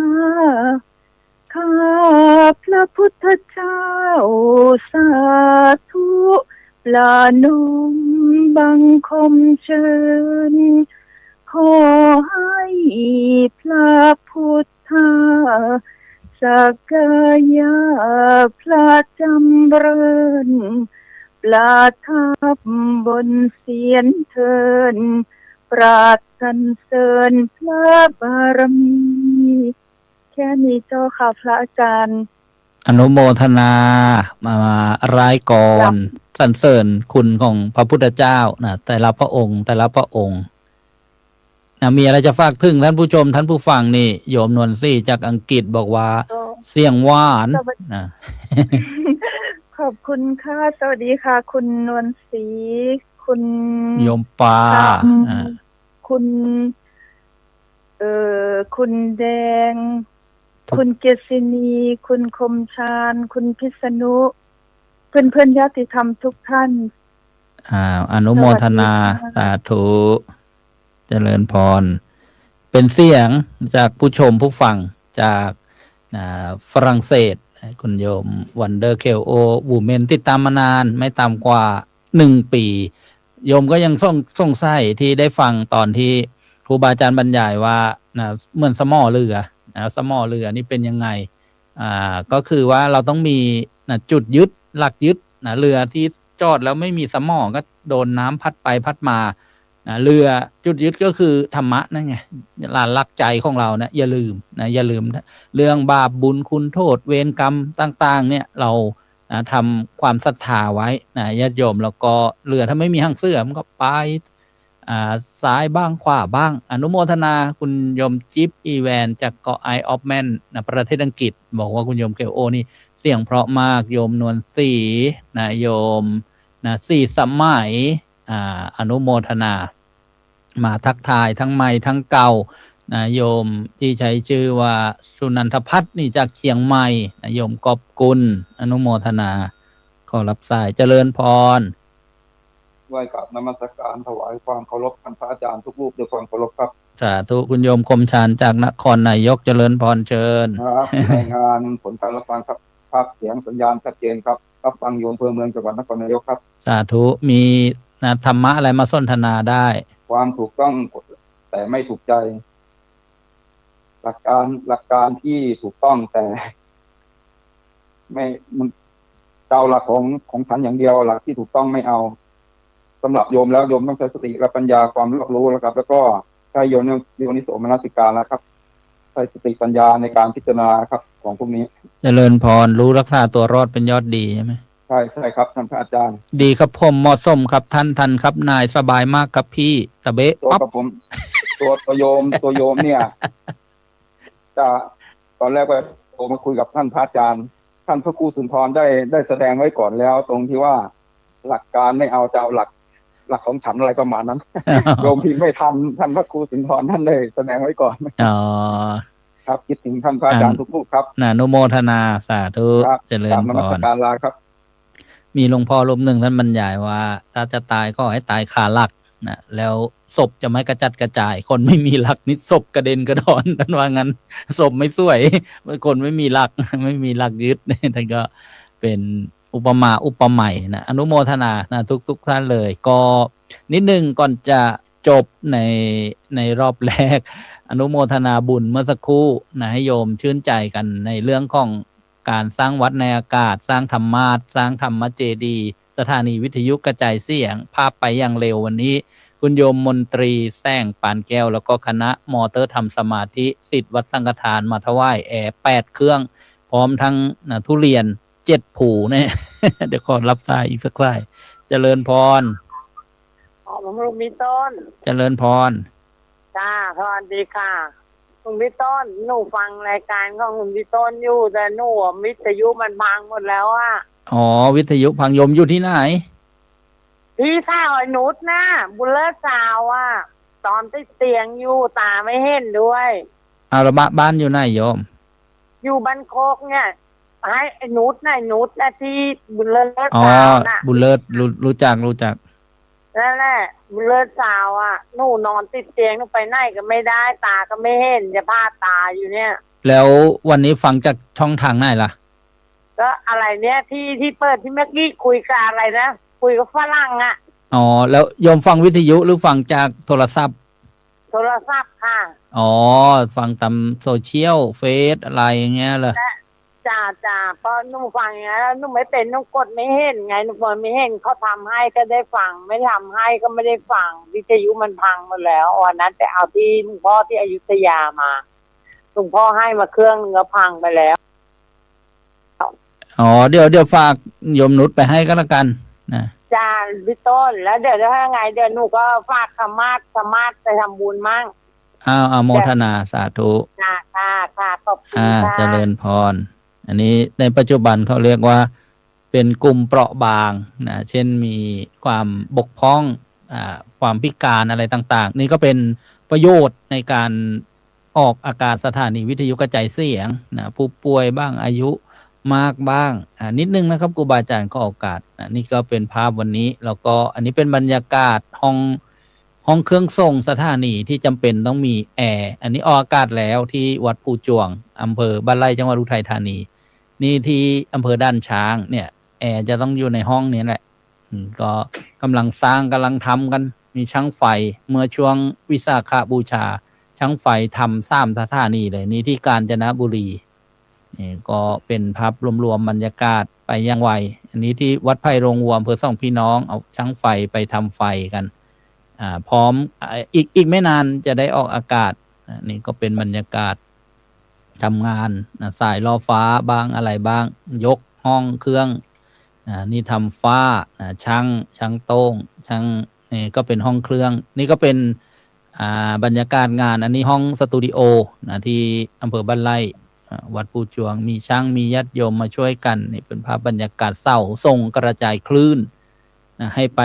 พระพุทธเจ้าสาธุปลานมบังคมเชิญขอให้พระพุทธสักกายาพระจำเริญประทับบนเสียนเทินปราดสรรเสริญพระบารมีแค่นี้เจ้าค่ะพระอาจารย์อนุโมทนามารายกรสรรเสริญคุณของพระพุทธเจ้านะแต่ละพระองค์นะมีอะไรจะฝากถึงท่านผู้ชมท่านผู้ฟังนี่โยมนวลซี่จากอังกฤษบอกว่าเสียงหวานนะ ขอบคุณค่ะสวัสดีค่ะคุณนวลศรีคุณโยมปาคุณคุณแดงคุณเกษินีคุณคมชาญคุณพิษณุเพื่อนญาติธรรมทุกท่านอนุโมทนาสาธุเจริญพรเป็นเสียงจากผู้ชมผู้ฟังจากฝรั่งเศสคุณโยมวันเดอร์เคโอวูเมนติดตามมานานไม่ต่ำกว่า1 ปีโยมก็ยังสงสัยที่ได้ฟังตอนที่ครูบาอาจารย์บรรยายว่าเหมือนสมอเรือสมอเรือนี่เป็นยังไงก็คือว่าเราต้องมีจุดยึดหลักยึดเรือที่จอดแล้วไม่มีสมอก็โดนน้ำพัดไปพัดมาเรือจุดยึดก็คือธรรมะนั่นไงหลักใจของเรานะอย่าลืมเรื่องบาปบุญคุณโทษเวรกรรมต่างๆเนี่ยเราทำความศรัทธาไว้ญาติโยมแล้วก็เรือถ้าไม่มีหางเสือมันก็ไป ซ้ายบ้างขวาบ้าง อนุโมทนาคุณโยมจิ๊บอีแวนจากเกาะไอออฟแมนนะประเทศอังกฤษ บอกว่าคุณโยมเกลโอนี่เสียงเพราะมากโยมนวลศรีนะโยมนะสี่สมัยอนุโมทนามาทักทายทั้งใหม่ทั้งเก่านะโยมที่ใช้ชื่อว่าสุนันทพัฒน์นี่จากเชียงใหม่นะโยมกอบกุลอนุโมทนาขอรับสายเจริญพร ไหว้กราบนมัสการถวายความเคารพท่านพระอาจารย์ทุกรูปด้วยความเคารพครับ สาธุคุณโยมคมชานจากนครนายกเจริญพรเชิญ ครับรายงานผลการรับฟังครับภาพเสียงสัญญาณชัดเจนครับรับฟังโยมอำเภอเมืองจังหวัดนครนายกครับ สาธุมีธรรมะอะไรมาสนทนาได้ ความถูกต้องแต่ไม่ถูกใจ หลักการที่ถูกต้องแต่ ไม่มันเจ้าหลักของฉันอย่างเดียวหลักที่ถูกต้องไม่เอาสำหรับโยมแล้วโยมต้องใช้สติและปัญญาความรอบรู้แล้วครับ แล้วก็ใช้โยนิโสมนสิการแล้วครับใช้สติปัญญาในการพิจารณาครับของพวกนี้ เจริญพรรู้รักษาตัวรอดเป็นยอดดีใช่ไหม ใช่ครับท่านพระอาจารย์ ดีครับผมเหมาะสมครับท่านครับนายสบายมากครับพี่ตะเบะ ตัว ปั๊บ กับผมตัวโยมเนี่ยจะตอนแรกก็โทรมาคุยกับท่านพระอาจารย์ท่านพระครูสุนทรได้แสดงไว้ก่อนแล้ว ตรงที่ว่าหลักการไม่เอาจะเอาหลักของฉันอะไรประมาณนั้น โยมพิมพ์ไม่ทันท่านพระครูสุนทรท่านได้แสดงไว้ก่อน อ๋อ ครับคิดถึงท่านพระอาจารย์ทุกรูปครับ อนุโมทนาสาธุ ครับ เจริญ ตามน พ มัส ร การลาครับ มีหลวงพ่อรูปหนึ่งท่านบรรยายว่า ถ้าจะตายก็ให้ตายคาหลักนะแล้วศพจะไม่กระจัดกระจาย คนไม่มีหลักนิศพกระเด็นกระดอนท่านว่างั้นศพไม่สวย คนไม่มีหลัก ไม่มีหลักยึด ท่านก็เป็นอุปมาอุปไมยนะอนุโมทนานะทุกท่านเลย ก็นิดนึงก่อนจะจบในรอบแรก อนุโมทนาบุญเมื่อสักครู่นะให้โยมชื่นใจกันในเรื่องของการสร้างวัดในอากาศ สร้างธรรมาสน์สร้างธรรมเจดีย์สถานีวิทยุกระจายเสียงภาพไปอย่างเร็ววันนี้ คุณโยมมนตรีแซงปานแก้วแล้วก็คณะมอเตอร์ทำสมาธิสิทธิ์วัดสังฆทานมาถวายแอร์8 เครื่อง พร้อมทั้งทุเรียน7 ผูเนี่ย เดี๋ยวขอรับสายอีกสักสายเจริญพร ผมลุงมีต้น เจริญพร จ้าสวัสดีค่ะลุงพี่ต้นหนูฟังรายการของลุงพี่ต้นอยู่แต่หนูวิทยุมันพังหมดแล้วอ่ะ อ๋อวิทยุพังโยมอยู่ที่ไหน พี่สาวไอ้นุชนะบุญเลิศสาวอ่ะตอนติดเตียงอยู่ตาไม่เห็นด้วย เอาละบ้านอยู่ไหนโยม อยู่บ้านโคกเนี่ยให้ไอ้นุชนะที่บุญเลิศ อ๋อ สาวน่ะ บุญเลิศรู้จัก นั่นแหละบุญเลิศสาวอ่ะหนูนอนติดเตียงหนูไปไหนก็ไม่ได้ตาก็ไม่เห็นจะพาตาอยู่เนี่ย แล้ววันนี้ฟังจากช่องทางไหนล่ะ ก็อะไรเนี่ยที่เปิดที่เมื่อกี้คุยกับอะไรนะคุยกับฝรั่งอ่ะ อ๋อแล้วโยมฟังวิทยุหรือฟังจากโทรศัพท์ โทรศัพท์ค่ะ อ๋อฟังตามโซเชียลเฟซอะไรอย่างเงี้ยเหรอ จ้าเพราะหนูฟังอย่างนี้แล้วหนูไม่เป็นหนูกดไม่เห็นไงหนูกดไม่เห็นเขาทำให้ก็ได้ฟังไม่ทำให้ก็ไม่ได้ฟังวิทยุมันพังหมดแล้ววันนั้นไปเอาที่หลวงพ่อที่อยุธยามาหลวงพ่อให้มาเครื่องนึงก็พังไปแล้ว อ๋อเดี๋ยวฝากโยมนุชไปให้ก็แล้วกันนะ จ้าพี่ต้นแล้วเดี๋ยวถ้าไงเดี๋ยวหนูก็ฝากธรรมะไปทำบุญมั่ง เอาโมทนาสาธุ ค่ะขอบคุณค่ะ เจริญพร อันนี้ในปัจจุบันเขาเรียกว่าเป็นกลุ่มเปราะบางนะเช่นมีความบกพร่องความพิการอะไรต่างๆ นี่ก็เป็นประโยชน์ในการออกอากาศสถานีวิทยุกระจายเสียงนะผู้ป่วยบ้างอายุมากบ้างนิดนึงนะครับครูบาอาจารย์ก็ออกอากาศนี่ก็เป็นภาพวันนี้แล้วก็อันนี้เป็นบรรยากาศห้องเครื่องส่งสถานีที่จำเป็นต้องมีแอร์อันนี้ออกอากาศแล้วที่วัดภูจวงอำเภอบ้านไร่จังหวัดอุทัยธานีนี่ที่อำเภอด้านช้างเนี่ยแอร์จะต้องอยู่ในห้องนี้แหละก็กำลังสร้างกำลังทำกันมีช่างไฟเมื่อช่วงวิสาขบูชาช่างไฟทำ3 สถานีเลยนี่ที่กาญจนบุรีนี่ก็เป็นภาพรวมๆบรรยากาศไปยังไวอันนี้ที่วัดไผ่โรงวัวอำเภอสองพี่น้องเอาช่างไฟไปทำไฟกันพร้อมอีกไม่นานจะได้ออกอากาศนี่ก็เป็นบรรยากาศทำงานสายล่อฟ้าบ้างอะไรบ้างยกห้องเครื่องนี่ทำฟ้าช่างโต้งช่าง นี่ก็เป็นห้องเครื่องนี่ก็เป็นบรรยากาศงานอันนี้ห้องสตูดิโอนะที่อำเภอบ้านไร่วัดปูจวงมีช่างมีญาติโยมมาช่วยกันนี่เป็นภาพบรรยากาศเสาส่งกระจายคลื่นนะให้ไป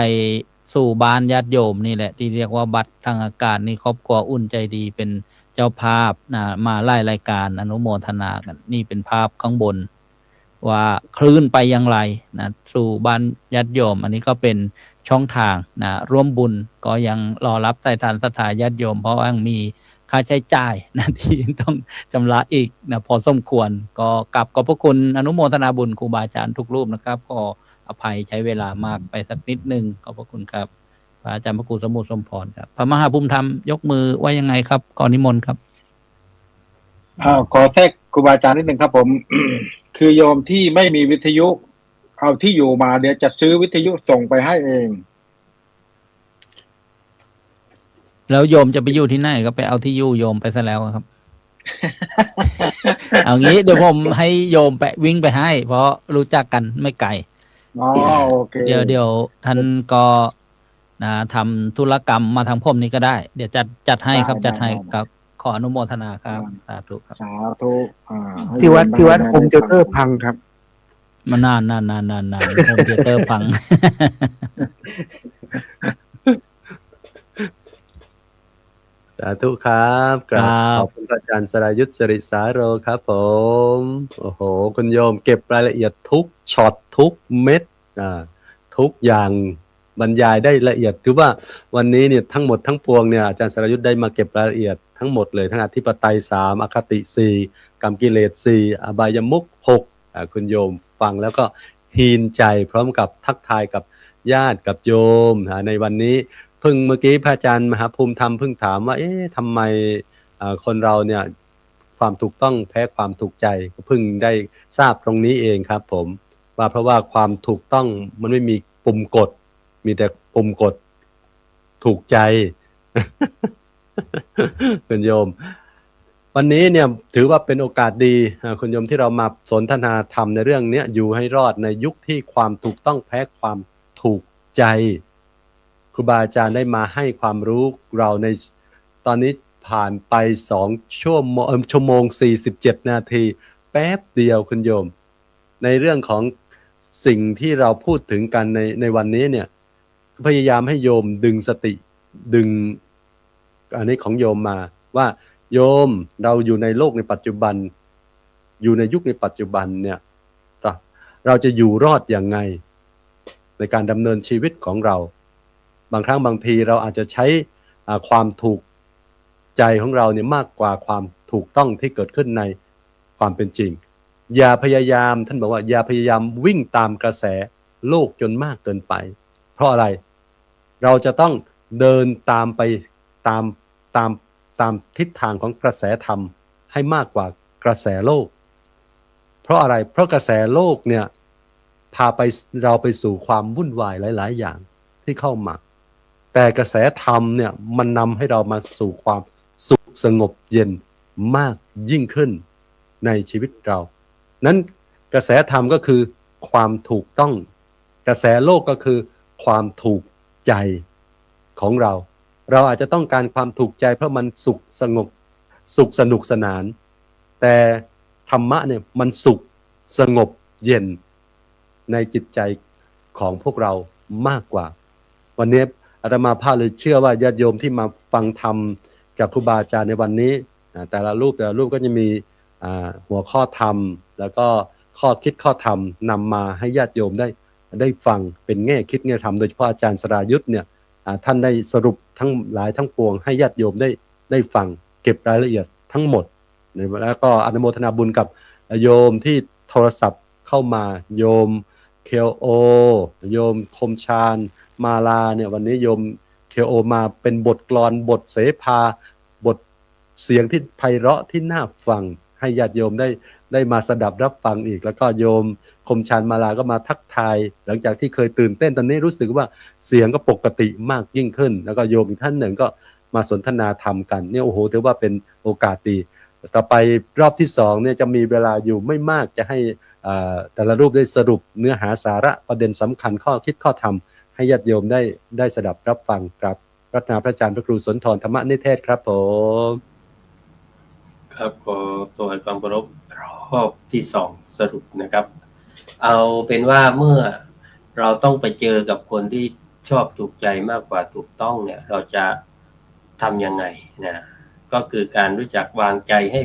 สู่บ้านญาติโยมนี่แหละที่เรียกว่าบัตรทางอากาศนี่ครอบครัวอุ่นใจดีเป็นเจ้าภาพนะมาไล่รายการอนุโมทนากันนี่เป็นภาพข้างบนว่าคลื่นไปอย่างไรนะสู่บ้านญาติโยมอันนี้ก็เป็นช่องทางนะร่วมบุญก็ยังรอรับไถ่ทานศรัทธาญาติโยมเพราะว่ายังมีค่าใช้จ่ายนะที่ต้องชำระอีกนะพอสมควรก็กลับขอบพระคุณอนุโมทนาบุญครูบาอาจารย์ทุกรูปนะครับก็อภัยใช้เวลามากไปสักนิดนึงขอบพระคุณครับพระอาจารย์พระครูสมุทรสมพรครับพระมหาภูมิธรรมยกมือว่ายังไงครับก่อนนิมนต์ครับขอแทรกครูบาอาจารย์นิดนึงครับผม คือโยมที่ไม่มีวิทยุเอาที่อยู่มาเดี๋ยวจะซื้อวิทยุส่งไปให้เอง แล้วโยมจะไปอยู่ที่ไหนก็ไปเอาที่อยู่โยมไปซะแล้วครับ เอางี้เดี๋ยวผมให้โยมไปวิ่งไปให้เพราะรู้จักกันไม่ไกลโอเคเดี๋ยวท่านก็ทำธุรกรรมมาทางผมนี่ก็ได้เดี๋ยวจัดให้ครับจัดให้ครับขออนุโมทนาครับสาธุครับสาธุที่วัดโฮมเทเตอร์พังครับมานานโฮมเทเตอร์พัง สาธุครับกราบขอบคุณอาจารย์สรายุทธสิริสาโรครับผมโอ้โหคุณโยมเก็บรายละเอียดทุกช็อตทุกเม็ดทุกอย่างบรรยายได้ละเอียดคือว่าวันนี้เนี่ยทั้งหมดทั้งปวงเนี่ยอาจารย์สรายุทธได้มาเก็บรายละเอียดทั้งหมดเลยทั้งอธิปไตย3อคติ4กรรมกิเลส4อบายมุข6คุณโยมฟังแล้วก็ฮีนใจพร้อมกับทักทายกับญาติกับโยมในวันนี้เมื่อกี้พระอาจารย์มหาภูมิธรรมเพิ่งถามว่าทำไมคนเราเนี่ยความถูกต้องแพ้ความถูกใจเพิ่งได้ทราบตรงนี้เองครับผมว่าเพราะว่าความถูกต้องมันไม่มีปุ่มกดมีแต่ปุ่มกดถูกใจ คุณโยมวันนี้เนี่ยถือว่าเป็นโอกาสดีคุณโยมที่เรามาสนทนาธรรมในเรื่องนี้อยู่ให้รอดในยุคที่ความถูกต้องแพ้ความถูกใจครูบาอาจารย์ได้มาให้ความรู้เราในตอนนี้ผ่านไป2 ชั่วโมง 47 นาทีแป๊บเดียวคุณโยมในเรื่องของสิ่งที่เราพูดถึงกันในวันนี้เนี่ยพยายามให้โยมดึงสติดึงอันนี้ของโยมมาว่าโยมเราอยู่ในโลกในปัจจุบันอยู่ในยุคในปัจจุบันเนี่ยเราจะอยู่รอดอย่างไงในการดำเนินชีวิตของเราบางครั้งบางทีเราอาจจะใช้ความถูกใจของเราเนี่ยมากกว่าความถูกต้องที่เกิดขึ้นในความเป็นจริงอย่าพยายามท่านบอกว่าอย่าพยายามวิ่งตามกระแสโลกจนมากเกินไปเพราะอะไรเราจะต้องเดินตามไปตามทิศทางของกระแสธรรมให้มากกว่ากระแสโลกเพราะอะไรเพราะกระแสโลกเนี่ยพาไปเราไปสู่ความวุ่นวายหลายๆอย่างที่เข้ามาแต่กระแสธรรมเนี่ยมันนำให้เรามาสู่ความสุขสงบเย็นมากยิ่งขึ้นในชีวิตเรานั้นกระแสธรรมก็คือความถูกต้องกระแสโลกก็คือความถูกใจของเราอาจจะต้องการความถูกใจเพราะมันสุขสงบสุขสนุกสนานแต่ธรรมะเนี่ยมันสุขสงบเย็นในจิตใจของพวกเรามากกว่าวันนี้อาตมาภาพเลยเชื่อว่าญาติโยมที่มาฟังธรรมกับครูบาอาจารย์ในวันนี้แต่ละรูปก็จะมีหัวข้อธรรมแล้วก็ข้อคิดข้อธรรมนำมาให้ญาติโยมได้ฟังเป็นแง่คิดแง่ธรรมโดยเฉพาะอาจารย์สรายุทธเนี่ยท่านได้สรุปทั้งหลายทั้งปวงให้ญาติโยมได้ฟังเก็บรายละเอียดทั้งหมดแล้วก็อนุโมทนาบุญกับโยมที่โทรศัพท์เข้ามาโยมเคโอโยมคมชาญมาลาเนี่ยวันนี้โยมเคโอมาเป็นบทกลอนบทเสภาบทเสียงที่ไพเราะที่น่าฟังให้ญาติโยมได้มาสดับรับฟังอีกแล้วก็โยมคมชาญมาลาก็มาทักทายหลังจากที่เคยตื่นเต้นตอนนี้รู้สึกว่าเสียงก็ปกติมากยิ่งขึ้นแล้วก็โยมอีกท่านหนึ่งก็มาสนทนาธรรมกันเนี่ยโอ้โหถือว่าเป็นโอกาสดีต่อไปรอบที่2เนี่ยจะมีเวลาอยู่ไม่มากจะให้แต่ละรูปได้สรุปเนื้อหาสาระประเด็นสำคัญข้อคิดข้อธรรม ให้ญาติโยมได้สดับรับฟังครับรัตนาพระอาจารย์พระครูสุนทรธรรมนิเทศครับผม ครับขอตัวความเคารพรอบที่สองสรุปนะครับ เอาเป็นว่าเมื่อเราต้องไปเจอกับคนที่ชอบถูกใจมากกว่าถูกต้องเนี่ยเราจะทำยังไงนะก็คือการรู้จักวางใจให้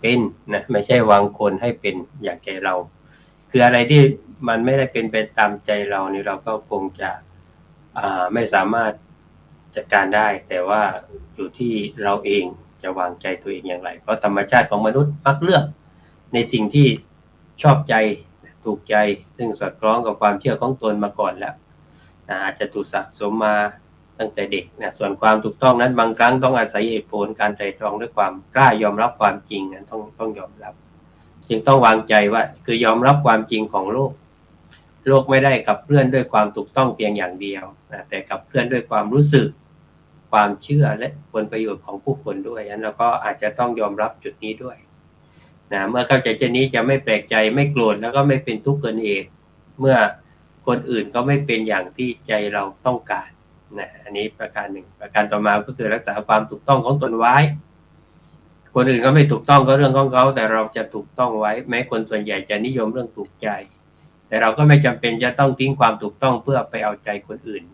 เป็นนะไม่ใช่วางคนให้เป็นอย่างใจเรา คืออะไรที่มันไม่ได้เป็นไปตามใจเรานี่เราก็คงจะไม่สามารถจัดการได้ แต่ว่าอยู่ที่เราเองจะวางใจตัวเองอย่างไรเพราะธรรมชาติของมนุษย์มักเลือกในสิ่งที่ชอบใจถูกใจซึ่งสอดคล้องกับความเชื่อของตนมาก่อนแล้วอาจจะถูกสะสมมาตั้งแต่เด็กนะส่วนความถูกต้องนั้นบางครั้งต้องอาศัยเหตุผลการไตร่ตรองด้วยความกล้ายอมรับความจริงนั้นต้องยอมรับจึงต้องวางใจว่าคือยอมรับความจริงของโลกไม่ได้ขับเคลื่อนด้วยความถูกต้องเพียงอย่างเดียวนะแต่ขับเคลื่อนด้วยความรู้สึกความเชื่อและผลประโยชน์ของผู้คนด้วยฉะนั้นเราก็อาจจะต้องยอมรับจุดนี้ด้วยนะเมื่อเข้าใจเช่นนี้จะไม่แปลกใจไม่โกรธแล้วก็ไม่เป็นทุกข์เกินเหตุเมื่อคนอื่นก็ไม่เป็นอย่างที่ใจเราต้องการนะอันนี้ประการหนึ่งประการต่อมาก็คือรักษาความถูกต้องของตนไว้คนอื่นก็ไม่ถูกต้องก็เรื่องของเขาแต่เราจะถูกต้องไว้แม้คนส่วนใหญ่จะนิยมเรื่องถูกใจแต่เราก็ไม่จำเป็นจะต้องทิ้งความถูกต้องเพื่อไปเอาใจคนอื่น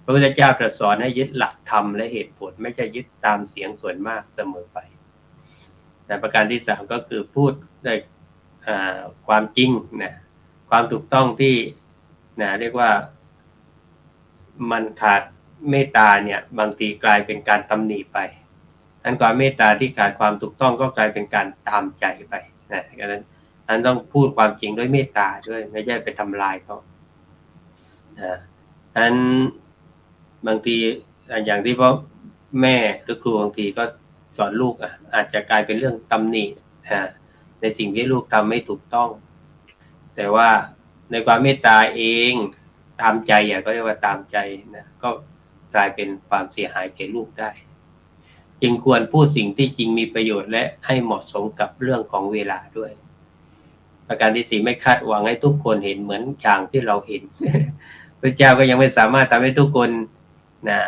พระพุทธเจ้าตรัสสอนให้ยึดหลักธรรมและเหตุผลไม่ใช่ยึดตามเสียงส่วนมากเสมอไปนะประการที่สามก็คือพูดด้วยความจริงนะความถูกต้องที่นะเรียกว่ามันขาดเมตตาเนี่ยบางทีกลายเป็นการตำหนิไปอันความเมตตาที่ขาดความถูกต้องก็กลายเป็นการตามใจไปนะดังนั้นอันต้องพูดความจริงด้วยเมตตาด้วยไม่ใช่ไปทำลายเขาอันบางทีอย่างที่พ่อแม่หรือครูบางทีก็สอนลูกอาจจะกลายเป็นเรื่องตำหนิในสิ่งที่ลูกทำไม่ถูกต้องแต่ว่าในความเมตตาเองตามใจก็เรียกว่าตามใจนะก็กลายเป็นความเสียหายแก่ลูกได้จึงควรพูดสิ่งที่จริงมีประโยชน์และให้เหมาะสมกับเรื่องของเวลาด้วยประการที่สี่ไม่คาดหวังให้ทุกคนเห็นเหมือนอย่างที่เราเห็น พระเจ้าก็ยังไม่สามารถทำให้ทุกคนนะ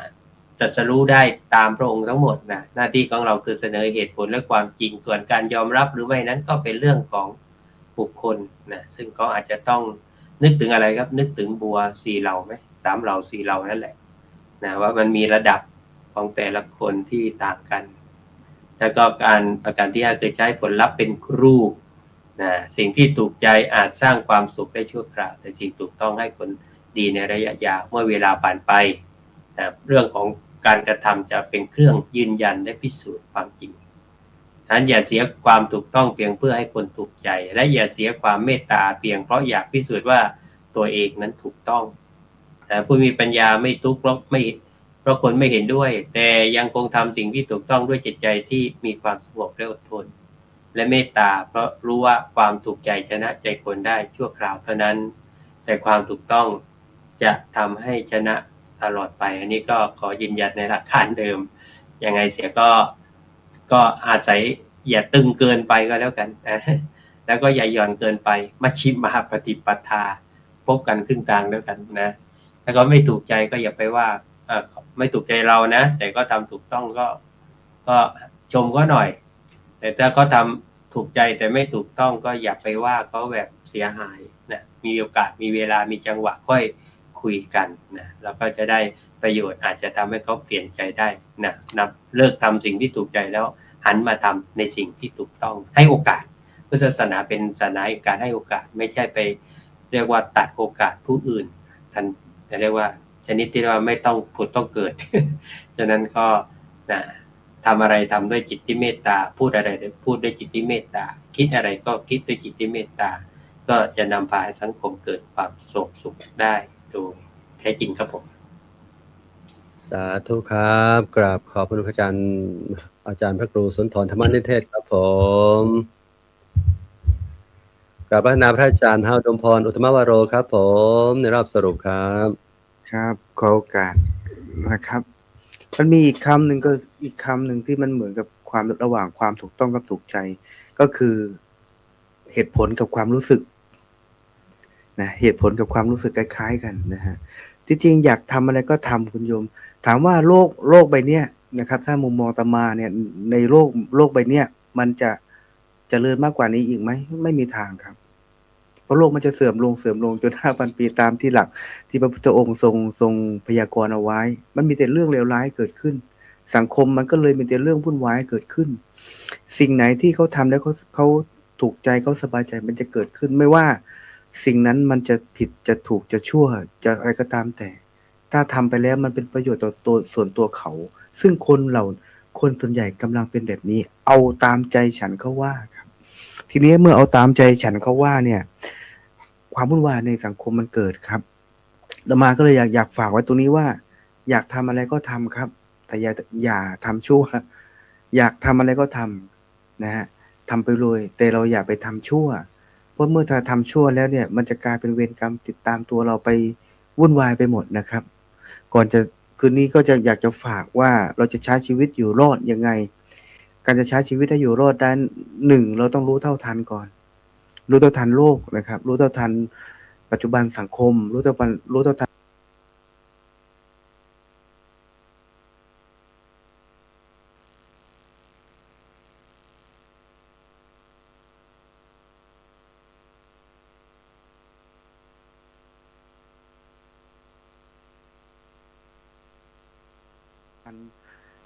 ตรัสรู้ได้ตามพระองค์ทั้งหมดนะหน้าที่ของเราคือเสนอเหตุผลและความจริงส่วนการยอมรับหรือไม่นั้นก็เป็นเรื่องของบุคคลนะซึ่งเขาอาจจะต้องนึกถึงอะไรครับนึกถึงบัวสี่เหล่าไหม3 เหล่า4 เหล่านั่นแหละนะว่ามันมีระดับของแต่ละคนที่ต่างกันแล้วก็การประการที่5คือใช้ผลลัพธ์เป็นครูนะสิ่งที่ถูกใจอาจสร้างความสุขได้ชั่วคราวแต่สิ่งถูกต้องให้ผลดีในระยะยาวเมื่อเวลาผ่านไปนะเรื่องของการกระทำจะเป็นเครื่องยืนยันและพิสูจน์ความจริงฉะนั้นอย่าเสียความถูกต้องเพียงเพื่อให้คนถูกใจและอย่าเสียความเมตตาเพียงเพราะอยากพิสูจน์ว่าตัวเองนั้นถูกต้องผู้มีปัญญาไม่ทุกข์เพราะคนไม่เห็นด้วยแต่ยังคงทำสิ่งที่ถูกต้องด้วยจิตใจที่มีความสงบและอดทนและเมตตาเพราะรู้ว่าความถูกใจชนะใจคนได้ชั่วคราวเท่านั้นแต่ความถูกต้องจะทำให้ชนะตลอดไปอันนี้ก็ขอยืนยันในหลักการเดิมยังไงเสียก็อาศัยอย่าตึงเกินไปก็แล้วกันนะแล้วก็อย่าหย่อนเกินไปมัชฌิมาปฏิปทาพบกันครึ่งทางแล้วกันนะถ้าก็ไม่ถูกใจก็อย่าไปว่าไม่ถูกใจเรานะแต่ก็ทำถูกต้องก็ชมก็หน่อยแต่ถ้าเขาทำถูกใจแต่ไม่ถูกต้องก็อย่าไปว่าเขาแบบเสียหายนะมีโอกาสมีเวลามีจังหวะค่อยคุยกันนะแล้วก็จะได้ประโยชน์อาจจะทำให้เขาเปลี่ยนใจได้นะเลิกทำสิ่งที่ถูกใจแล้วหันมาทำในสิ่งที่ถูกต้องให้โอกาสพุทธศาสนาเป็นศาสนาแห่งการให้โอกาสไม่ใช่ไปเรียกว่าตัดโอกาสผู้อื่นท่านจะเรียกว่าชนิดที่ว่าไม่ต้องผุดต้องเกิด ฉะนั้นก็นะทำอะไรทำด้วยจิตที่เมตตาพูดอะไรพูดด้วยจิตที่เมตตาคิดอะไรก็คิดด้วยจิตที่เมตตาก็จะนำพาให้สังคมเกิดความสงบสุขได้โดยแท้จริงครับผมสาธุครับกราบขอบพระคุณอาจารย์พระครูสุนทรธรรมนิเทศครับผมกราบพระนาพระอาจารย์เฮาดมพรอุตตมวโรครับผมในรอบสรุปครับครับขอโอกาสนะครับมันมีอีกคำหนึ่งที่มันเหมือนกับความระหว่างความถูกต้องกับถูกใจก็คือเหตุผลกับความรู้สึกนะเหตุผลกับความรู้สึกคล้ายๆกันนะฮะ ที่จริงอยากทำอะไรก็ทำคุณโยม ถามว่าโลกใบเนี้ยนะครับ ถ้ามุมมองอาตมาเนี่ยในโลกใบเนี้ยมันจะเจริญมากกว่านี้อีกไหมไม่มีทางครับ เพราะโลกมันจะเสื่อมลงจน 5,000 ปีตามที่หลักที่พระพุทธองค์ทรงพยากรณ์เอาไว้ มันมีแต่เรื่องเลวร้ายเกิดขึ้น สังคมมันก็เลยมีแต่เรื่องวุ่นวายเกิดขึ้น สิ่งไหนที่เขาทำแล้วเขาถูกใจเขาสบายใจมันจะเกิดขึ้น ไม่ว่าสิ่งนั้นมันจะผิดจะถูกจะชั่วจะอะไรก็ตามแต่ ถ้าทำไปแล้วมันเป็นประโยชน์ต่อตัวส่วนตัวเขา ซึ่งคนส่วนใหญ่กำลังเป็นแบบนี้ เอาตามใจฉันเขาว่าครับ ทีนี้เมื่อเอาตามใจฉันเขาว่าเนี่ย ความวุ่นวายในสังคมมันเกิดครับอาตมาก็เลยอยากฝากไว้ตรงนี้ว่า อยากทำอะไรก็ทำครับ แต่อย่าทำชั่ว อยากทำอะไรก็ทำนะฮะทำไปเลยแต่เราอย่าไปทำชั่ว เพราะเมื่อถ้าทำชั่วแล้วเนี่ย มันจะกลายเป็นเวรกรรมติดตามตัวเราไปวุ่นวายไปหมดนะครับ ก่อนจะคืนนี้ก็จะอยากจะฝากว่าเราจะใช้ชีวิตอยู่รอดยังไง การจะใช้ชีวิตให้อยู่รอดได้หนึ่งเราต้องรู้เท่าทันก่อน รู้เท่าทันโลกนะครับ รู้เท่าทันปัจจุบันสังคม รู้เท่าทัน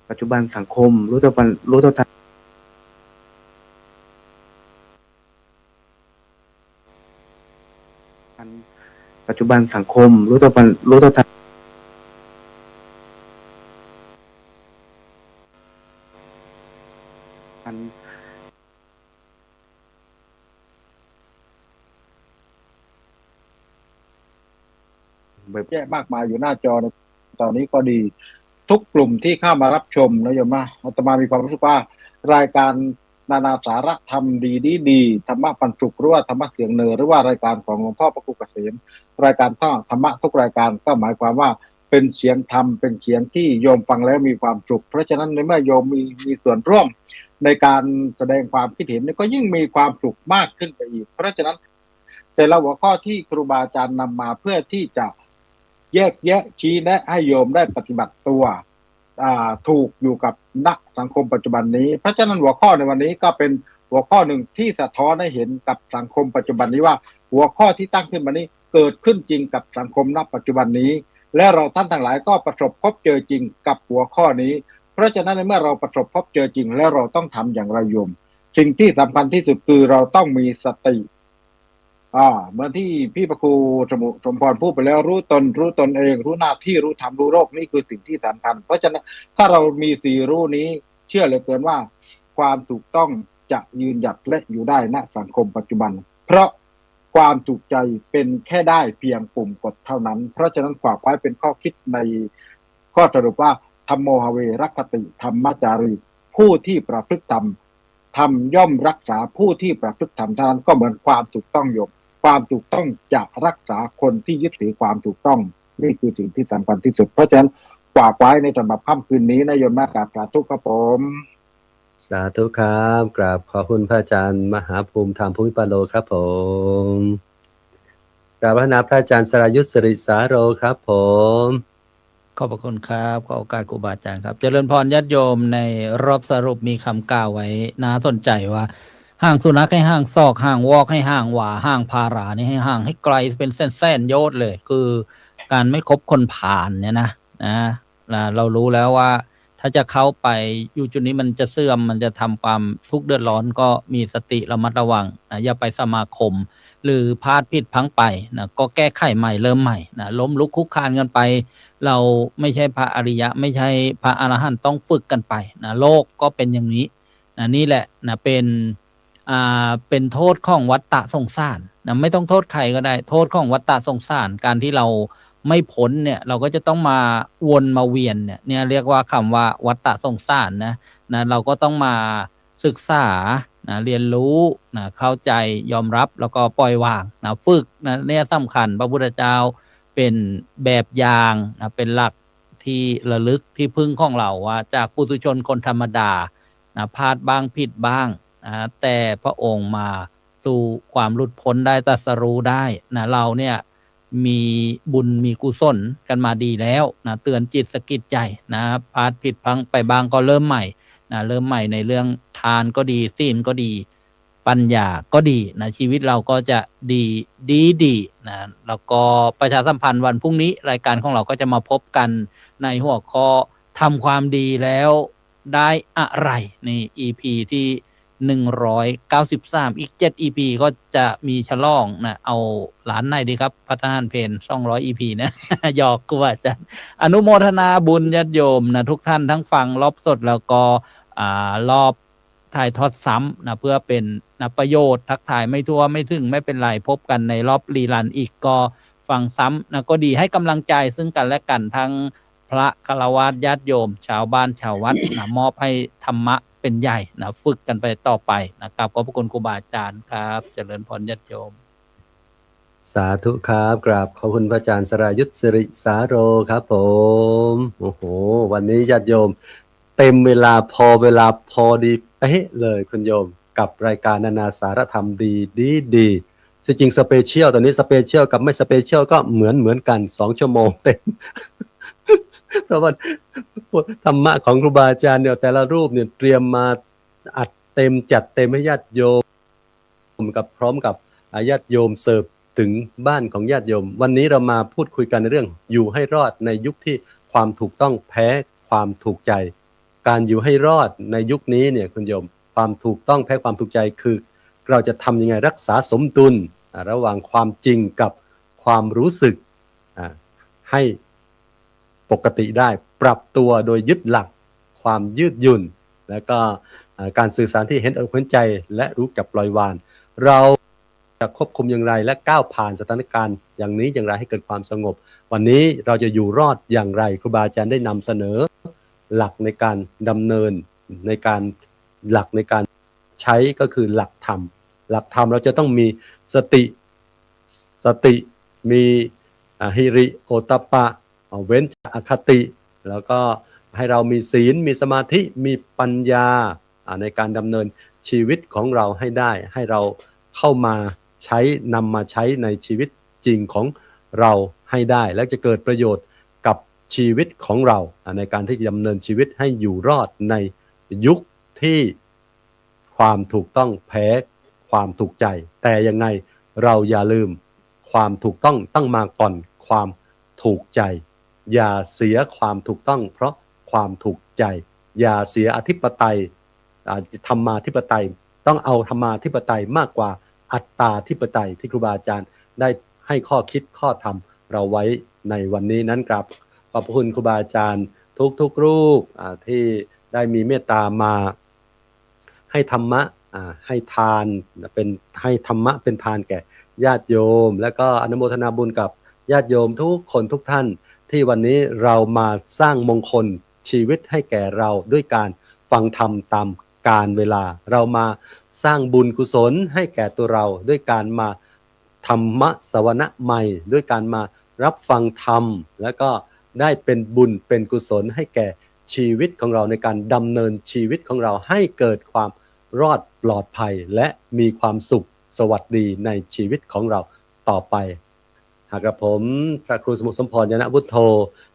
ปัจจุบันสังคม รู้เท่าทันปัจจุบันสังคม รู้เท่าทันแยะมากมายอยู่หน้าจอในตอนนี้ก็ดี ทุกกลุ่มที่เข้ามารับชมนะโยมนะอาตมามีความรู้สึกว่ารายการนานาสาระธรรมดีธรรมะปันสุขหรือว่าธรรมะเสียงเนอหรือว่ารายการของหลวงพ่อพระครูเกษมรายการธรรมะทุกรายการก็หมายความว่าเป็นเสียงธรรมเป็นเสียงที่โยมฟังแล้วมีความสุขเพราะฉะนั้นในเมื่อโยมมีส่วนร่วมในการแสดงความคิดเห็นก็ยิ่งมีความสุขมากขึ้นไปอีกเพราะฉะนั้นแต่ละหัวข้อที่ครูบาอาจารย์นำมาเพื่อที่จะแยกแยะชี้แนะให้โยมได้ปฏิบัติตัวถูกอยู่กับนักสังคมปัจจุบันนี้เพราะฉะนั้นหัวข้อในวันนี้ก็เป็นหัวข้อหนึ่งที่สะท้อนให้เห็นกับสังคมปัจจุบันนี้ว่าหัวข้อที่ตั้งขึ้นมานี้เกิดขึ้นจริงกับสังคมณปัจจุบันนี้และเราท่านทั้งหลายก็ประสบพบเจอจริงกับหัวข้อนี้เพราะฉะนั้นในเมื่อเราประสบพบเจอจริงแล้วเราต้องทำอย่างไรโยมสิ่งที่สำคัญที่สุดคือเราต้องมีสติเหมือนที่พี่พระครูสมพรพูดไปแล้วรู้ตนเองรู้หน้าที่รู้ธรรมรู้โลกนี่คือสิ่งที่สำคัญเพราะฉะนั้นถ้าเรามีสี่รู้นี้เชื่อเหลือเกินว่าความถูกต้องจะยืนหยัดและอยู่ได้ณสังคมปัจจุบันเพราะความถูกใจเป็นแค่ได้เพียงปุ่มกดเท่านั้นเพราะฉะนั้นฝากไว้เป็นข้อคิดในข้อสรุปว่าธัมโมหเวรักขติธรรมจารีผู้ที่ประพฤติธรรมธรรมย่อมรักษาผู้ที่ประพฤติธรรมเท่านั้นก็เหมือนความถูกต้องโยมความถูกต้องจะรักษาคนที่ยึดถือความถูกต้องนี่คือสิ่งที่สำคัญที่สุดเพราะฉะนั้นฝากไว้ในสำหรับค่ำคืนนี้นะโยมนะกราบสาธุครับผมสาธุครับกราบขอบคุณพระอาจารย์มหาภูมิธรรมภูมิปาโลครับผมกราบพระนาพระอาจารย์สรายุทธสิริสาโรครับผมขอบพระคุณครับขอโอกาสครูบาอาจารย์ครับเจริญพรญาติโยมในรอบสรุปมีคำกล่าวไว้น่าสนใจว่าห่างสุนัขให้ห่างซอกห่างวอกให้ห่างหว่าห่างพารานี่ให้ห่างให้ไกลเป็นเส้นๆโยชน์เลยคือการไม่คบคนผ่านเนี่ยนะเรารู้แล้วว่าถ้าจะเข้าไปอยู่จุดนี้มันจะเสื่อมมันจะทำความทุกข์เดือดร้อนก็มีสติระมัดระวังอย่าไปสมาคมหรือพลาดผิดพลั้งไปนะก็แก้ไขใหม่เริ่มใหม่นะล้มลุกคุกคานกันไปเราไม่ใช่พระอริยะไม่ใช่พระอรหันต์ต้องฝึกกันไปนะโลกก็เป็นอย่างนี้นะนี่แหละนะเป็นโทษของวัฏฏะสงสารนะไม่ต้องโทษใครก็ได้โทษของวัฏฏะสงสารการที่เราไม่พ้นเนี่ยเราก็จะต้องมาวนมาเวียนเนี่ยเรียกว่าคำว่าวัฏฏะสงสารนะเราก็ต้องมาศึกษานะเรียนรู้นะเข้าใจยอมรับแล้วก็ปล่อยวางนะฝึกนะเนี่ยสำคัญพระพุทธเจ้าเป็นแบบอย่างนะเป็นหลักที่ระลึกที่พึ่งของเราว่าจากปุถุชนคนธรรมดานะพลาดบ้างผิดบ้างแต่พระองค์มาสู่ความหลุดพ้นได้ตรัสรู้ได้นะเราเนี่ย มีบุญมีกุศลกันมาดีแล้วนะเตือนจิตสะกิดใจนะพลาดผิดพลั้งไปบางก็เริ่มใหม่นะเริ่มใหม่ในเรื่องทานก็ดีศีลก็ดีปัญญาก็ดีนะชีวิตเราก็จะดีนะแล้วก็ประชาสัมพันธ์วันพรุ่งนี้รายการของเราก็จะมาพบกันในหัวข้อทำความดีแล้วได้อะไรนี่ EP ที่193อีก7 EP ก็จะมีฉลองนะเอาหลานไหนดีครับพัฒนานเพน200 EP นะ หยอกกูว่าจะอนุโมทนาบุญญาติโยมนะทุกท่านทั้งฟังรอบสดแล้วก็รอบถ่ายทอดซ้ำนะเพื่อเป็นนะประโยชน์ทักทายไม่ทั่วไม่ถึงไม่เป็นไรพบกันในรอบรีรันอีกก็ฟังซ้ำนะก็ดีให้กำลังใจซึ่งกันและกันทั้งพระฆราวาสญาติโยมชาวบ้านชาววัดนะมอบให้ธรรมะเป็นใหญ่นะฝึกกันไปต่อไปนะครับขอบพระคุณครูบาอาจารย์ครับเจริญพรญาติโยมสาธุครับกราบขอบคุณพระอาจารย์สรายุทธสิริสาโรครับผมโอ้โหวันนี้ญาติโยมเต็มเวลาพอดีเป๊ะเลยคุณโยมกับรายการนานาสารธรรมดีจริงสเปเชียลตอนนี้สเปเชียลกับไม่สเปเชียลก็เหมือนกัน2 ชั่วโมงเต็ม เพราะว่าธรรมะของครูบาอาจารย์เนี่ยแต่ละรูปเนี่ยเตรียมมาอัดเต็มจัดเต็มให้ญาติโยมกับพร้อมกับญาติโยมเสิร์ฟถึงบ้านของญาติโยมวันนี้เรามาพูดคุยกันในเรื่องอยู่ให้รอดในยุคที่ความถูกต้องแพ้ความถูกใจการอยู่ให้รอดในยุคนี้เนี่ยคุณโยมความถูกต้องแพ้ความถูกใจคือเราจะทำยังไงรักษาสมดุลระหว่างความจริงกับความรู้สึกให้ปกติได้ปรับตัวโดยยึดหลักความยืดหยุ่นแล้วก็การสื่อสารที่เห็นอกเห็นใจและรู้จักปล่อยวางเราจะควบคุมอย่างไรและก้าวผ่านสถานการณ์อย่างนี้อย่างไรให้เกิดความสงบวันนี้เราจะอยู่รอดอย่างไรครูบาอาจารย์ได้นำเสนอหลักในการดำเนินในการหลักในการใช้ก็คือหลักธรรมเราจะต้องมีสติมีหิริโอตตัปปะเว้นจากอคติแล้วก็ให้เรามีศีลมีสมาธิมีปัญญาในการดำเนินชีวิตของเราให้ได้ให้เราเข้ามานำมาใช้ในชีวิตจริงของเราให้ได้และจะเกิดประโยชน์กับชีวิตของเราในการที่จะดำเนินชีวิตให้อยู่รอดในยุคที่ความถูกต้องแพ้ความถูกใจแต่ยังไงเราอย่าลืมความถูกต้องมาก่อนความถูกใจอย่าเสียความถูกต้องเพราะความถูกใจอย่าเสียอธิปไตยธรรมาธิปไตยต้องเอาธรรมาธิปไตยมากกว่าอัตตาธิปไตยที่ครูบาอาจารย์ได้ให้ข้อคิดข้อธรรมเราไว้ในวันนี้นั้นครับขอบคุณครูบาอาจารย์ทุกรูปที่ได้มีเมตตามาให้ธรรมะให้ทานเป็นให้ธรรมะเป็นทานแก่ญาติโยมและก็อนุโมทนาบุญกับญาติโยมทุกคนทุกท่านที่วันนี้เรามาสร้างมงคลชีวิตให้แก่เราด้วยการฟังธรรมตามกาลเวลาเรามาสร้างบุญกุศลให้แก่ตัวเราด้วยการมาธรรมะสวนะใหม่ด้วยการมารับฟังธรรมแล้วก็ได้เป็นบุญเป็นกุศลให้แก่ชีวิตของเราในการดำเนินชีวิตของเราให้เกิดความรอดปลอดภัยและมีความสุขสวัสดีในชีวิตของเราต่อไปหากกระผมพระครูสมุทรสมพร ยานวุฒโธ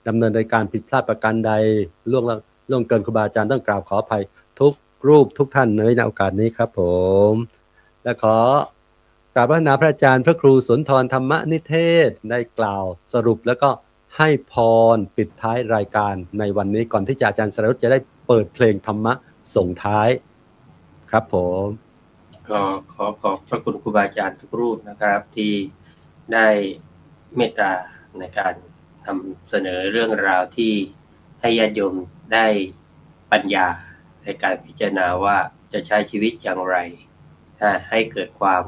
ดำเนินรายการผิดพลาดประการใดล่วงเกินครูบาอาจารย์ต้องกราบขออภัยทุกรูปทุกท่านในโอกาสนี้ครับผมและขอกราบพระนาพระอาจารย์พระครูสุนทรธรรมนิเทศได้กล่าวสรุปแล้วก็ให้พรปิดท้ายรายการในวันนี้ก่อนที่อาจารย์สรายุทธจะได้เปิดเพลงธรรมะส่งท้ายครับผมก็ขอขอบพระคุณครูบาอาจารย์ทุกรูปนะครับที่ได้เมตตาในการนำเสนอเรื่องราวที่ให้ญาติโยมได้ปัญญาในการพิจารณาว่าจะใช้ชีวิตอย่างไรให้เกิดความ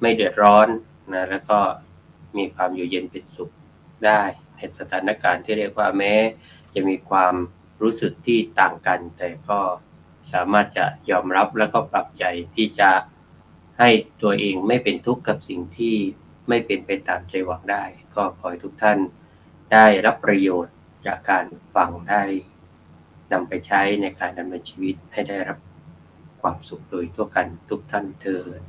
ไม่เดือดร้อนนะแล้วก็มีความอยู่เย็นเป็นสุขได้ในสถานการณ์ที่เรียกว่าแม้จะมีความรู้สึกที่ต่างกันแต่ก็สามารถจะยอมรับแล้วก็ปรับใจที่จะให้ตัวเองไม่เป็นทุกข์กับสิ่งที่ไม่เป็นไปตามใจหวังได้ก็ขอให้ทุกท่านได้รับประโยชน์จากการฟังได้นำไปใช้ในการดำเนินชีวิตให้ได้รับความสุขโดยทั่วกันทุกท่านเถิด